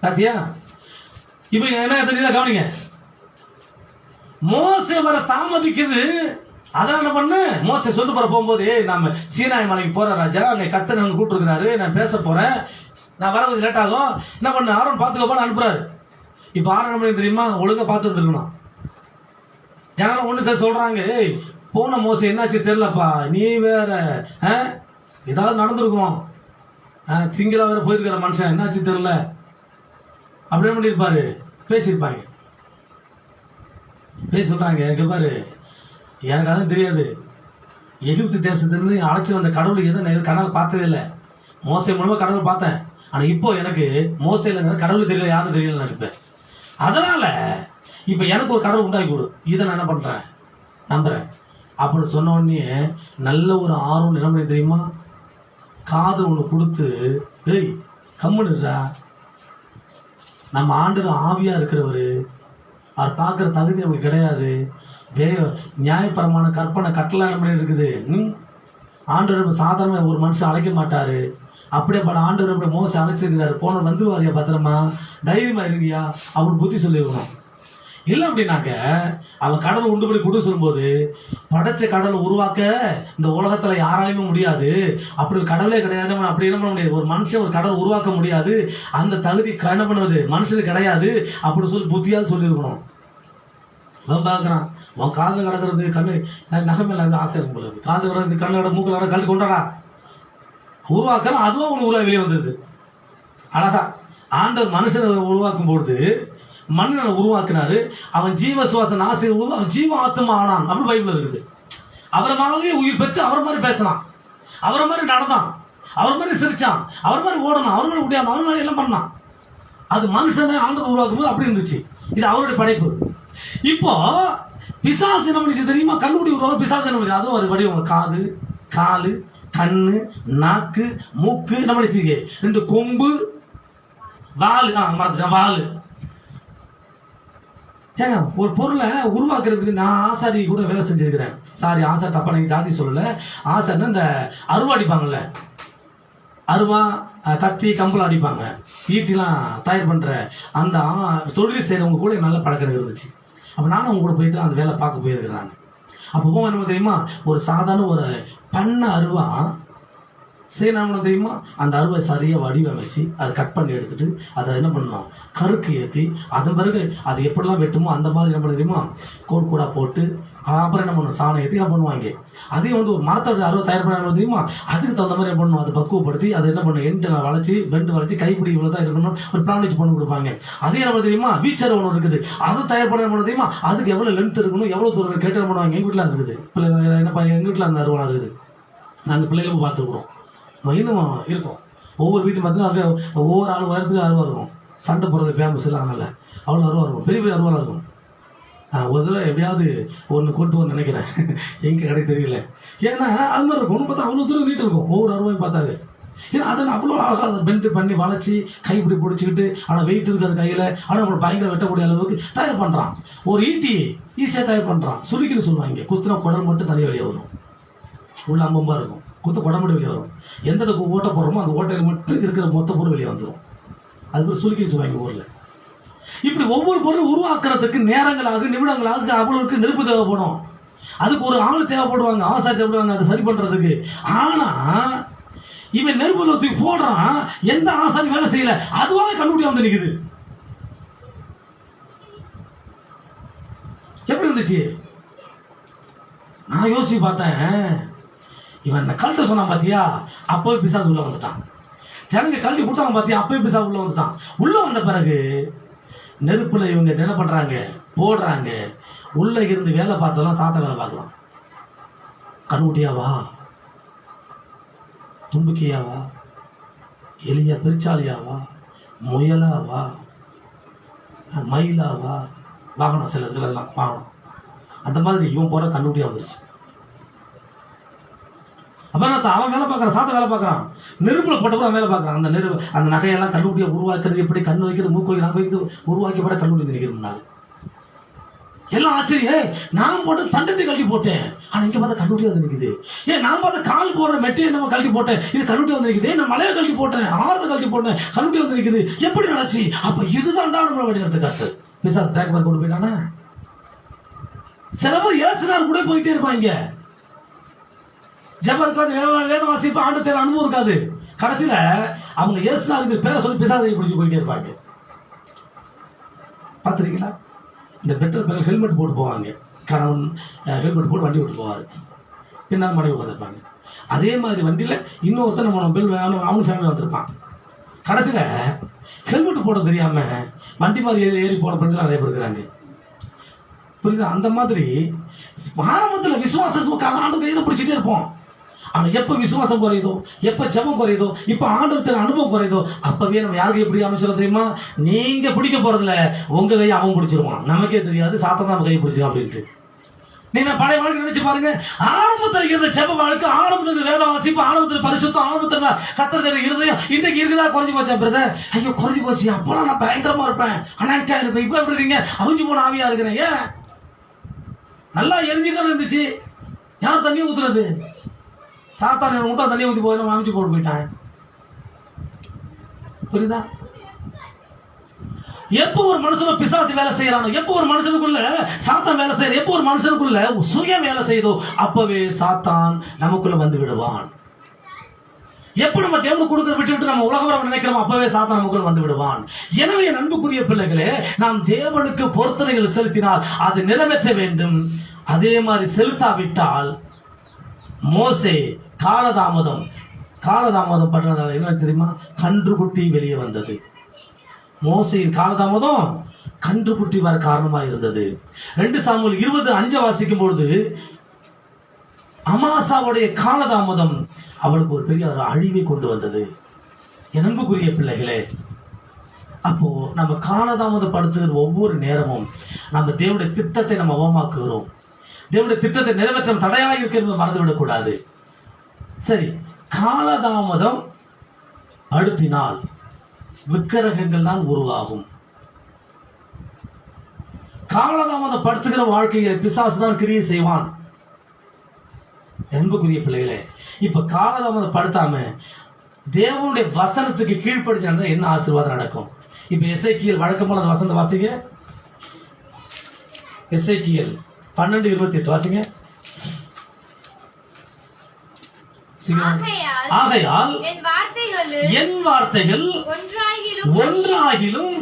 பாத்தியா? இப்ப என்ன தெரியல, கவனிங்க. மோசே வர தாமதிக்குது. அதான் என்ன பண்ணு, மோசே சொல்லிட்டு போற போகும்போது, நாம சீனாய் மலைக்கு போற ராஜா, அங்க கர்த்தர் கூப்பிட்டு இருக்கிறாரு, நான் பேச போறேன், நான் வர கொஞ்சம் லேட் ஆகும், என்ன பண்ணு ஆரோன் பாத்துக்கப்பா அனுப்புறாரு. இப்ப ஆரோன் என்ன பண்ணி தெரியுமா, ஒழுங்கா பார்த்து இருக்கணும். ஜனங்க ஒண்ணு சார் சொல்றாங்க, போன மோசே என்னாச்சு தெரியலப்பா, நீ வேற ஏதாவது நடந்திருக்கும், சிங்கிளா வேற போயிருக்கிற மனுஷன், என்னாச்சு தெரியல அப்படியே பண்ணிருப்பாரு, பேசியிருப்பாங்க. பேசி சொல்றாங்க, இங்க பாரு, எனக்கு அதுவும் தெரியாது, எகிப்து தேசத்திலிருந்து அழைச்சி வந்த கடவுள் எதுவும் கடவுள் பார்த்ததே இல்லை. மோசை மூலமா கடவுள் பார்த்தேன், ஆனா இப்போ எனக்கு மோசையில கடவுள் தெரியல, யாரும் தெரியல நினைப்பேன். அதனால இப்ப எனக்கு ஒரு கடவுள் உண்டாக்கி கொடு, இதை நான் என்ன பண்றேன், நம்புறேன் அப்படின்னு சொன்ன உடனே நல்ல ஒரு ஆர்வம் என்ன பண்ணி தெரியுமா, காது ஒண்ணு கொடுத்து, டேய் கம்முனுடா, நம்ம ஆண்டவர் ஆவியா இருக்கிறவரு, அவர் பார்க்குற தகுதி நமக்கு கிடையாது, நியாயபரமான கற்பனை கட்டளை நம்ம இருக்குது. ஆண்டவர் சாதாரண ஒரு மனுஷன் அழைக்க மாட்டாரு, அப்படியே பட ஆண்டவர் மோசம் அழைச்சிருக்கிறாரு, போன வந்துருவாரியா பத்திரமா, தைரியமா இருக்கியா அவனுக்கு புத்தி சொல்லிருக்கணும். இல்லை அப்படின்னாக்க அவன் கடலை உண்டு பண்ணி கொடு சொல்லும்போது, படைச்ச கடலை உருவாக்க இந்த உலகத்துல யாராலையுமே முடியாது, அப்படி ஒரு கடவுளே கிடையாது, அப்படி என்ன பண்ண முடியாது, ஒரு மனுஷன் ஒரு கடலை உருவாக்க முடியாது, அந்த தகுதி என்ன பண்ணுவது மனுஷனுக்கு கிடையாது அப்படின்னு சொல்லி புத்தியாவது சொல்லியிருக்கணும். அவன் பார்க்குறான், அவன் காதில் கிடக்கிறது கண்ணு நகமேல ஆசை இருக்கும் போல, காது கிடக்கிறது கண்ணு கிட மூக்கில் கிட கழுத்து கொண்டாடா உருவாக்கலாம், அதுவும் அவனுக்கு உருவாக வெளியே வந்தது. அழகா ஆண்டவர் மனுஷனை உருவாக்கும் பொழுது மனிதனை உருவாக்கினாரு, அவன் ஜீவ சுவாசன் ஆசை அவன் ஜீவ ஆத்மா ஆனான் அப்படின்னு பைபிள் இருக்குது. அவரை மாதிரியே உயிர் பெற்று அவரை மாதிரி பேசினான், அவரை மாதிரி நடந்தான், அவர் மாதிரி சிரிச்சான், அவர் மாதிரி ஓடணும், அவர் மாதிரி முடியாது, அவர் மாதிரி எல்லாம் பண்ணான். அது மனுஷனை ஆண்டவர் உருவாக்கும் போது அப்படி இருந்துச்சு. இது அவருடைய படைப்பு. இப்போ பிசாசு என்ன பண்ணிச்சு தெரியுமா, கண்ணுக்குடி உருவாக பிசாசு என்ன பண்ணிச்சு, அதுவும் ஒரு வடிவம், காது காலு கண்ணு நாக்கு மூக்கு என்ன பண்ணிச்சு, 2 கொம்பு வாலு, வாலு. ஏங்க ஒரு பொருளை உருவாக்குறதுக்கு நான் ஆசாரி கூட வேலை செஞ்சிருக்கிறேன். சாரி ஆசாரி தப்பா நீங்க ஜாதி சொல்லல, ஆசாரின்னா இந்த அருவா அடிப்பாங்கல்ல, அருவா கத்தி கம்பளம் அடிப்பாங்க, ஈட்டிலாம் தயார் பண்ற அந்த தொழில் செய்யறவங்க கூட நல்ல பழக்கம் இருந்துச்சு. அப்ப நானும் அவங்க கூட போயிட்டு அந்த வேலை பார்க்க போயிருக்கிறாங்க. அப்போ போக என்ன தெரியுமா, ஒரு சாதாரண ஒரு பண்ண அருவா செய்யணும் தெரியுமா, அந்த அருவை சரியா வடிவமைச்சு அதை கட் பண்ணி எடுத்துட்டு அதை என்ன பண்ணணும், கருக்கு ஏற்றி அதன் பிறகு அது எப்படிலாம் வெட்டுமோ அந்த மாதிரி என்ன பண்ண தெரியுமா, கோட் கூடா போட்டு அப்புறம் என்ன பண்ணணும், சாணம் ஏற்றி என்ன பண்ணுவாங்க. அதே வந்து ஒரு மரத்தோட அருவை தயார் பண்ண தெரியுமா, அதுக்கு தகுந்த மாதிரி என்ன பண்ணணும், அதை பக்குவப்படுத்தி அதை என்ன பண்ணணும், எண்டு வளைச்சி பெண்டு வளைச்சி கைப்பிடி இவ்வளோ தான் இருக்கணும், ஒரு பிளான் வச்சு பண்ணி கொடுப்பாங்க. அதே என்ன தெரியுமா, வீச்சர் ஒன்று இருக்குது, அதை தயார் பண்ண தெரியுமா, அதுக்கு எவ்வளோ லென்த் இருக்கணும், எவ்வளோ தூரம் கேட்டு பண்ணுவாங்க. எங்கள் வீட்டில் இருக்குது, என்னப்பா எங்கள் வீட்டில் அந்த அருவா இருக்குது, நாங்கள் பிள்ளைகளும் பார்த்துருக்குறோம், இன்னும் இருக்கும். ஒவ்வொரு வீட்டும் பார்த்தீங்கன்னா அங்கே ஒவ்வொரு ஆள் வரத்துக்கு அருவா இருக்கும், சண்டை போடுறது ஃபேமஸ் இல்லை, அதனால அவ்வளோ அருவா இருக்கும், பெரிய பெரிய அருவாலாம் இருக்கும். ஒரு தடவை எப்படியாவது ஒன்று கொண்டு வந்து நினைக்கிறேன், எங்கே கடை தெரியல, ஏன்னா அது மாதிரி இருக்கும், ஒன்று பார்த்தா அவ்வளோ தூரம் நீட்டு இருக்கும் ஒவ்வொரு அருவாயும் பார்த்தாது. ஏன்னா அதை அவ்வளோ அழகாக அதை பெண்டு பண்ணி வளைச்சி கைப்பிடி பிடிச்சிக்கிட்டு, ஆனால் வெயிட் இருக்காது கையில், ஆனால் நம்மளை பயங்கர வெட்டக்கூடிய அளவுக்கு தயார் பண்ணுறான். ஒரு ஈட்டி ஈஸியாக தயார் பண்ணுறான், சுருக்கின்னு சொல்லுவாங்க, குத்துனா குடல் மட்டும் தனியாக வெளியே வரும், உள்ள அம்பம்பா இருக்கும், குத்த குடம்படி வெளியே வரும், எந்த ஓட்டை போடுறோமோ அந்த ஓட்டையில் மட்டும் இருக்கிற மொத்த பொருள் வெளியே வந்துடும், அது ஒரு சுருக்கி சொல்லுவாங்க ஊரில். இப்படி ஒவ்வொரு பொருளும் உருவாக்குறதுக்கு நேரங்களாக நிமிடங்களாக அவ்வளவுக்கு நெருப்பு தேவைப்படும், அதுக்கு ஒரு ஆள் தேவைப்படுவாங்க, ஆசாரி தேவைப்படுவாங்க அதை சரி பண்றதுக்கு. ஆனா இவன் நெருப்பு தூக்கி போடுறான், எந்த ஆசாரி வேலை செய்யல, அதுவாக கண்டுபிடி வந்து நிக்குது. எப்படி இருந்துச்சு நான் யோசிச்சு பார்த்தேன், இவன் கழட்ட சொன்னான் பாத்தியா, அப்பவே பிசாசு உள்ள வந்துட்டான். ஜனங்க கழட்டி கொடுத்தாங்க பாத்தியா, அப்பவே பிசாசு உள்ள வந்துட்டான். உள்ள வந்த பிறகு நெருப்புல இவங்க என்ன பண்றாங்க, போடுறாங்க, உள்ள இருந்து வேலை பார்த்ததெல்லாம் சாத்த வேலை பார்க்கலாம். கண்ணுட்டியாவா, தும்புக்கியாவா, எலியா பெருச்சாலியாவா, முயலாவா, மயிலாவா, வாகனம் சில இதுல எல்லாம் வாகனம், அந்த மாதிரி இவன் போற கண்ணுட்டியா வந்துருச்சு. அப்புறம் அவன் வேலை பார்க்கறான், சாத்த வேலை பார்க்கறான், நெருப்புல போட்டப்பறம் வேலை பார்க்கறான். அந்த நெருப்பு அந்த நகையெல்லாம் கண்ணுக்குட்டியை உருவாக்குறது எப்படி, கண்ணு வைக்கிறது மூக்கு வைக்கிறது நாக்கு வைக்கிறது உருவாக்கப்பட கண்ணுக்குட்டி நிற்கிறது முன்னாடி எல்லாம் ஆச்சரியம். நான் போட்டு தண்டத்தை கழட்டி போட்டேன், ஆனா இங்க பார்த்தா கண்ணுக்குட்டி வந்து நிற்குது. நான் பார்த்தா கால் போடுற மெட்டையை நம்ம கழட்டி போட்டேன், இது கண்ணுக்குட்டி வந்து நிற்குது. நான் மலையை கழட்டி போட்டேன், ஆறுத கழட்டி போட்டேன், கண்ணுக்குட்டி வந்து நிற்குது. எப்படி நினைச்சு, அப்ப இதுதான் தான் நம்மள வழி நடத்த காசு. பிசாசு ட்ராக் பண்ணி கொண்டு போயிட்டானா. சில பேர் ஏசுனார் கூட போயிட்டே இருப்பாங்க, ஜெபம் இருக்காது, வேத வாசிப்பு, ஆண்டு தேர்வு அனுபவம் இருக்காது. கடைசியில அவங்க இயேசுநாதர் பேரை சொல்லி பிசாசை பிடிச்சி போயிட்டே இருப்பாங்க. பார்த்துருக்கீங்களா? இந்த பெட்ரோல் பேர் ஹெல்மெட் போட்டு போவாங்க, கணவன் ஹெல்மெட் போட்டு வண்டி விட்டு போவார், பின்னால் மனைவி உட்காந்துருப்பாங்க. அதே மாதிரி வண்டியில் இன்னொருத்தர் நம்ம அவனு ஃபேமிலி வந்திருப்பான். கடைசியில் ஹெல்மெட் போட தெரியாம வண்டி மாதிரி ஏறி போன பெண்கள் நிறைய பேர் இருக்கிறாங்க. புரியுதா? அந்த மாதிரி ஆரம்பத்தில் விசுவாசத்துக்கு ஆண்டு கைதை பிடிச்சிட்டே இருப்போம், ஆனா எப்ப விசுவாசம் குறையுதோ, எப்ப ஜெபம் குறையுதோ, இப்ப ஆண்டவத்தின் அனுபவம் குறையுதோ, அப்பவே நம்ம யாருக்கு எப்படி அமைச்சோம் தெரியுமா? நீங்க பிடிக்க போறதுல உங்க கையை அவன் பிடிச்சிருவான், நமக்கே தெரியாது, சாத்தான் நம்ம கையை பிடிச்சிருவான் அப்படின்ட்டு. நீங்க பழைய வாழ்க்கை நினைச்சு பாருங்க. ஆரம்பத்தில் இருந்த ஜெப வாழ்க்கை, ஆரம்பத்தில் வேத வாசிப்பு, ஆரம்பத்தில் பரிசுத்தம், ஆரம்பத்தில் கர்த்தர் இருதயம், இன்றைக்கு இருக்குதா குறைஞ்சு போச்சா பிரதர்? ஐயோ குறைஞ்சு போச்சு, அப்பெல்லாம் நான் பயங்கரமா இருப்பேன், அனட்டா இருப்பேன், இப்ப எப்படி இருக்கீங்க? அவிஞ்சு போன ஆவியா இருக்கிறேன். ஏன்? நல்லா எரிஞ்சுதான் இருந்துச்சு. யார் தண்ணி ஊத்துறது? சாத்தான ஊத்தா தண்ணி ஊத்தி போய் அமைச்சு போட்டு போயிட்டான். புரியுதா? எப்போ ஒரு மனுஷனும் பிசாசு வேலை செய்யறானோ, எப்போ ஒரு மனுஷனுக்குள்ள சாத்தான் வேலை செய்யற, எப்போ ஒரு மனுஷனுக்குள்ள சுய வேலை செய்யுதோ, அப்பவே சாத்தான் நமக்குள்ள வந்து விடுவான். எப்ப நம்ம தேவனுக்கு கொடுக்கிற விட்டு நம்ம உலகம் நினைக்கிறோம், அப்பவே சாத்தான் நமக்குள்ள வந்து விடுவான். எனவே அன்புக்குரிய பிள்ளைகளே, நாம் தேவனுக்கு பொருத்தனைகள் செலுத்தினால் அது நிறைவேற்ற வேண்டும். அதே மாதிரி செலுத்தாவிட்டால், மோசே காலதாமதம் பண்றதுனால என்ன தெரியுமா? கன்றுக்குட்டி வெளியே வந்தது. மோசையின் காலதாமதம் கன்றுக்குட்டி வர காரணமாக இருந்தது. 2 சாமுவேல் 20:5 வாசிக்கும் பொழுது, அமாசாவுடைய காலதாமதம் அவளுக்கு ஒரு பெரிய அழிவை கொண்டு வந்தது. என் அன்புக்குரிய பிள்ளைகளே, அப்போ நம்ம காலதாமதப்படுத்துகிற ஒவ்வொரு நேரமும் நம்ம தேவனுடைய திட்டத்தை நம்ம அவமாக்குகிறோம். தேவனுடைய திட்டத்தை நிறைவேற்ற தடையாக இருக்கிறது மறந்துவிடக்கூடாது. சரி, காலதாமதம் படுத்தினால் விக்கிரகங்கள் தான் உருவாகும். காலதாமதப்படுத்துகிற வாழ்க்கையை பிசாசு தான் கிரியை செய்வான். அன்புக்குரிய பிள்ளைகளே, இப்ப காலதாமதப்படுத்தாம தேவனுடைய வசனத்துக்கு கீழ்ப்படுத்தினா என்ன ஆசீர்வாதம் நடக்கும்? இப்ப எசேக்கியேல் வழக்கமான வசனம் வாசிங்க. எசேக்கியேல் 12:28 வாசிங்க. ஆகையால் என் வார்த்தைகள் ஒன்றாகிலும்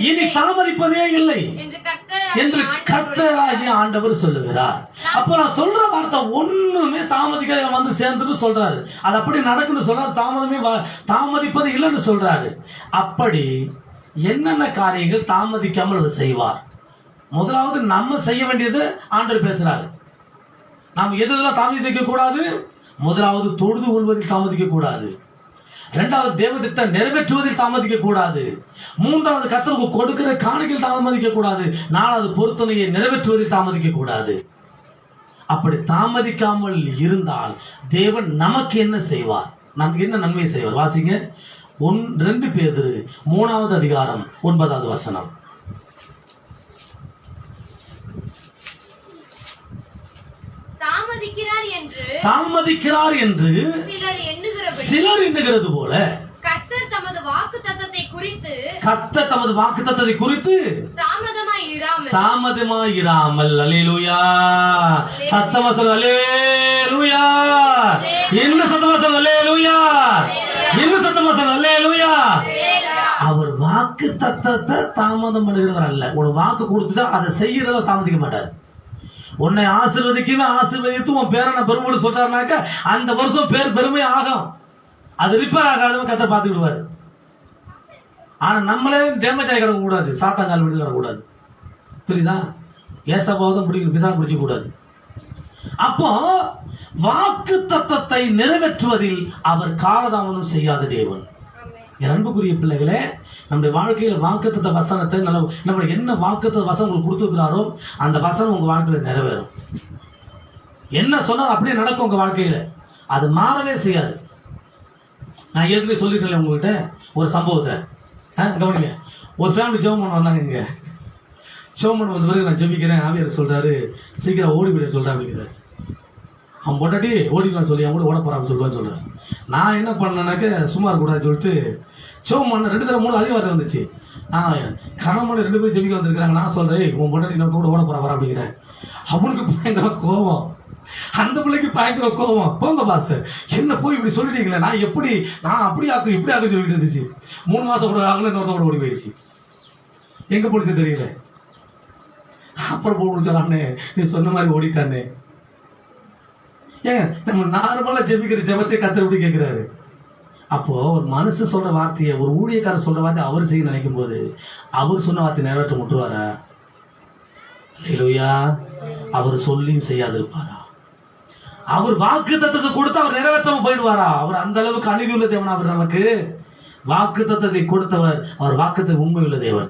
இனி தாமதிப்பதே இல்லை என்று கர்த்தராகிய ஆண்டவர் சொல்லுகிறார். அப்ப நான் சொல்ற வார்த்தை ஒண்ணுமே தாமதிக்க வந்து சேர்ந்துட்டு சொல்றாரு. அது அப்படி நடக்குன்னு சொல்றாரு. தாமதிப்பது இல்லைன்னு சொல்றாரு. அப்படி என்னென்ன காரியங்கள் தாமதிக்காமல் அவர் செய்வார்? முதலாவது நம்ம செய்ய வேண்டியது ஆண்டவர் பேசுறாரு. நாம் எதெல்லாம் தாமதிக்க கூடாது? முதலாவது தொழுது கொள்வதில் தாமதிக்க கூடாது. 2வது தேவ திட்டம் நிறைவேற்றுவதில் தாமதிக்க கூடாது. 3வது கர்த்தருக்கு கொடுக்கிற காணிக்கையில் தாமதிக்க கூடாது. 4வது பொருத்தனையை நிறைவேற்றுவதில் தாமதிக்க கூடாது. அப்படி தாமதிக்காமல் இருந்தால் தேவன் நமக்கு என்ன செய்வார்? நமக்கு என்ன நன்மை செய்வார்? வாசிங்க. 2 பேதுரு 3வது அதிகாரம் 9வது வசனம். தாமதிக்கிறார் என்று சிலர் எண்ணுகிறது போல கர்த்தர் தமது வாக்குத்தத்தத்தை குறித்து தாமதமாயிராமல். அல்லேலூயா. சத்தவசனம் அல்லேலூயா. என்ன சத்தவசனம் அல்லேலூயா. என்ன சத்தவசனம் அல்லேலூயா. அவர் வாக்கு தத்தத்தை தாமதம் பண்ணுகிறவர் அல்ல. ஒரு வாக்கு கொடுத்துட்டா அதை செய்யறத தாமதிக்க மாட்டார். உன்னை ஆசீர்வதித்து உன் பேரனை பெருமை சொல்றாருனாக்க அந்த வருஷம் பேர் பெருமை ஆகும். அது ரிப்பேர் ஆகாதவங்க கத்தை பார்த்து விடுவார். ஆனா நம்மளே டேமேஜ் ஆகி கிடக்க கூடாது, சாத்தாங்கால் விட்டு கிடக்கூடாது. புரியுதா? ஏசப்பாவதும் பிடிக்கணும், பிசா பிடிச்ச கூடாது. அப்போ வாக்கு தத்தத்தை நிறைவேற்றுவதில் அவர் காலதாமதம் செய்யாத தேவன். என் அன்புக்குரிய பிள்ளைகளே, நம்முடைய வாழ்க்கையில வாக்குத்தத்த வசனத்தை நம்ம என்ன வாக்குத்த வசனம் உங்களுக்கு கொடுத்துருக்கிறாரோ அந்த வசனம் உங்க வாழ்க்கையில நிறைவேறும். என்ன சொன்னால் அப்படியே நடக்கும் உங்க வாழ்க்கையில. அது மாறவே செய்யாது. நான் ஏற்கனவே சொல்லிருக்கேன் உங்ககிட்ட ஒரு சம்பவத்தை. கவனிங்க. ஒரு ஃபேமிலி ஜெபம் பண்ண வந்தாங்க. இங்க ஜெபம் பண்ண வந்த பிறகு நான் ஜெபிக்கிறேன். ஆவியார் சொல்றாரு, சீக்கிரம் ஓடி போயிட சொல்றேன் அப்படிங்கிறார். அவன் பொட்டாட்டி ஓடிக்கலாம் சொல்லி அவன் கூட ஓட போறான்னு சொல்லுவான்னு சொல்றாரு. நான் என்ன பண்ணேன்னாக்க சும்மா இருக்கக்கூடாதுன்னு சொல்லிட்டு ஜெபம் பண்ண 2 தடவை 3 அதிகாரம் வந்துச்சு. நான் கணவன் 2 பேரும் ஜெபிக்க வந்திருக்கிறாங்க. நான் சொல்றேன், உன் பொண்டாட்டி நான் கூட ஓட போறா அப்படிங்கிறேன். அவனுக்கு பயங்கர கோபம், அந்த பிள்ளைக்கு பயங்கர கோபம். போங்க பாஸ், என்ன போய் இப்படி சொல்லிட்டீங்களே, நான் அப்படி ஆக்கும் இப்படி ஆக்கும் சொல்லிட்டு இருந்துச்சு. 3 மாசம் கூட ஆகல, இன்னொருத்தோட ஓடி போயிடுச்சு. எங்க போலீஸ் தெரியல. அப்புறம் போய் சொல்லானே, நீ சொன்ன மாதிரி ஓடிட்டானே. ஏங்க நம்ம நார்மலா ஜெபிக்கிற ஜெபத்தை கர்த்தர் எப்படி கேட்கிறாரு? அப்போ ஒரு மனசு சொல்ற வார்த்தையை, ஒரு ஊழியக்காரர் சொல்ற வார்த்தையை அவர் செய்ய நினைக்கும் போது அவர் சொன்ன வார்த்தை நிறைவேற்ற முட்டுவாரா? அல்லேலூயா. அவர் சொல்லியும் செய்யாது இருப்பாரா? அவர் வாக்கு தத்தத்தை கொடுத்து அவர் நிறைவேற்றாம போயிடுவாரா? அவர் அந்த அளவுக்கு அநீதி உள்ள தேவன். அவர் நமக்கு வாக்கு தத்தத்தை கொடுத்தவர். அவர் வாக்குத்தை உண்மை உள்ள தேவன்.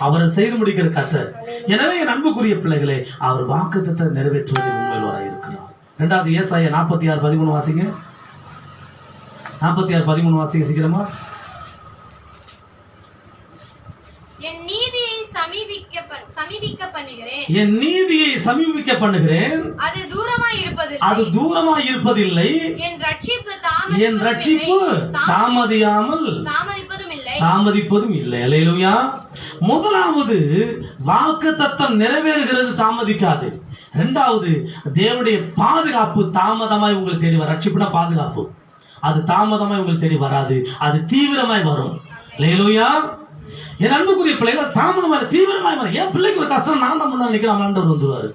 அவரை செய்து முடிக்கிற கர்த்தர். எனவே என் அன்புக்குரிய பிள்ளைகளே, அவர் வாக்கு தத்தத்தை நிறைவேற்றுவதில் உண்மையுள்ளவராய் இருக்கிறார். 2 ஏசாயா 46:13 வாசிங்க. 46:13 வாசிங்க சீக்கிரமா. என் நீதியை சமீபிக்க பண்ணுகிறேன். என் நீதியை சமீபிக்க பண்ணுகிறேன். அது தூரமாய் இருப்பதில்லை. என் ரட்சிப்பு தாமதிப்பதும் இல்லை. அல்லேலூயா. முதலாவது வாக்குத்தத்தம் நிறைவேறுகிறது, தாமதிக்காது. இரண்டாவது, தேவனுடைய பாதுகாப்பு தாமதமாய் உங்களை தேடி வர. ரட்சிப்புனா பாதுகாப்பு. அது தாமதமாய் உங்களை தேடி வராது, அது தீவிரமாய் வரும். அல்லேலூயா. என் அன்புக்குரிய பிள்ளைகள், தாமதமாக தீவிரமாய் வரும். என் பிள்ளைக்கு ஒரு கஷ்டம், நான் தான் முன்னாடி நிக்கிறேன், ஆண்டவர் வந்துருவாரு.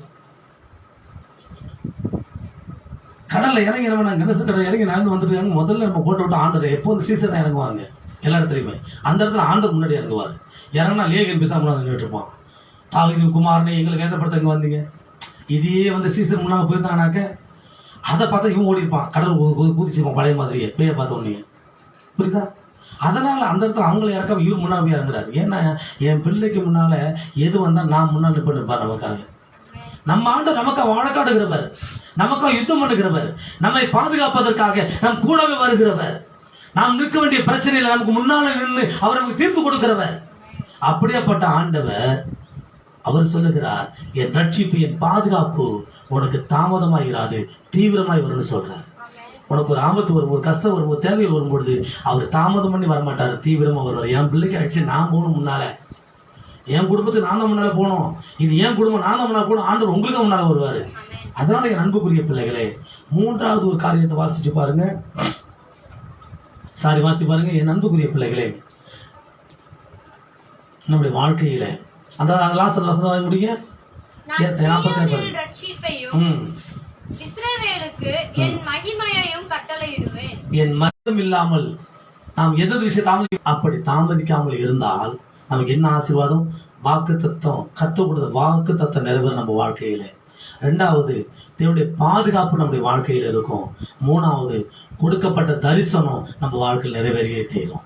கடல்ல இறங்கி கணேசன் கடல் இறங்கி நடந்து வந்துட்டு இருக்காங்க. முதல்ல நம்ம போட்டு விட்டு ஆண்டவர் எப்போ வந்து சீசன் தான் இறங்குவாங்க எல்லா இடத்துலையுமே. அந்த இடத்துல ஆண்டவர் முன்னாடி இறங்குவார். இறங்கினா லேகன் பேசாம நின்றுட்டு இருப்பான். தாவீது குமாரனே, எங்களுக்கு வேதப்படுத்த இங்க வந்தீங்க. இதையே வந்து சீசன் முன்னால போயிருந்தாங்கனாக்க அதை பார்த்தா இவன் ஓடி இருப்பான், கடல் குதிச்சிருப்பான் பழைய மாதிரியே பேய பார்த்த உடனே. புரியுதா? அதனால அந்த இடத்துல அவங்களை இறக்காம இவர் முன்னாடி போய் இறங்குறாரு. ஏன்னா என் பிள்ளைக்கு முன்னால எது வந்தா நான் முன்னாடி நிற்பார் நமக்காக. நம்ம ஆண்டு நமக்கு வழக்காடுகிறவர், நமக்காக யுத்தம் பண்ணுகிறவர், நம்மை பாதுகாப்பதற்காக நம் கூடவே வருகிறவர், நாம் நிற்க வேண்டிய பிரச்சனையில நமக்கு முன்னால நின்று அவர் நமக்கு தீர்த்து கொடுக்கிறவர். அப்படியேப்பட்ட ஆண்டவர் அவர் சொல்லுகிறார், என் ரட்சிப்பு, என் பாதுகாப்பு உனக்கு தாமதமாயிராது, தீவிரமாய் வரும்னு சொல்றார். உனக்கு ஒரு ஆபத்து வரும், ஒரு கஷ்டம் வரும், ஒரு தேவையில் வரும்பொழுது அவர் தாமதம் பண்ணி வரமாட்டாரு, தீவிரமா வருவார். என் பிள்ளைக்கு ஆயிடுச்சு, நான் போகணும் முன்னால, என் குடும்பத்துக்கு நான் தான் முன்னால போகணும், இது என் குடும்பம், நான் தான் முன்னால போகணும், ஆண்டவர் உங்களுக்கு முன்னால வருவாரு. அதனால என் அன்புக்குரிய பிள்ளைகளே, மூன்றாவது ஒரு காரியத்தை வாசிச்சு பாருங்க. என் அன்புக்குரிய பிள்ளைகளே, நம்முடைய வாழ்க்கையில அந்த லாஸ்ட் முடிய இஸ்ரவேலுக்கு என் மகிமையையும் கட்டளையிடுவேன். என் மதம் இல்லாமல் நாம் எந்த விஷயம் அப்படி தாமதிக்காமல் இருந்தால் நமக்கு என்ன ஆசீர்வாதம்? வாக்கு தத்தம், கற்றுக் கொடுத்த வாக்கு தத்தம் நிறைவேற நம்ம வாழ்க்கையில. இரண்டாவது, தேவனுடைய பாதுகாப்பு நம்முடைய வாழ்க்கையில இருக்கும். மூணாவது, கொடுக்கப்பட்ட தரிசனம் நம்ம வாழ்க்கையில் நிறைவேறியே தீரும்.